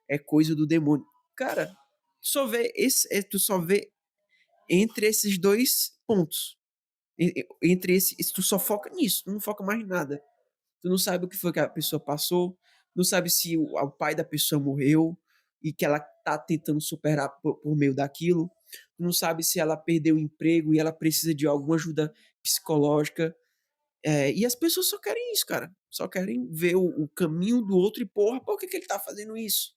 é coisa do demônio. Cara, tu só vê entre esses dois pontos. Entre esse, tu só foca nisso, tu não foca mais em nada. Tu não sabe o que foi que a pessoa passou, não sabe se o pai da pessoa morreu e que ela tá tentando superar por meio daquilo. Tu não sabe se ela perdeu o emprego e ela precisa de alguma ajuda psicológica. E as pessoas só querem isso, cara. Só querem ver o caminho do outro e, porra, por que que ele tá fazendo isso?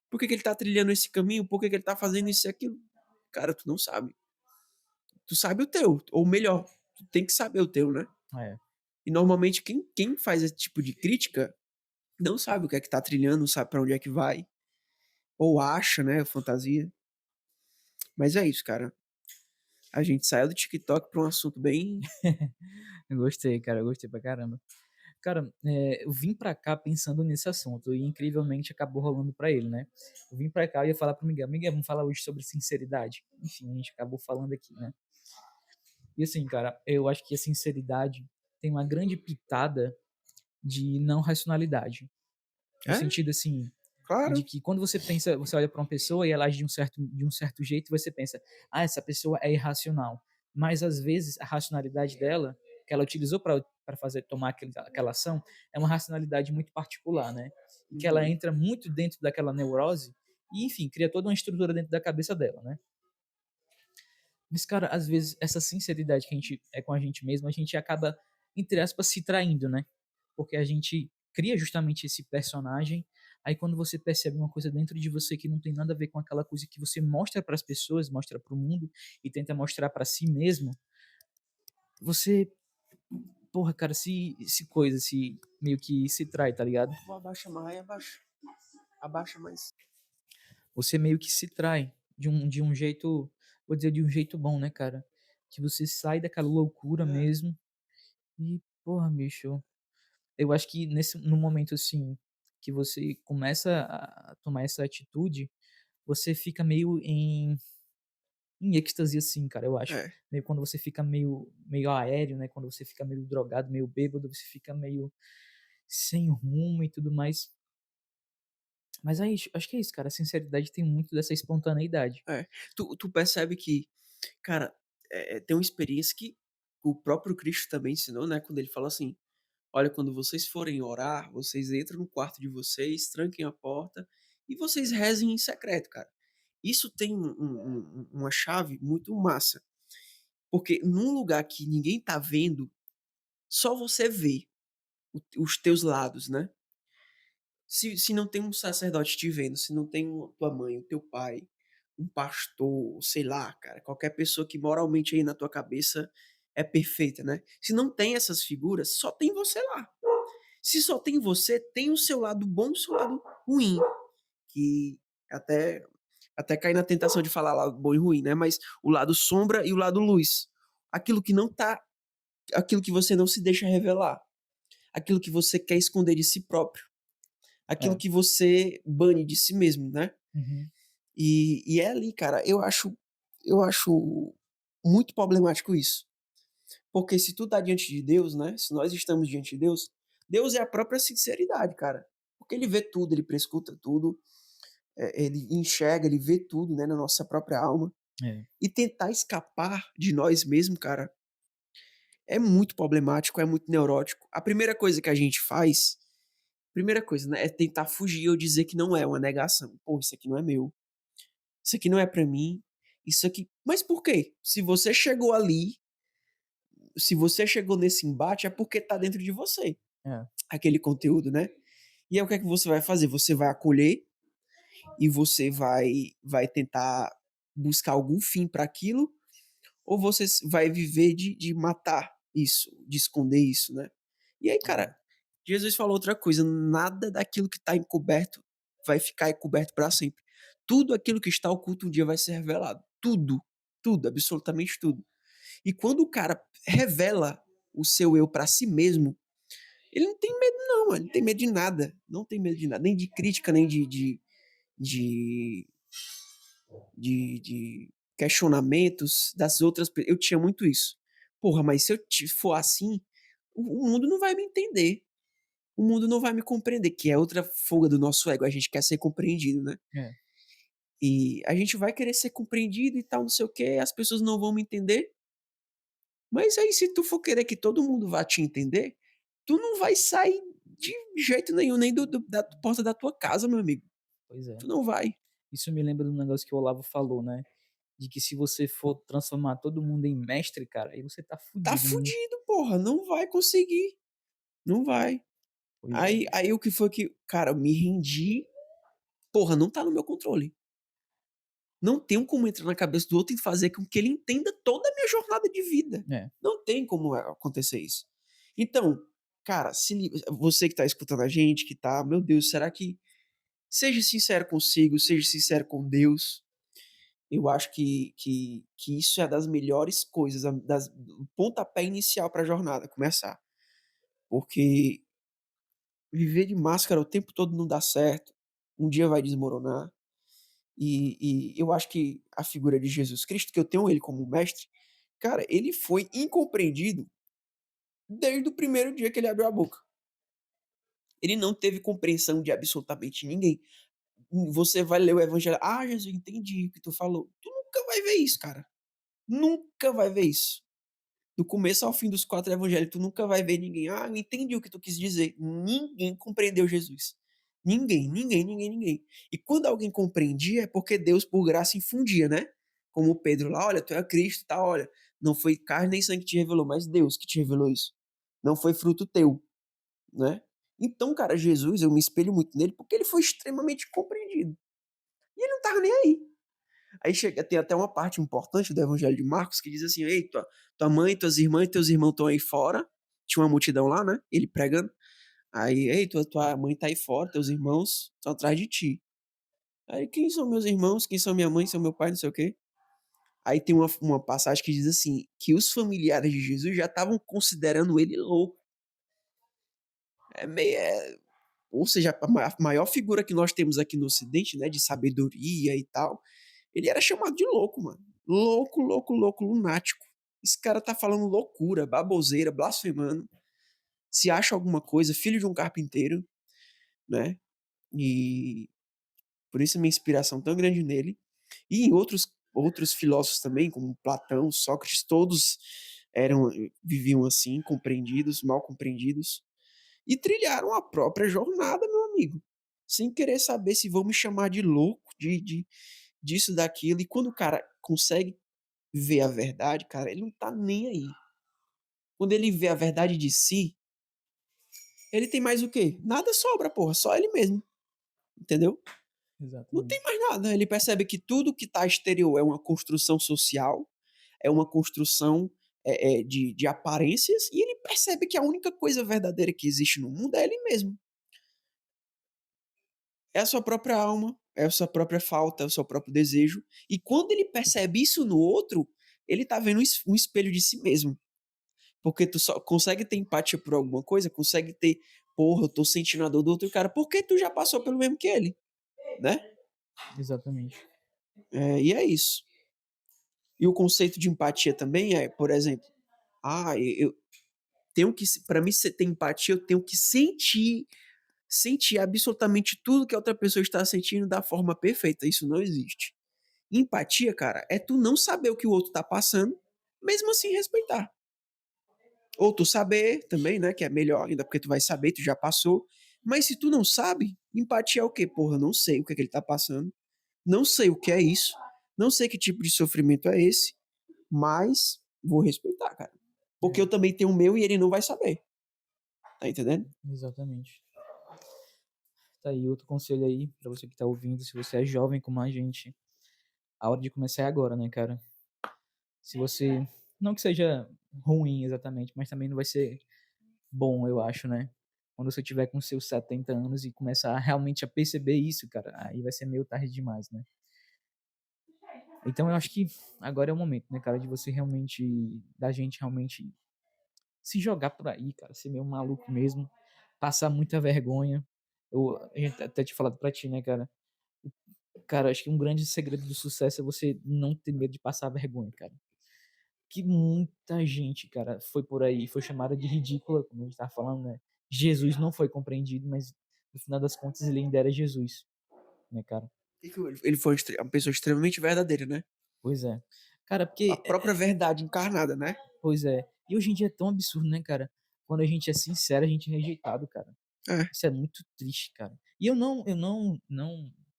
Por que que ele tá trilhando esse caminho? Por que que ele tá fazendo isso e aquilo? Cara, tu não sabe. Tu sabe o teu, ou melhor, tu tem que saber o teu, né? É. E normalmente quem faz esse tipo de crítica não sabe o que é que tá trilhando, não sabe pra onde é que vai, ou acha, né, fantasia. Mas é isso, cara. A gente saiu do TikTok pra um assunto bem. Eu gostei, cara, eu gostei pra caramba. Cara, eu vim pra cá pensando nesse assunto e incrivelmente acabou rolando pra ele, né? Eu vim pra cá e ia falar pro Miguel, Miguel, vamos falar hoje sobre sinceridade. Enfim, a gente acabou falando aqui, né? E assim, cara, eu acho que a sinceridade tem uma grande pitada de não racionalidade. No É, sentido, assim, de claro. que quando você pensa, você olha pra uma pessoa e ela age de um certo jeito, você pensa, ah, essa pessoa é irracional. Mas às vezes a racionalidade dela, que ela utilizou para fazer tomar aquela ação, é uma racionalidade muito particular, né? E que ela Uhum. entra muito dentro daquela neurose e, enfim, cria toda uma estrutura dentro da cabeça dela, né? Mas, cara, às vezes essa sinceridade que a gente é com a gente mesmo, a gente acaba, entre aspas, se traindo, né? Porque a gente cria justamente esse personagem, aí quando você percebe uma coisa dentro de você que não tem nada a ver com aquela coisa que você mostra para as pessoas, mostra para o mundo e tenta mostrar para si mesmo, você, porra, cara, se meio que se trai, tá ligado? Vou abaixa mais, abaixa. Abaixa mais. Você meio que se trai de um jeito, vou dizer, de um jeito bom, né, cara? Que você sai daquela loucura É, mesmo e, porra, bicho, eu acho que no momento assim que você começa a tomar essa atitude, você fica meio em êxtase assim, cara, eu acho. é, Meio quando você fica meio aéreo, né? Quando você fica meio drogado, meio bêbado, você fica meio sem rumo e tudo mais. Mas aí, acho que é isso, cara. A sinceridade tem muito dessa espontaneidade. é. Tu percebe que, cara, tem uma experiência que o próprio Cristo também ensinou, né? Quando ele fala assim: olha, quando vocês forem orar, vocês entram no quarto de vocês, tranquem a porta e vocês rezem em secreto, cara. Isso tem uma chave muito massa. Porque num lugar que ninguém tá vendo, só você vê os teus lados, né? Se não tem um sacerdote te vendo, se não tem tua mãe, o teu pai, um pastor, sei lá, cara, qualquer pessoa que moralmente aí na tua cabeça é perfeita, né? Se não tem essas figuras, só tem você lá. Se só tem você, tem o seu lado bom e o seu lado ruim, que até até cair na tentação de falar lado bom e ruim, né? Mas o lado sombra e o lado luz. Aquilo que não tá, aquilo que você não se deixa revelar, aquilo que você quer esconder de si próprio, aquilo É. que você bane de si mesmo, né? Uhum. E é ali, cara, eu acho muito problemático isso. Porque se tu tá diante de Deus, né? Se nós estamos diante de Deus, Deus é a própria sinceridade, cara. Porque ele vê tudo, ele prescuta tudo, ele enxerga, ele vê tudo, né, na nossa própria alma. É. E tentar escapar de nós mesmos, cara, é muito problemático, é muito neurótico. A primeira coisa que a gente faz, primeira coisa, né, é tentar fugir ou dizer que não é uma negação. Pô, isso aqui não é meu. Isso aqui não é pra mim. Isso aqui. Mas por quê? Se você chegou ali, se você chegou nesse embate, é porque tá dentro de você É. aquele conteúdo, né? E aí o que é que você vai fazer? Você vai acolher e você vai tentar buscar algum fim para aquilo, ou você vai viver de matar isso, de esconder isso, né? E aí, cara, Jesus falou outra coisa: nada daquilo que está encoberto vai ficar encoberto para sempre. Tudo aquilo que está oculto um dia vai ser revelado. Tudo, tudo, absolutamente tudo. E quando o cara revela o seu eu para si mesmo, ele não tem medo, não, ele não tem medo de nada. Não tem medo de nada, nem de crítica, nem de, de questionamentos das outras pessoas. Eu tinha muito isso. Porra, mas se eu for assim, o mundo não vai me entender. O mundo não vai me compreender, que é outra fuga do nosso ego. A gente quer ser compreendido, né? É. E a gente vai querer ser compreendido e tal, não sei o quê, as pessoas não vão me entender. Mas aí, se tu for querer que todo mundo vá te entender, tu não vai sair de jeito nenhum, nem da porta da tua casa, meu amigo. Pois é. Tu não vai. Isso me lembra do negócio que o Olavo falou, né? de que se você for transformar todo mundo em mestre, cara, aí você tá Tá fudido, né? fudido, porra. Não vai conseguir. Não vai. Pois é. Aí o que foi que, cara, eu me rendi. Porra, não tá no meu controle. Não tenho como entrar na cabeça do outro e fazer com que ele entenda toda a minha jornada de vida. É, Não tem como acontecer isso. Então, cara, você que tá escutando a gente, que tá, meu Deus, será que. Seja sincero consigo, seja sincero com Deus. Eu acho que isso é das melhores coisas, o pontapé inicial para a jornada começar. Porque viver de máscara o tempo todo não dá certo, um dia vai desmoronar. E eu acho que a figura de Jesus Cristo, que eu tenho ele como mestre, cara, ele foi incompreendido desde o primeiro dia que ele abriu a boca. Ele não teve compreensão de absolutamente ninguém. Você vai ler o evangelho, ah, Jesus, entendi o que tu falou. Tu nunca vai ver isso, cara. Nunca vai ver isso. Do começo ao fim dos 4 evangelhos, tu nunca vai ver ninguém, ah, eu entendi o que tu quis dizer. Ninguém compreendeu Jesus. Ninguém, ninguém, ninguém, ninguém. E quando alguém compreendia, é porque Deus, por graça, infundia, né? Como Pedro lá, olha, tu é Cristo, tá? Olha, não foi carne nem sangue que te revelou, mas Deus que te revelou isso. Não foi fruto teu, né? Então, cara, Jesus, eu me espelho muito nele porque ele foi extremamente compreendido. E ele não tava nem aí. Aí chega, tem até uma parte importante do Evangelho de Marcos que diz assim: ei, tua mãe, tuas irmãs e teus irmãos estão aí fora. Tinha uma multidão lá, né? Ele pregando. Aí, ei, tua mãe tá aí fora, teus irmãos estão atrás de ti. Aí, quem são meus irmãos? Quem são minha mãe? São meu pai? Não sei o quê. Aí tem uma passagem que diz assim: que os familiares de Jesus já estavam considerando ele louco. É meio. Ou seja, a maior figura que nós temos aqui no Ocidente, né? De sabedoria e tal. Ele era chamado de louco, mano. Louco, louco, louco, lunático. Esse cara tá falando loucura, baboseira, blasfemando. Se acha alguma coisa, filho de um carpinteiro, né? E por isso a minha inspiração tão grande nele. E em outros filósofos também, como Platão, Sócrates, todos viviam assim, compreendidos, mal compreendidos, e trilharam a própria jornada, meu amigo. Sem querer saber se vão me chamar de louco, disso, daquilo. E quando o cara consegue ver a verdade, cara, ele não tá nem aí. Quando ele vê a verdade de si, ele tem mais o quê? Nada sobra, porra, só ele mesmo. Entendeu? Não tem exatamente. mais nada. Ele percebe que tudo que tá exterior é uma construção social, é uma construção de aparências, e ele percebe que a única coisa verdadeira que existe no mundo é ele mesmo. É a sua própria alma, é a sua própria falta, é o seu próprio desejo. E quando ele percebe isso no outro, ele tá vendo um espelho de si mesmo. Porque tu só consegue ter empatia por alguma coisa, consegue ter, porra, eu tô sentindo a dor do outro cara, porque tu já passou pelo mesmo que ele, né? Exatamente. E é isso. E o conceito de empatia também é, por exemplo, eu tenho que, para mim ter empatia, eu tenho que sentir absolutamente tudo que a outra pessoa está sentindo da forma perfeita. Isso não existe. Empatia, cara, é tu não saber o que o outro tá passando, mesmo assim respeitar. Ou tu saber também, né? Que é melhor ainda, porque tu vai saber, tu já passou. Mas se tu não sabe, empatia é o quê? Porra, não sei o que é que ele tá passando. Não sei o que é isso. Não sei que tipo de sofrimento é esse. Mas vou respeitar, cara. Porque É, eu também tenho o meu e ele não vai saber. Tá entendendo? exatamente. Tá aí outro conselho aí pra você que tá ouvindo, se você é jovem como a gente, a hora de começar é agora, né, cara? Se você, não que seja ruim exatamente, mas também não vai ser bom, eu acho, né? Quando você tiver com seus 70 anos e começar realmente a perceber isso, cara, aí vai ser meio tarde demais, né? Então eu acho que agora é o momento, né, cara, de você realmente, da gente realmente se jogar por aí, cara, ser meio maluco mesmo, passar muita vergonha. A gente até te falado pra ti, né, cara? Cara, acho que um grande segredo do sucesso é você não ter medo de passar vergonha, cara. Que muita gente, cara, foi por aí, foi chamada de ridícula, como a gente tava falando, né? Jesus não foi compreendido, mas no final das contas ele ainda era Jesus, né, cara? Ele foi uma pessoa extremamente verdadeira, né? Pois é. Cara, A porque, própria verdade encarnada, né? pois é. E hoje em dia é tão absurdo, né, cara? Quando a gente é sincero, a gente é rejeitado, cara. É. Isso é muito triste, cara. E eu não,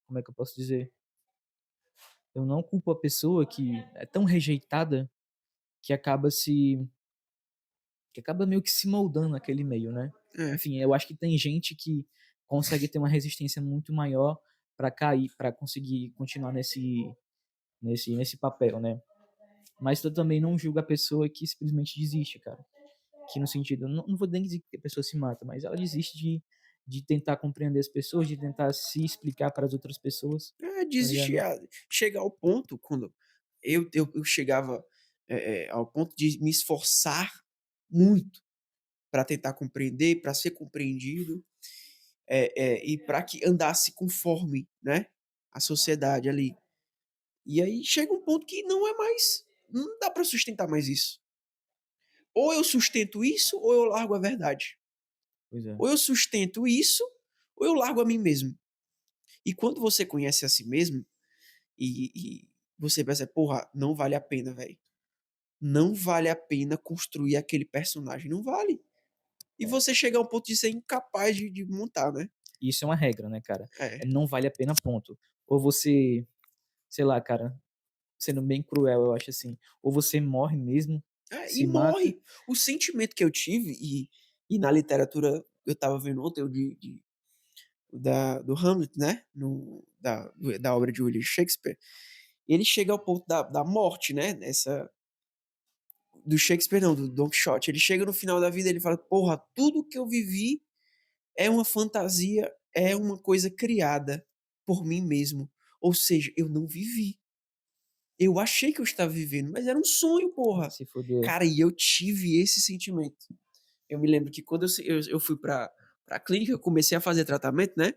como é que eu posso dizer? Eu não culpo a pessoa que é tão rejeitada que acaba se que acaba meio que se moldando naquele meio, né. É, Enfim, eu acho que tem gente que consegue ter uma resistência muito maior para cair, para conseguir continuar nesse papel, né. Mas eu também não julgo a pessoa que simplesmente desiste, cara. Que no sentido, não vou nem dizer que a pessoa se mata, mas ela desiste de tentar compreender as pessoas, de tentar se explicar para as outras pessoas, tá desistir, ligado? chegar ao ponto quando eu chegava, ao ponto de me esforçar muito para tentar compreender, para ser compreendido, e para que andasse conforme, né, a sociedade ali. E aí chega um ponto que não dá para sustentar mais isso. Ou eu sustento isso, ou eu largo a verdade. Pois é. Ou eu sustento isso, ou eu largo a mim mesmo. E quando você conhece a si mesmo, e você pensa: "Porra, não vale a pena, velho. Não vale a pena construir aquele personagem, não vale". E É. você chega ao ponto de ser incapaz de montar, né. Isso é uma regra, né, cara? É. Não vale a pena, ponto. Ou você, sei lá, cara, sendo bem cruel, eu acho assim, ou você morre mesmo, E se mata. morre. O sentimento que eu tive, e na literatura eu estava vendo ontem o do Hamlet, né, da obra de William Shakespeare, ele chega ao ponto da morte, né, do Shakespeare não, do Don Quixote, ele chega no final da vida, ele fala: "Porra, tudo que eu vivi é uma fantasia, é uma coisa criada por mim mesmo, ou seja, eu não vivi. Eu achei que eu estava vivendo, mas era um sonho, porra". Se fuder. Cara, e eu tive esse sentimento. Eu me lembro que quando eu fui pra clínica, eu comecei a fazer tratamento, né,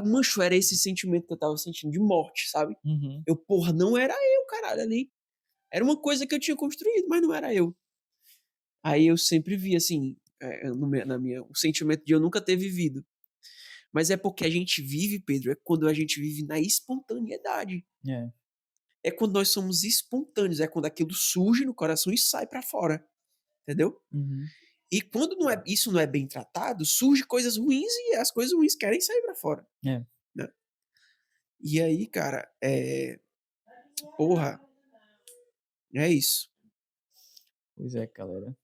mancho, era esse sentimento que eu estava sentindo de morte, sabe. Uhum. Eu: "Porra, não era eu, caralho, ali". Era uma coisa que eu tinha construído, mas não era eu. Aí eu sempre vi, assim, no meu na minha o sentimento de eu nunca ter vivido. Mas é porque a gente vive, Pedro, é quando a gente vive na espontaneidade. É. É quando nós somos espontâneos, é quando aquilo surge no coração e sai pra fora, entendeu? Uhum. E quando isso não é bem tratado, surge coisas ruins e as coisas ruins querem sair pra fora, É. né. E aí, cara, porra, é isso. Pois é, galera.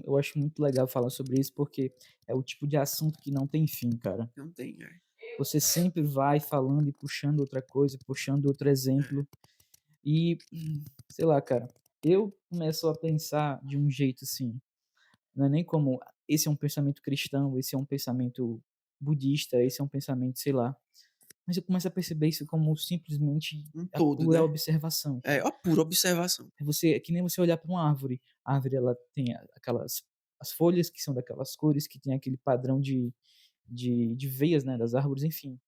Eu acho muito legal falar sobre isso, porque é o tipo de assunto que não tem fim, cara. Não tem, Você sempre vai falando e puxando outra coisa, puxando outro exemplo. E, sei lá, cara, eu começo a pensar de um jeito assim, não é nem como esse é um pensamento cristão, esse é um pensamento budista, esse é um pensamento, sei lá. Mas eu começo a perceber isso como simplesmente um a todo, pura né. observação, É cara. a pura observação. É que nem você olhar para uma árvore. A árvore ela tem aquelas as folhas que são daquelas cores, que tem aquele padrão de veias, né, das árvores, enfim.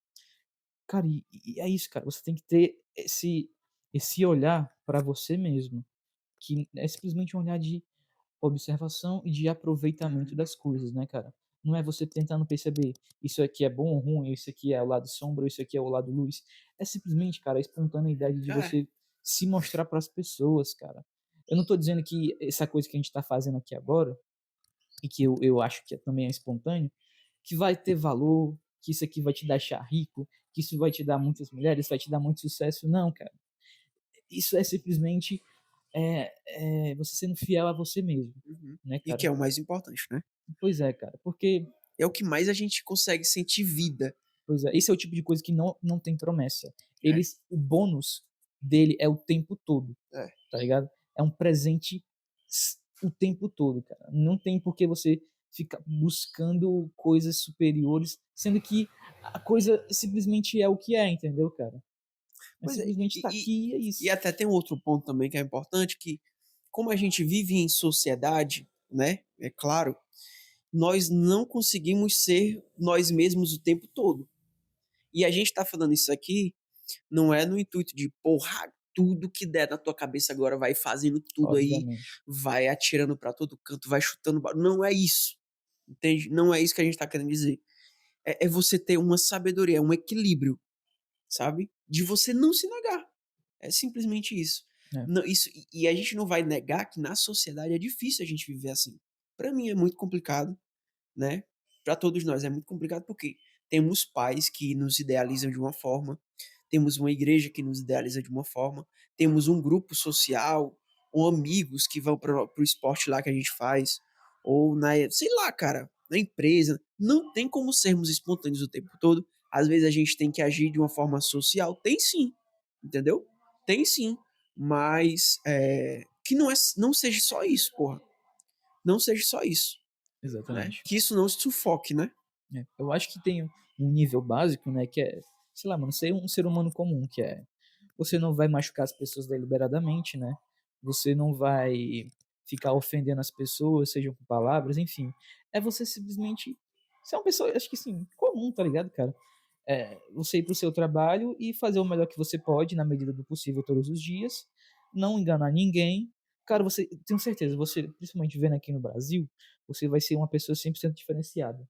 Cara, e é isso, cara, você tem que ter esse olhar para você mesmo, que é simplesmente um olhar de observação e de aproveitamento das coisas, né, cara. Não é você tentando perceber, isso aqui é bom ou ruim, isso aqui é o lado sombra, isso aqui é o lado luz. É simplesmente, cara, a espontaneidade de É, você se mostrar para as pessoas, cara. Eu não tô dizendo que essa coisa que a gente tá fazendo aqui agora, e que eu acho que também é espontâneo, que vai ter valor, que isso aqui vai te deixar rico, que isso vai te dar muitas mulheres, vai te dar muito sucesso. Não, cara. Isso é simplesmente você sendo fiel a você mesmo, uhum. né, E que cara? é o mais importante, né. Pois é, cara. Porque, É o que mais a gente consegue sentir vida. pois é, esse é o tipo de coisa que não tem promessa. É, O bônus dele é o tempo todo, é. tá ligado? É um presente o tempo todo, cara. Não tem por que você ficar buscando coisas superiores, sendo que a coisa simplesmente é o que é, entendeu, cara? É Pois é, simplesmente tá aqui e é e isso. até tem um outro ponto também que é importante, que como a gente vive em sociedade, né, é claro, nós não conseguimos ser nós mesmos o tempo todo. E a gente tá falando isso aqui, não é no intuito de: "Porra, tudo que der na tua cabeça agora, vai fazendo tudo aí, Obviamente. vai atirando pra todo canto, vai chutando ba", não é isso, entende? Não é isso que a gente tá querendo dizer. É você ter uma sabedoria, um equilíbrio, sabe, de você não se negar. É simplesmente isso. É. Não, isso, e a gente não vai negar que na sociedade é difícil a gente viver assim. Pra mim é muito complicado, né, pra todos nós é muito complicado, porque temos pais que nos idealizam de uma forma, temos uma igreja que nos idealiza de uma forma, temos um grupo social, ou amigos que vão para o esporte lá que a gente faz, ou sei lá, cara, na empresa. Não tem como sermos espontâneos o tempo todo. Às vezes a gente tem que agir de uma forma social. Tem sim, entendeu? Tem sim, mas que não seja só isso, porra. Não seja só isso, né? Exatamente. Que isso não se sufoque, né? É, eu acho que tem um nível básico, né, que é, sei lá, mano, ser um ser humano comum, que é você não vai machucar as pessoas deliberadamente, né? Você não vai ficar ofendendo as pessoas, seja com palavras, enfim. É você simplesmente ser uma pessoa, acho que assim, comum, tá ligado, cara? É, você ir pro seu trabalho e fazer o melhor que você pode, na medida do possível, todos os dias, não enganar ninguém. Cara, você, tenho certeza, você, principalmente vendo aqui no Brasil, você vai ser uma pessoa 100% diferenciada,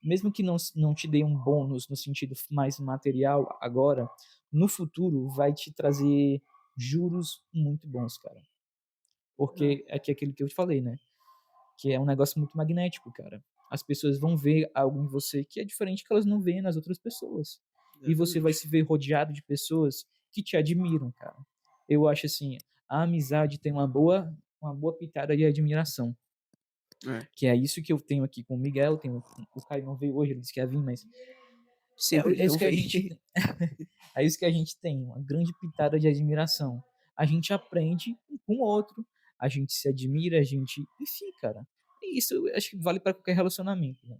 mesmo que não te dê um bônus no sentido mais material agora, no futuro vai te trazer juros muito bons, cara. É, Porque é que aquilo que eu te falei, né? Que é um negócio muito magnético, cara. As pessoas vão ver algo em você que é diferente que elas não veem nas outras pessoas. E você vai exatamente. se ver rodeado de pessoas que te admiram, cara. Eu acho assim, a amizade tem uma boa pitada de admiração. É. Que é isso que eu tenho aqui com o Miguel, o Caio não veio hoje, ele disse que ia vir, mas Sempre ele é isso não que a vem. gente é isso que a gente tem, uma grande pitada de admiração. A gente aprende um com o outro, a gente se admira, a gente, enfim, cara. E isso eu acho que vale para qualquer relacionamento, né?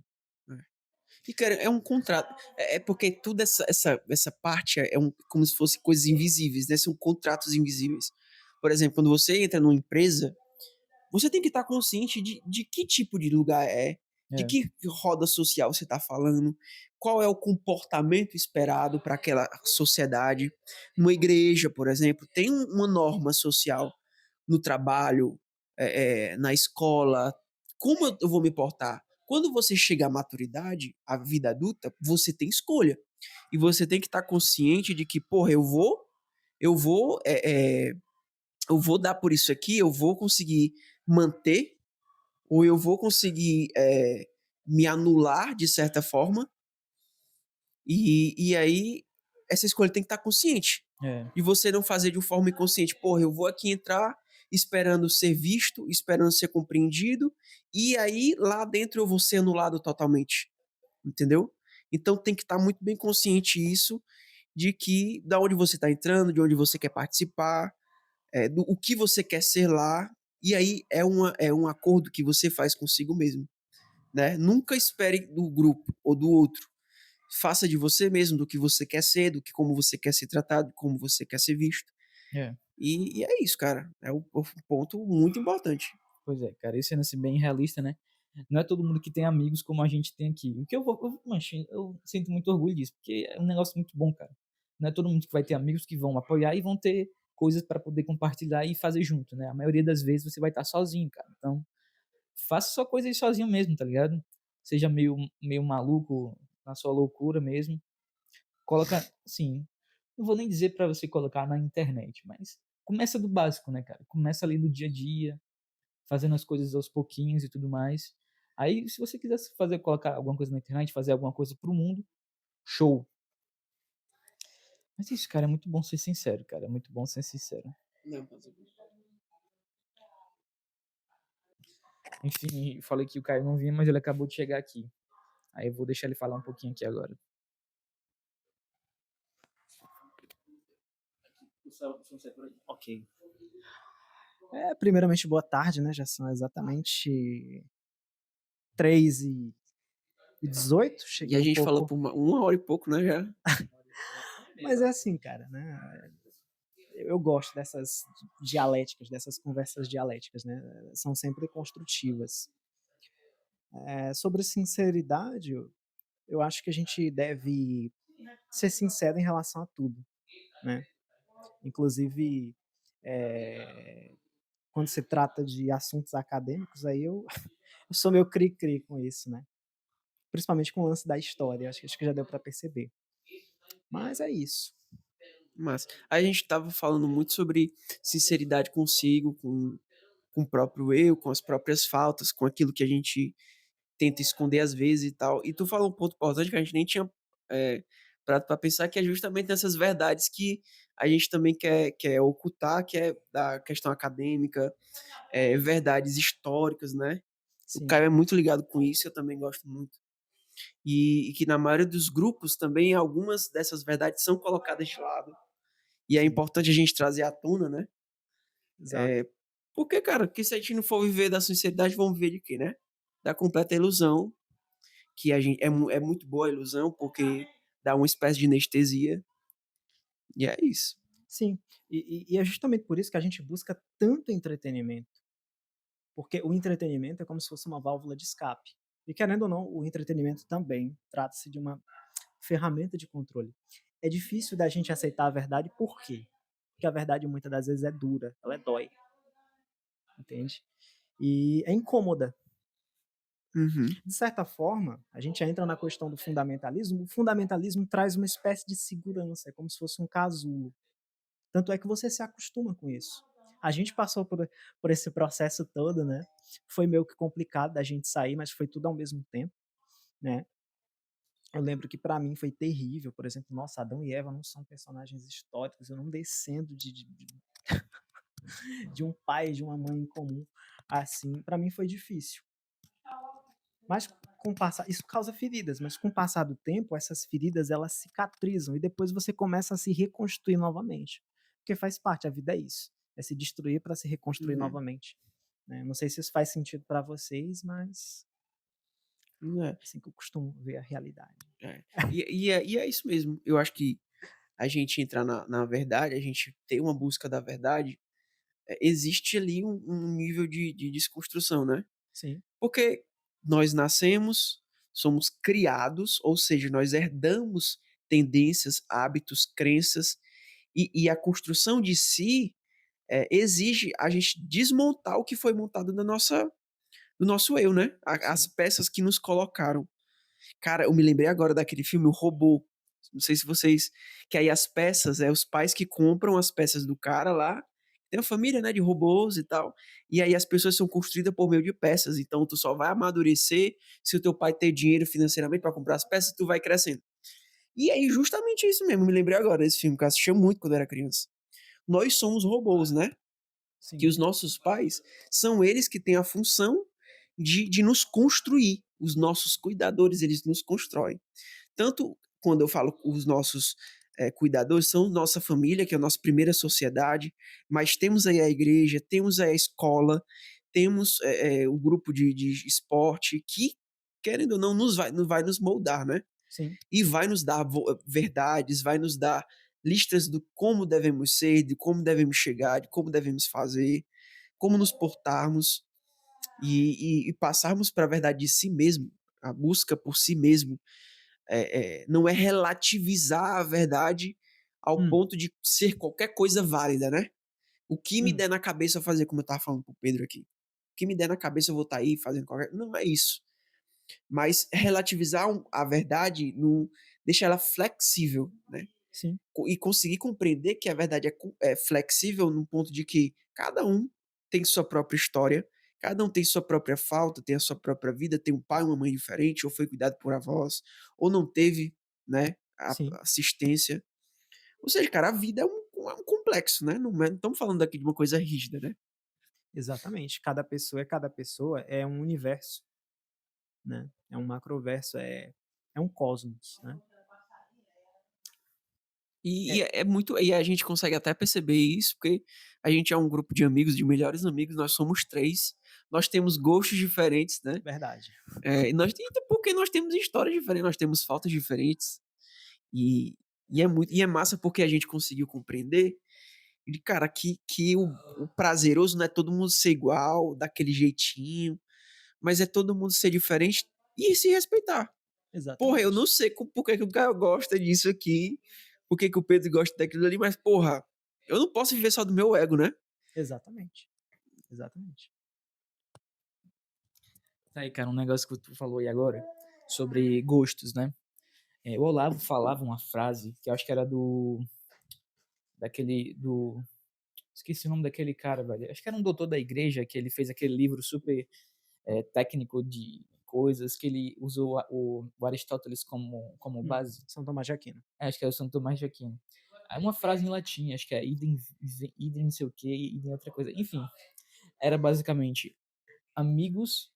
E, cara, é um contrato. É porque toda essa parte como se fosse coisas invisíveis, né? São contratos invisíveis. Por exemplo, quando você entra numa empresa, você tem que estar consciente de que tipo de lugar é, de É, que roda social você está falando, qual é o comportamento esperado para aquela sociedade. Numa igreja, por exemplo, tem uma norma social no trabalho, na escola. Como eu vou me portar? Quando você chega à maturidade, à vida adulta, você tem escolha. E você tem que estar consciente de que, porra, eu vou, eu vou dar por isso aqui, eu vou conseguir manter, ou eu vou conseguir me anular de certa forma, e aí essa escolha tem que estar consciente. é, E você não fazer de uma forma inconsciente, porra, eu vou aqui entrar esperando ser visto, esperando ser compreendido, e aí lá dentro eu vou ser anulado totalmente, entendeu? Então tem que estar muito bem consciente isso, de que da onde você está entrando, de onde você quer participar, do o que você quer ser lá, e aí é um acordo que você faz consigo mesmo, né? Nunca espere do grupo ou do outro. Faça de você mesmo, do que você quer ser, do que como você quer ser tratado, como você quer ser visto. é. E é isso, cara. É um ponto muito importante. Pois é, cara, isso sendo assim bem realista, né? Não é todo mundo que tem amigos como a gente tem aqui. O que mancho, eu sinto muito orgulho disso, porque é um negócio muito bom, cara. Não é todo mundo que vai ter amigos que vão apoiar e vão ter coisas para poder compartilhar e fazer junto, né? A maioria das vezes você vai estar sozinho, cara. Então, faça sua coisa aí sozinho mesmo, tá ligado? Seja meio maluco na sua loucura mesmo. Coloca, sim, não vou nem dizer para você colocar na internet, mas começa do básico, né, cara? Começa ali do dia a dia, fazendo as coisas aos pouquinhos e tudo mais. Aí, se você quiser fazer, colocar alguma coisa na internet, fazer alguma coisa pro mundo, show. Mas isso, cara, é muito bom ser sincero, cara. É muito bom ser sincero. Não, Enfim, eu falei que o Caio não vinha, mas ele acabou de chegar aqui. Aí eu vou deixar ele falar um pouquinho aqui agora. Ok. Primeiramente, boa tarde, né? Já são exatamente 3h18. e Cheguei a um gente fala pouco. por uma hora e pouco, né, já. Mas é assim, cara, né? Eu gosto dessas dialéticas, dessas conversas dialéticas, né? São sempre construtivas. Sobre sinceridade, eu acho que a gente deve ser sincero em relação a tudo, né? Inclusive, é, quando se trata de assuntos acadêmicos, aí eu sou meio cri-cri com isso, né? Principalmente com o lance da história, acho que já deu para perceber. Mas é isso. Mas a gente tava falando muito sobre sinceridade consigo, com o próprio eu, com as próprias faltas, com aquilo que a gente tenta esconder às vezes e tal. E tu falou um ponto importante que a gente nem tinha pra pensar que é justamente nessas verdades que a gente também quer ocultar, que é da questão acadêmica, verdades históricas, né? O Sim, Caio é muito ligado com isso, eu também gosto muito. E que na maioria dos grupos também algumas dessas verdades são colocadas de lado. E é sim, importante a gente trazer à tona, né? exato. É, porque, cara, que se a gente não for viver da sinceridade, vamos viver de quê, né? Da completa ilusão, que a gente é muito boa a ilusão, porque dá uma espécie de anestesia, e é isso. Sim, e é justamente por isso que a gente busca tanto entretenimento, porque o entretenimento é como se fosse uma válvula de escape. E querendo ou não, o entretenimento também trata-se de uma ferramenta de controle. É difícil da gente aceitar a verdade, por quê? Porque a verdade muitas das vezes é dura, ela dói, entende? E é incômoda. Uhum. De certa forma, a gente entra na questão do fundamentalismo. O fundamentalismo traz uma espécie de segurança, é como se fosse um casulo. Tanto é que você se acostuma com isso. A gente passou por esse processo todo, né? Foi meio que complicado da gente sair, mas foi tudo ao mesmo tempo, né? Eu lembro que para mim foi terrível, por exemplo, nossa, Adão e Eva não são personagens históricos, eu não descendo de um pai e de uma mãe em comum, assim, para mim foi difícil. Mas com o passar, isso causa feridas, mas com o passar do tempo, essas feridas elas cicatrizam e depois você começa a se reconstruir novamente. Porque faz parte, a vida é isso, é se destruir para se reconstruir Uhum. novamente. Né? Não sei se isso faz sentido para vocês, mas É, é assim que eu costumo ver a realidade. é. E é isso mesmo. Eu acho que a gente entrar na verdade, a gente ter uma busca da verdade, existe ali um nível de desconstrução, né? Sim, Porque nós nascemos, somos criados, ou seja, nós herdamos tendências, hábitos, crenças, e a construção de si exige a gente desmontar o que foi montado no nosso eu, né? As sim, peças que nos colocaram. Cara, eu me lembrei agora daquele filme O Robô. Não sei se vocês. Que aí as peças, os pais que compram as peças do cara lá. Tem uma família, né, de robôs e tal. E aí as pessoas são construídas por meio de peças. Então tu só vai amadurecer se o teu pai ter dinheiro financeiramente para comprar as peças, tu vai crescendo. E aí justamente isso mesmo. Me lembrei agora desse filme que eu assistia muito quando era criança. Nós somos robôs, né? Que sim, os nossos pais são eles que têm a função de nos construir. Os nossos cuidadores, eles nos constroem. Tanto quando eu falo os nossos cuidadores, são nossa família, que é a nossa primeira sociedade, mas temos aí a igreja, temos aí a escola, temos o grupo de esporte, que, querendo ou não, vai nos moldar, né? sim, E vai nos dar verdades, vai nos dar listas do como devemos ser, de como devemos chegar, de como devemos fazer, como nos portarmos e passarmos para a verdade de si mesmo, a busca por si mesmo, não é relativizar a verdade ao hum, ponto de ser qualquer coisa válida, né? O que me hum, der na cabeça eu fazer, como eu estava falando pro Pedro aqui. O que me der na cabeça eu vou estar aí fazendo qualquer. Não é isso. Mas relativizar a verdade não deixa ela flexível, né? sim, E conseguir compreender que a verdade é flexível no ponto de que cada um tem sua própria história, cada um tem sua própria falta, tem a sua própria vida, tem um pai e uma mãe diferente, ou foi cuidado por avós, ou não teve, né, a sim, assistência. Ou seja, cara, a vida é um complexo, né? Não estamos falando aqui de uma coisa rígida, né? exatamente. Cada pessoa é um universo, né? É um macroverso, é um cosmos, né? E é muito. E a gente consegue até perceber isso, porque a gente é um grupo de amigos, de melhores amigos, nós somos três, nós temos gostos diferentes, né? Verdade. Porque nós temos histórias diferentes, nós temos faltas diferentes. E, e é massa porque a gente conseguiu compreender, de cara, que o prazeroso não é todo mundo ser igual, daquele jeitinho, mas é todo mundo ser diferente e se respeitar. Porra, eu não Exatamente. sei por que que o cara gosta disso aqui, por que que o Pedro gosta daquilo ali, mas, porra, eu não posso viver só do meu ego, né? Exatamente. Exatamente. Tá aí, cara, um negócio que tu falou aí agora sobre gostos, né? O Olavo falava uma frase que eu acho que era do esqueci o nome daquele cara, velho. Acho que era um doutor da igreja que ele fez aquele livro super técnico de coisas, que ele usou o Aristóteles como base. São Tomás de Aquino. Acho que é o Santo Tomás de Aquino. Aí uma frase em latim, acho que é idem não sei o que, idem outra coisa. Enfim, era basicamente amigos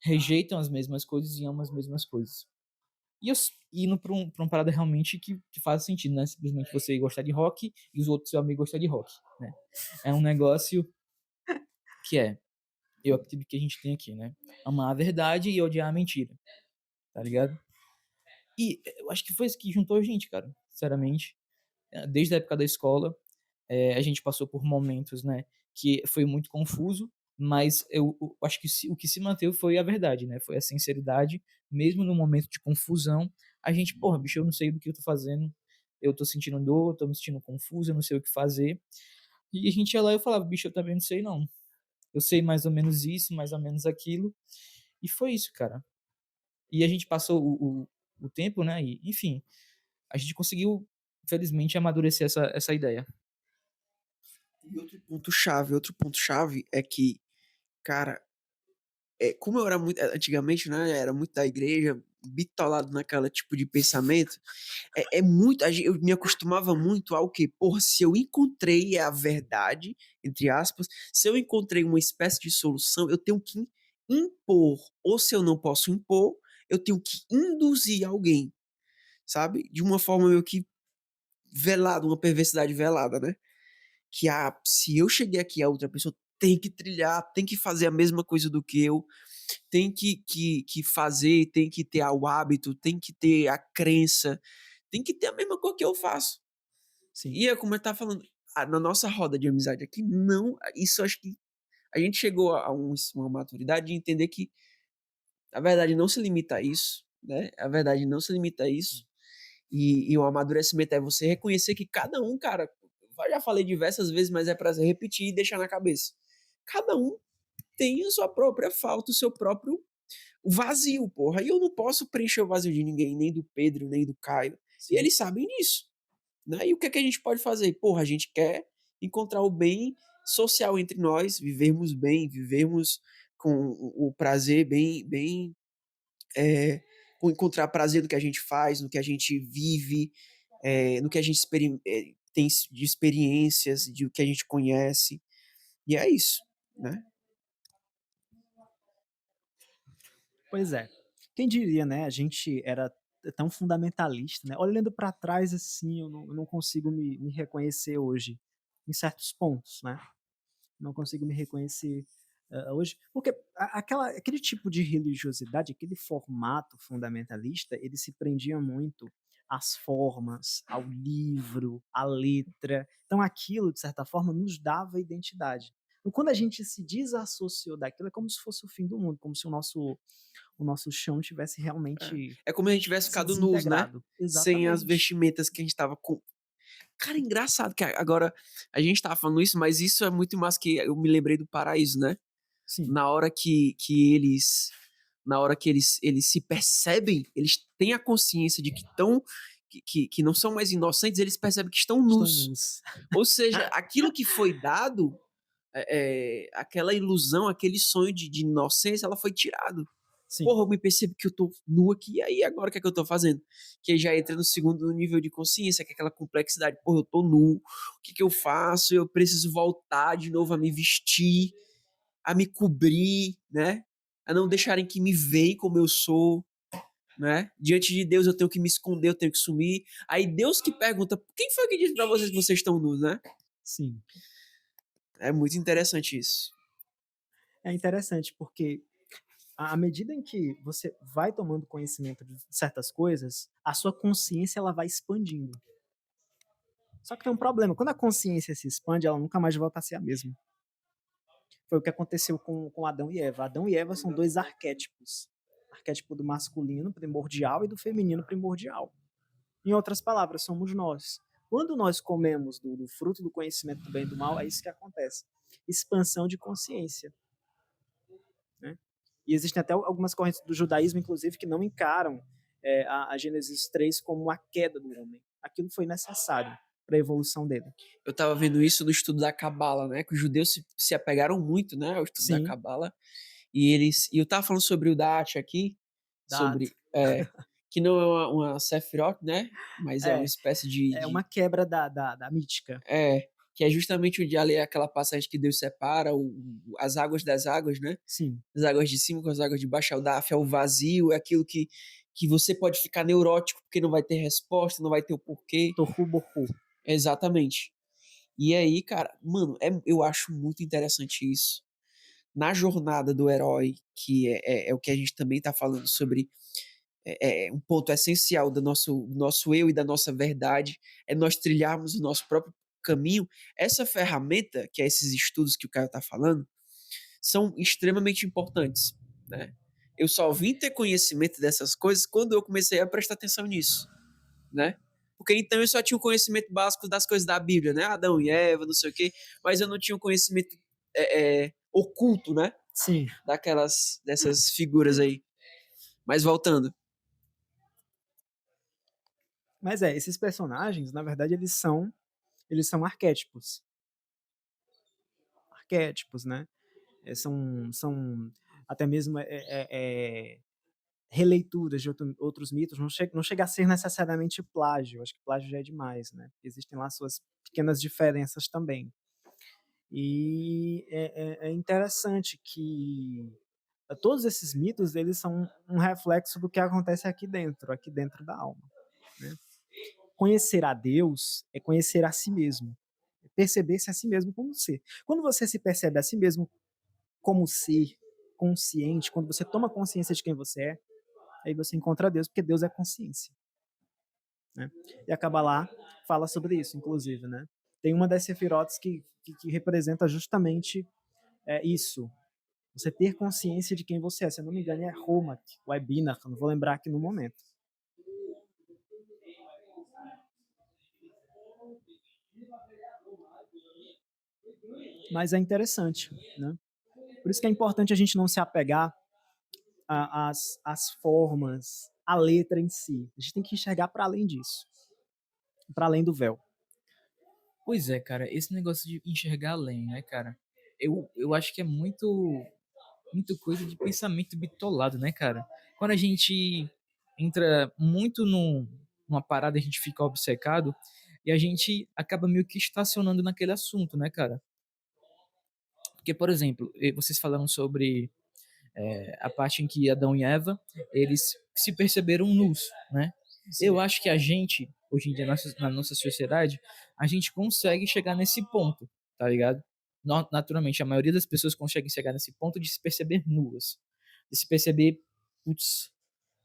rejeitam as mesmas coisas e amam as mesmas coisas. E eu indo pra uma parada realmente que faz sentido, né? Simplesmente você gostar de rock e os outros seu amigo gostar de rock, né? É um negócio que eu acredito que a gente tem aqui, né? Amar a verdade e odiar a mentira, tá ligado? E eu acho que foi isso que juntou a gente, cara, sinceramente. Desde a época da escola, a gente passou por momentos, né, que foi muito confuso, mas eu acho que o que se manteve foi a verdade, né? Foi a sinceridade, mesmo no momento de confusão. A gente, porra, bicho, eu não sei do que eu tô fazendo, eu tô sentindo dor, tô me sentindo confuso, eu não sei o que fazer. E a gente ia lá e eu falava, bicho, eu também não sei não. Eu sei mais ou menos isso, mais ou menos aquilo. E foi isso, cara. E a gente passou o tempo, né? E, enfim, a gente conseguiu, felizmente, amadurecer essa ideia. E outro ponto chave é que, cara, como eu era muito, antigamente, né, era muito da igreja, bitolado naquela tipo de pensamento, é muito, eu me acostumava muito ao que, porra, se eu encontrei a verdade, entre aspas, se eu encontrei uma espécie de solução, eu tenho que impor, ou se eu não posso impor, eu tenho que induzir alguém, sabe? De uma forma meio que velada, uma perversidade velada, né? Que, se eu cheguei aqui, a outra pessoa tem que trilhar, tem que fazer a mesma coisa do que eu, tem que fazer, tem que ter o hábito, tem que ter a crença, tem que ter a mesma coisa que eu faço. Sim. E é como eu tava falando, na nossa roda de amizade aqui, não, isso acho que a gente chegou a uma maturidade de entender que a verdade não se limita a isso, né? A verdade não se limita a isso. E o amadurecimento é você reconhecer que cada um, cara, eu já falei diversas vezes, mas é pra repetir e deixar na cabeça. Cada um tem a sua própria falta, o seu próprio vazio, porra. E eu não posso preencher o vazio de ninguém, nem do Pedro, nem do Caio. Sim. E eles sabem disso, né? E o que é que a gente pode fazer? Porra, a gente quer encontrar o bem social entre nós, vivermos bem, vivermos com o prazer bem, com encontrar prazer no que a gente faz, no que a gente vive, no que a gente tem de experiências, de o que a gente conhece. E é isso, né? Pois é. Quem diria, né? A gente era tão fundamentalista, né? Olhando para trás, assim, eu não consigo me reconhecer hoje em certos pontos, né? Não consigo me reconhecer hoje, porque aquele tipo de religiosidade, aquele formato fundamentalista, ele se prendia muito às formas, ao livro, à letra. Então aquilo, de certa forma, nos dava identidade. Então, quando a gente se desassociou daquilo, é como se fosse o fim do mundo, como se o nosso chão tivesse realmente É como se a gente tivesse se ficado nus, né? desintegrado. Sem as Exatamente. vestimentas que a gente tava com. Cara, engraçado que agora a gente tava falando isso, mas isso é muito mais que eu me lembrei do paraíso, né? Sim, Na hora que eles se percebem, eles têm a consciência de que estão que não são mais inocentes, eles percebem que estão estão nus. nus. Ou seja, aquilo que foi dado, aquela ilusão, aquele sonho de inocência, ela foi tirado. Sim. Porra, eu me percebo que eu tô nu aqui, e aí agora o que é que eu tô fazendo? Que aí já entra no segundo nível de consciência, que é aquela complexidade. Porra, eu tô nu, o que que eu faço? Eu preciso voltar de novo a me vestir, a me cobrir, né? A não deixarem que me veem como eu sou, né? Diante de Deus eu tenho que me esconder, eu tenho que sumir. Aí Deus que pergunta, quem foi que disse pra vocês que vocês estão nus, né? Sim. É muito interessante isso. É interessante porque à medida em que você vai tomando conhecimento de certas coisas, a sua consciência ela vai expandindo. Só que tem um problema. Quando a consciência se expande, ela nunca mais volta a ser a mesma. Foi o que aconteceu com Adão e Eva. Adão e Eva são dois arquétipos. Arquétipo do masculino primordial e do feminino primordial. Em outras palavras, somos nós. Quando nós comemos do fruto do conhecimento do bem e do mal, é isso que acontece. Expansão de consciência. Né? E existem até algumas correntes do judaísmo, inclusive, que não encaram a Gênesis 3 como a queda do homem. Aquilo foi necessário para a evolução dele. Eu tava vendo isso no estudo da Cabala, né? Que os judeus se apegaram muito, né, ao estudo da Sim. Cabala. E eu tava falando sobre o Da'at aqui, Dado. sobre que não é uma Sephiroth, né? Mas é uma É, espécie é uma quebra da mítica. que é justamente onde ali é aquela passagem que Deus separa as águas das águas, né? Sim, As águas de cima com as águas de baixo, é o Daf, é o vazio, é aquilo que você pode ficar neurótico porque não vai ter resposta, não vai ter o porquê. Tohu Bohu. Exatamente. E aí, cara, mano, eu acho muito interessante isso. Na jornada do herói, que é o que a gente também tá falando sobre, um ponto essencial do nosso eu e da nossa verdade, é nós trilharmos o nosso próprio caminho. Essa ferramenta, que é esses estudos que o Caio tá falando, são extremamente importantes, né? Eu só vim ter conhecimento dessas coisas quando eu comecei a prestar atenção nisso, né? Porque então eu só tinha o conhecimento básico das coisas da Bíblia, né? Adão e Eva, não sei o quê, mas eu não tinha o conhecimento oculto, né? Sim, Dessas figuras aí. Mas voltando. mas esses personagens, na verdade, eles são arquétipos. Arquétipos, né? São até mesmo releituras de outros mitos, não chega a ser necessariamente plágio, acho que plágio já é demais, né? Existem lá suas pequenas diferenças também. E é interessante que todos esses mitos, eles são um reflexo do que acontece aqui dentro da alma, né? Conhecer a Deus é conhecer a si mesmo, é perceber-se a si mesmo como ser. Quando você se percebe a si mesmo como ser consciente, quando você toma consciência de quem você é, aí você encontra Deus, porque Deus é consciência, né? E a Kabbalah fala sobre isso, inclusive, né? Tem uma das sefirotes que representa justamente isso. Você ter consciência de quem você é. Se eu não me engano, é Romak ou é Binach, não vou lembrar aqui no momento. Mas é interessante, né? Por isso que é importante a gente não se apegar às formas, à letra em si. A gente tem que enxergar para além disso, para além do véu. Pois é, cara, esse negócio de enxergar além, né, cara? Eu acho que é muito coisa de pensamento bitolado, né, cara? Quando a gente entra muito numa parada, a gente fica obcecado e a gente acaba meio que estacionando naquele assunto, né, cara? Porque, por exemplo, vocês falaram sobre a parte em que Adão e Eva, eles se perceberam nus, né? Sim. Eu acho que a gente, hoje em dia, na nossa sociedade, a gente consegue chegar nesse ponto, tá ligado? Naturalmente, a maioria das pessoas consegue chegar nesse ponto de se perceber nuas, de se perceber, putz,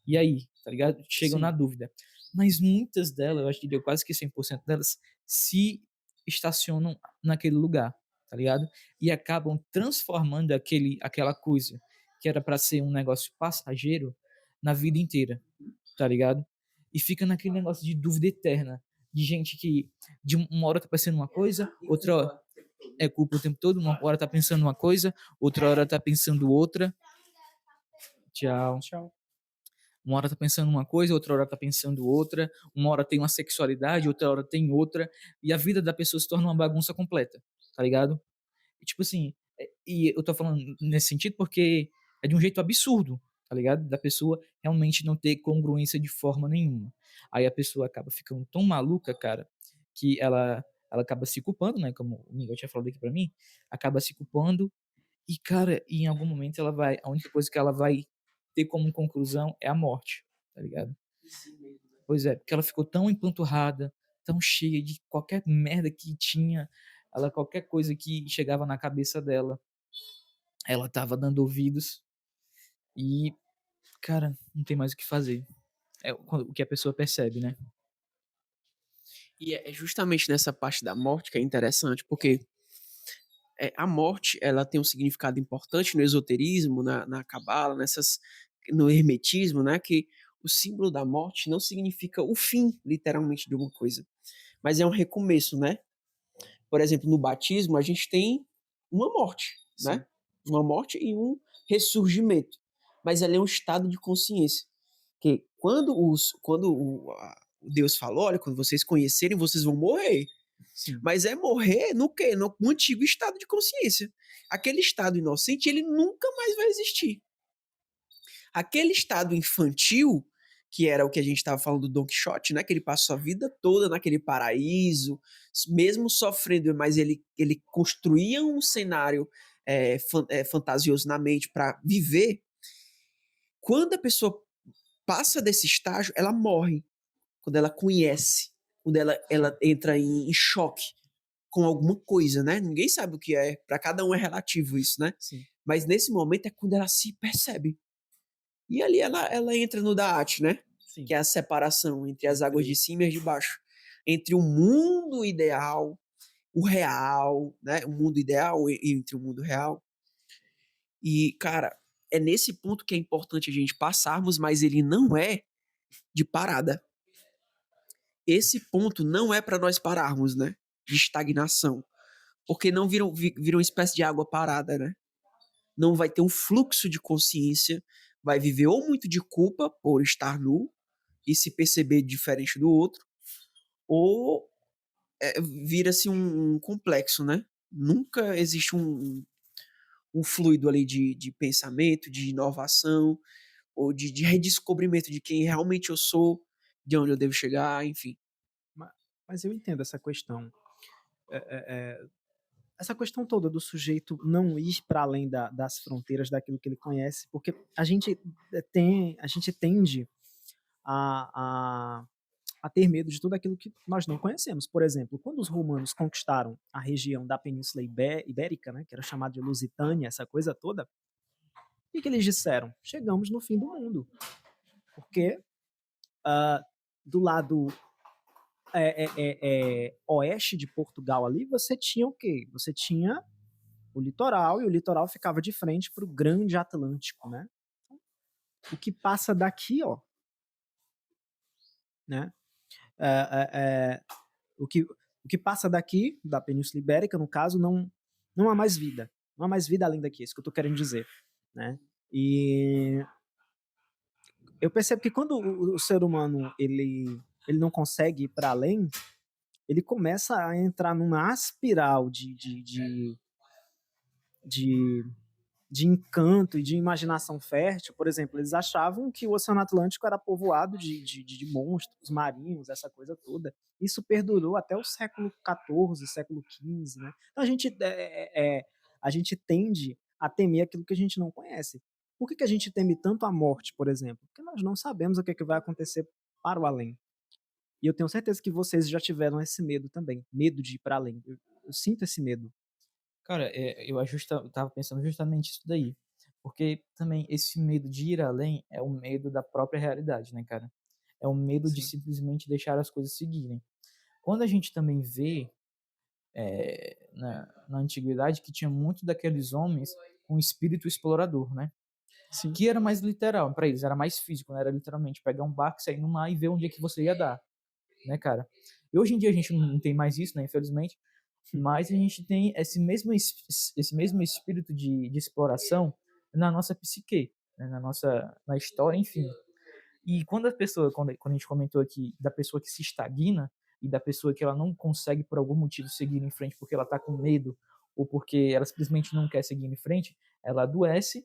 e aí, tá ligado? Chegam na Sim, dúvida. Mas muitas delas, eu acho que deu quase que 100% delas, se estacionam naquele lugar, tá ligado? E acabam transformando aquela coisa que era para ser um negócio passageiro na vida inteira, tá ligado? E fica naquele negócio de dúvida eterna, de gente que de uma hora tá pensando uma coisa, outra hora é culpa o tempo todo, uma hora tá pensando uma coisa, outra hora tá pensando outra. Tchau. tchau. Uma hora tá pensando uma coisa, outra hora tá pensando outra, uma hora tem uma sexualidade, outra hora tem outra, e a vida da pessoa se torna uma bagunça completa, tá ligado? E, tipo assim, e eu tô falando nesse sentido porque é de um jeito absurdo, tá ligado? Da pessoa realmente não ter congruência de forma nenhuma. Aí a pessoa acaba ficando tão maluca, cara, que ela acaba se culpando, né? Como o Miguel tinha falado aqui pra mim, acaba se culpando e, cara, em algum momento a única coisa que ela vai ter como conclusão é a morte, tá ligado? Pois é, porque ela ficou tão empanturrada, tão cheia de qualquer merda que tinha, qualquer coisa que chegava na cabeça dela, ela tava dando ouvidos e, cara, não tem mais o que fazer. É o que a pessoa percebe, né? E é justamente nessa parte da morte que é interessante, porque a morte ela tem um significado importante no esoterismo, na cabala, no hermetismo, né? Que o símbolo da morte não significa o fim, literalmente, de uma coisa, mas é um recomeço, né? Por exemplo, no batismo a gente tem uma morte, Sim. né? Uma morte e um ressurgimento, mas ela é um estado de consciência. Que quando Deus falou, olha, quando vocês conhecerem, vocês vão morrer. Sim. Mas é morrer no quê? No antigo estado de consciência. Aquele estado inocente, ele nunca mais vai existir. Aquele estado infantil, que era o que a gente estava falando do Don Quixote, né? Que ele passou a vida toda naquele paraíso, mesmo sofrendo, mas ele construía um cenário fantasioso na mente para viver. Quando a pessoa passa desse estágio, ela morre. Quando ela conhece, quando ela entra em choque com alguma coisa, né? Ninguém sabe o que é, para cada um é relativo isso, né? Sim. Mas nesse momento é quando ela se percebe. E ali ela entra no Da'at, né? Sim. Que é a separação entre as águas de cima e as de baixo. Entre o mundo ideal, o real, né? O mundo ideal entre o mundo real. E, cara, é nesse ponto que é importante a gente passarmos, mas ele não é de parada. Esse ponto não é para nós pararmos, né? De estagnação. Porque não viram uma espécie de água parada, né? Não vai ter um fluxo de consciência, vai viver ou muito de culpa por estar nu e se perceber diferente do outro, ou vira-se um complexo, né? Nunca existe um fluido ali de pensamento, de inovação, ou de redescobrimento de quem realmente eu sou, de onde eu devo chegar, enfim. Mas eu entendo essa questão. Essa questão toda do sujeito não ir para além das fronteiras daquilo que ele conhece, porque a gente tende a, a ter medo de tudo aquilo que nós não conhecemos. Por exemplo, quando os romanos conquistaram a região da Península Ibérica, né, que era chamada de Lusitânia, essa coisa toda, o que eles disseram? Chegamos no fim do mundo. Porque do lado oeste de Portugal ali, você tinha o quê? Você tinha o litoral, e o litoral ficava de frente para o grande Atlântico, né? O que passa daqui, ó, né? O que passa daqui, da Península Ibérica, no caso, não há mais vida. Não há mais vida além daqui, é isso que eu estou querendo dizer, né? E eu percebo que quando o ser humano ele não consegue ir para além, ele começa a entrar numa espiral de, de encanto e de imaginação fértil. Por exemplo, eles achavam que o Oceano Atlântico era povoado de monstros marinhos, essa coisa toda. Isso perdurou até o século XIV, século XV. Né? Então a gente tende a temer aquilo que a gente não conhece. Por que a gente teme tanto a morte, por exemplo? Porque nós não sabemos o que vai acontecer para o além. E eu tenho certeza que vocês já tiveram esse medo também, medo de ir para além. Eu sinto esse medo. Cara, eu tava pensando justamente isso daí. Porque também esse medo de ir além é o medo da própria realidade, né, cara? É o medo de Sim. simplesmente deixar as coisas seguirem. Quando a gente também vê na antiguidade que tinha muito daqueles homens com espírito explorador, né? Sim. Que era mais literal para eles, era mais físico, né? Era literalmente pegar um barco, sair no mar e ver onde é que você ia dar, né, cara? E hoje em dia a gente não tem mais isso, né, infelizmente, mas a gente tem esse mesmo espírito de exploração na nossa psique, né, na história, enfim. E quando a gente comentou aqui da pessoa que se estagna e da pessoa que ela não consegue por algum motivo seguir em frente porque ela está com medo ou porque ela simplesmente não quer seguir em frente, ela adoece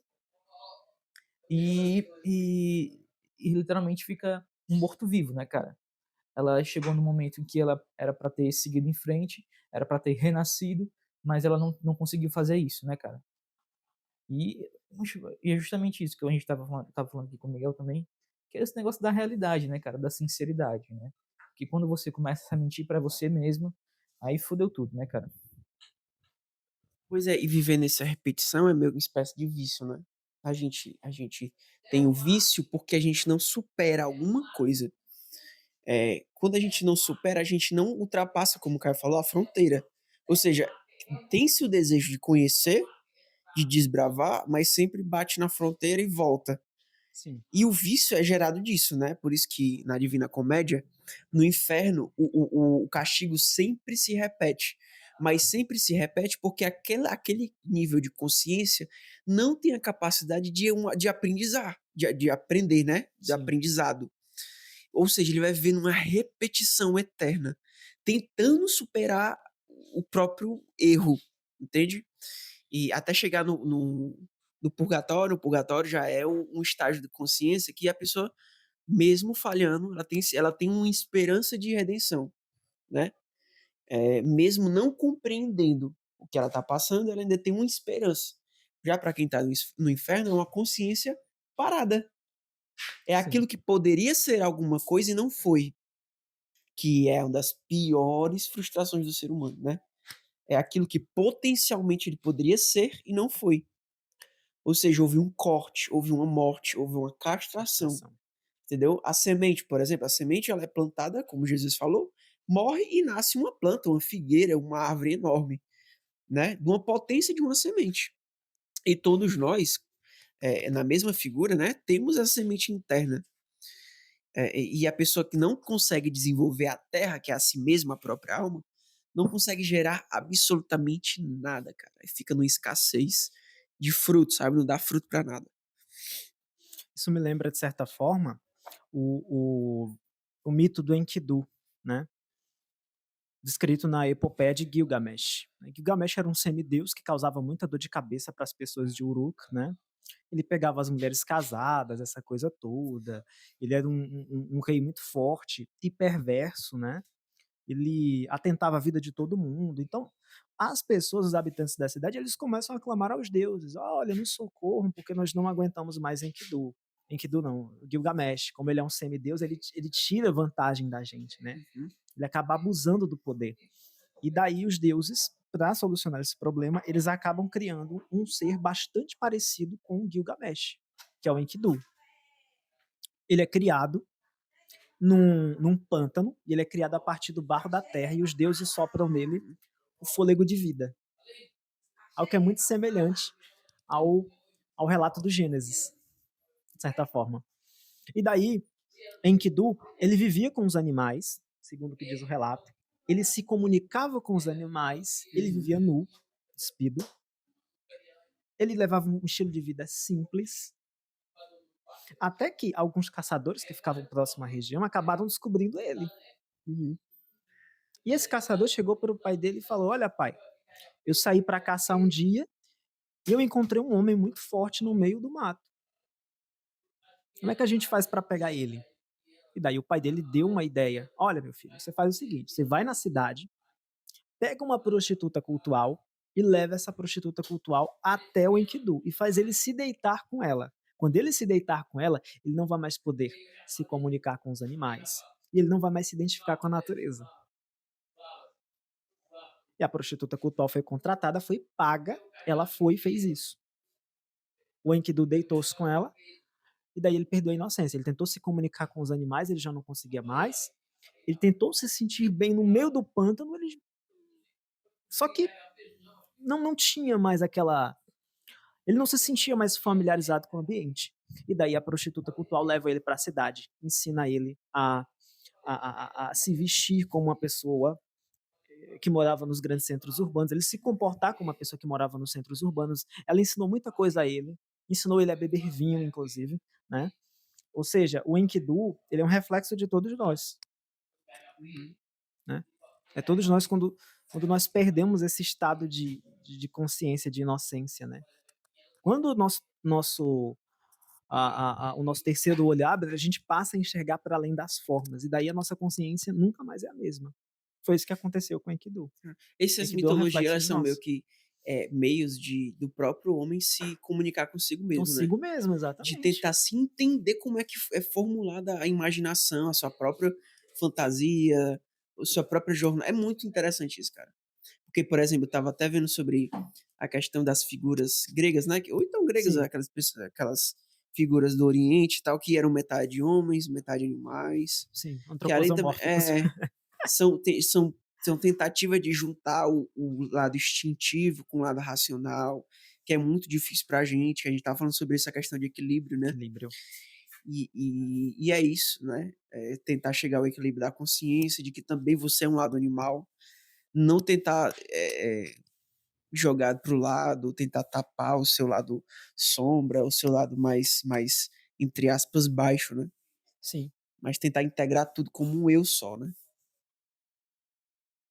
e literalmente fica um morto-vivo, né, cara? Ela chegou no momento em que ela era para ter seguido em frente, era para ter renascido, mas ela não conseguiu fazer isso, né, cara? E, e é justamente isso que a gente tava falando aqui com o Miguel também, que é esse negócio da realidade, né, cara? Da sinceridade, né? Que quando você começa a mentir para você mesmo, aí fudeu tudo, né, cara? Pois é, e viver nessa repetição é meio uma espécie de vício, né? A gente tem o vício porque a gente não supera alguma coisa. Quando a gente não supera, a gente não ultrapassa, como o Caio falou, a fronteira. Ou seja, tem-se o desejo de conhecer, de desbravar, mas sempre bate na fronteira e volta. Sim. E o vício é gerado disso, né? Por isso que na Divina Comédia, no inferno, o castigo sempre se repete. Mas sempre se repete porque aquele nível de consciência não tem a capacidade de aprendizar, de aprender, né? De Sim. aprendizado. Ou seja, ele vai vivendo uma repetição eterna, tentando superar o próprio erro, entende? E até chegar no purgatório. O purgatório já é um estágio de consciência que a pessoa, mesmo falhando, ela tem uma esperança de redenção, né? Mesmo não compreendendo o que ela está passando, ela ainda tem uma esperança. Já para quem está no inferno, é uma consciência parada. É Sim. aquilo que poderia ser alguma coisa e não foi, que é uma das piores frustrações do ser humano, né? É aquilo que potencialmente ele poderia ser e não foi. Ou seja, houve um corte, houve uma morte, houve uma castração, Castração. entendeu? A semente, por exemplo, a semente ela é plantada, como Jesus falou, morre e nasce uma planta, uma figueira, uma árvore enorme, né? De uma potência de uma semente. E todos nós, na mesma figura, né, temos a semente interna. E a pessoa que não consegue desenvolver a terra, que é a si mesma, a própria alma, não consegue gerar absolutamente nada, cara. E fica numa escassez de fruto, sabe? Não dá fruto pra nada. Isso me lembra, de certa forma, o, o, o mito do Enkidu, né? Descrito na epopeia de Gilgamesh. Gilgamesh era um semideus que causava muita dor de cabeça para as pessoas de Uruk, né? Ele pegava as mulheres casadas, essa coisa toda. Ele era um rei muito forte e perverso, né? Ele atentava a vida de todo mundo. Então, as pessoas, os habitantes da cidade, eles começam a clamar aos deuses: olha, nos socorram, porque nós não aguentamos mais Enkidu. Enkidu não, Gilgamesh. Como ele é um semideus, ele tira vantagem da gente, né? Uhum. Ele acaba abusando do poder. E daí os deuses, para solucionar esse problema, eles acabam criando um ser bastante parecido com o Gilgamesh, que é o Enkidu. Ele é criado num pântano, e ele é criado a partir do barro da terra, e os deuses sopram nele o fôlego de vida. Algo que é muito semelhante ao relato do Gênesis, de certa forma. E daí, Enkidu, ele vivia com os animais, segundo o que diz o relato, ele se comunicava com os animais, ele vivia nu, despido, ele levava um estilo de vida simples, até que alguns caçadores que ficavam próximo à região acabaram descobrindo ele. Uhum. E esse caçador chegou para o pai dele e falou: olha, pai, eu saí para caçar um dia e eu encontrei um homem muito forte no meio do mato. Como é que a gente faz para pegar ele? E daí o pai dele deu uma ideia. Olha, meu filho, você faz o seguinte, você vai na cidade, pega uma prostituta cultual e leva essa prostituta cultual até o Enkidu e faz ele se deitar com ela. Quando ele se deitar com ela, ele não vai mais poder se comunicar com os animais e ele não vai mais se identificar com a natureza. E a prostituta cultual foi contratada, foi paga, ela foi e fez isso. O Enkidu deitou-se com ela e daí ele perdeu a inocência. Ele tentou se comunicar com os animais, ele já não conseguia mais. Ele tentou se sentir bem no meio do pântano, só que não tinha mais aquela. Ele não se sentia mais familiarizado com o ambiente. E daí a prostituta cultural leva ele para a cidade, ensina ele a se vestir como uma pessoa que morava nos grandes centros urbanos, ele se comportar como uma pessoa que morava nos centros urbanos. Ela ensinou muita coisa a ele, ensinou ele a beber vinho, inclusive, né? Ou seja, o Enkidu, ele é um reflexo de todos nós, né? É todos nós quando nós perdemos esse estado de consciência, de inocência, né? Quando o nosso terceiro olho abre, a gente passa a enxergar para além das formas, e daí a nossa consciência nunca mais é a mesma. Foi isso que aconteceu com o Enkidu. Essas Enkidu é um mitologias, reflexo elas de são meio nós. que meios do próprio homem se comunicar consigo mesmo, né? Consigo mesmo, De exatamente. tentar se entender como é que é formulada a imaginação, a sua própria fantasia, a sua própria jornada. É muito interessante isso, cara. Porque, por exemplo, eu estava até vendo sobre a questão das figuras gregas, né? Ou então gregas, Sim, aquelas figuras do Oriente e tal, que eram metade homens, metade animais. sim, Que ali também antropomórficos. são tentativas de juntar o lado instintivo com o lado racional, que é muito difícil pra gente, que a gente tá falando sobre essa questão de equilíbrio, né? Equilíbrio. E é isso, né? É tentar chegar ao equilíbrio da consciência, de que também você é um lado animal, não tentar jogar pro lado, tentar tapar o seu lado sombra, o seu lado mais entre aspas, baixo, né? Sim. Mas tentar integrar tudo como um eu só, né?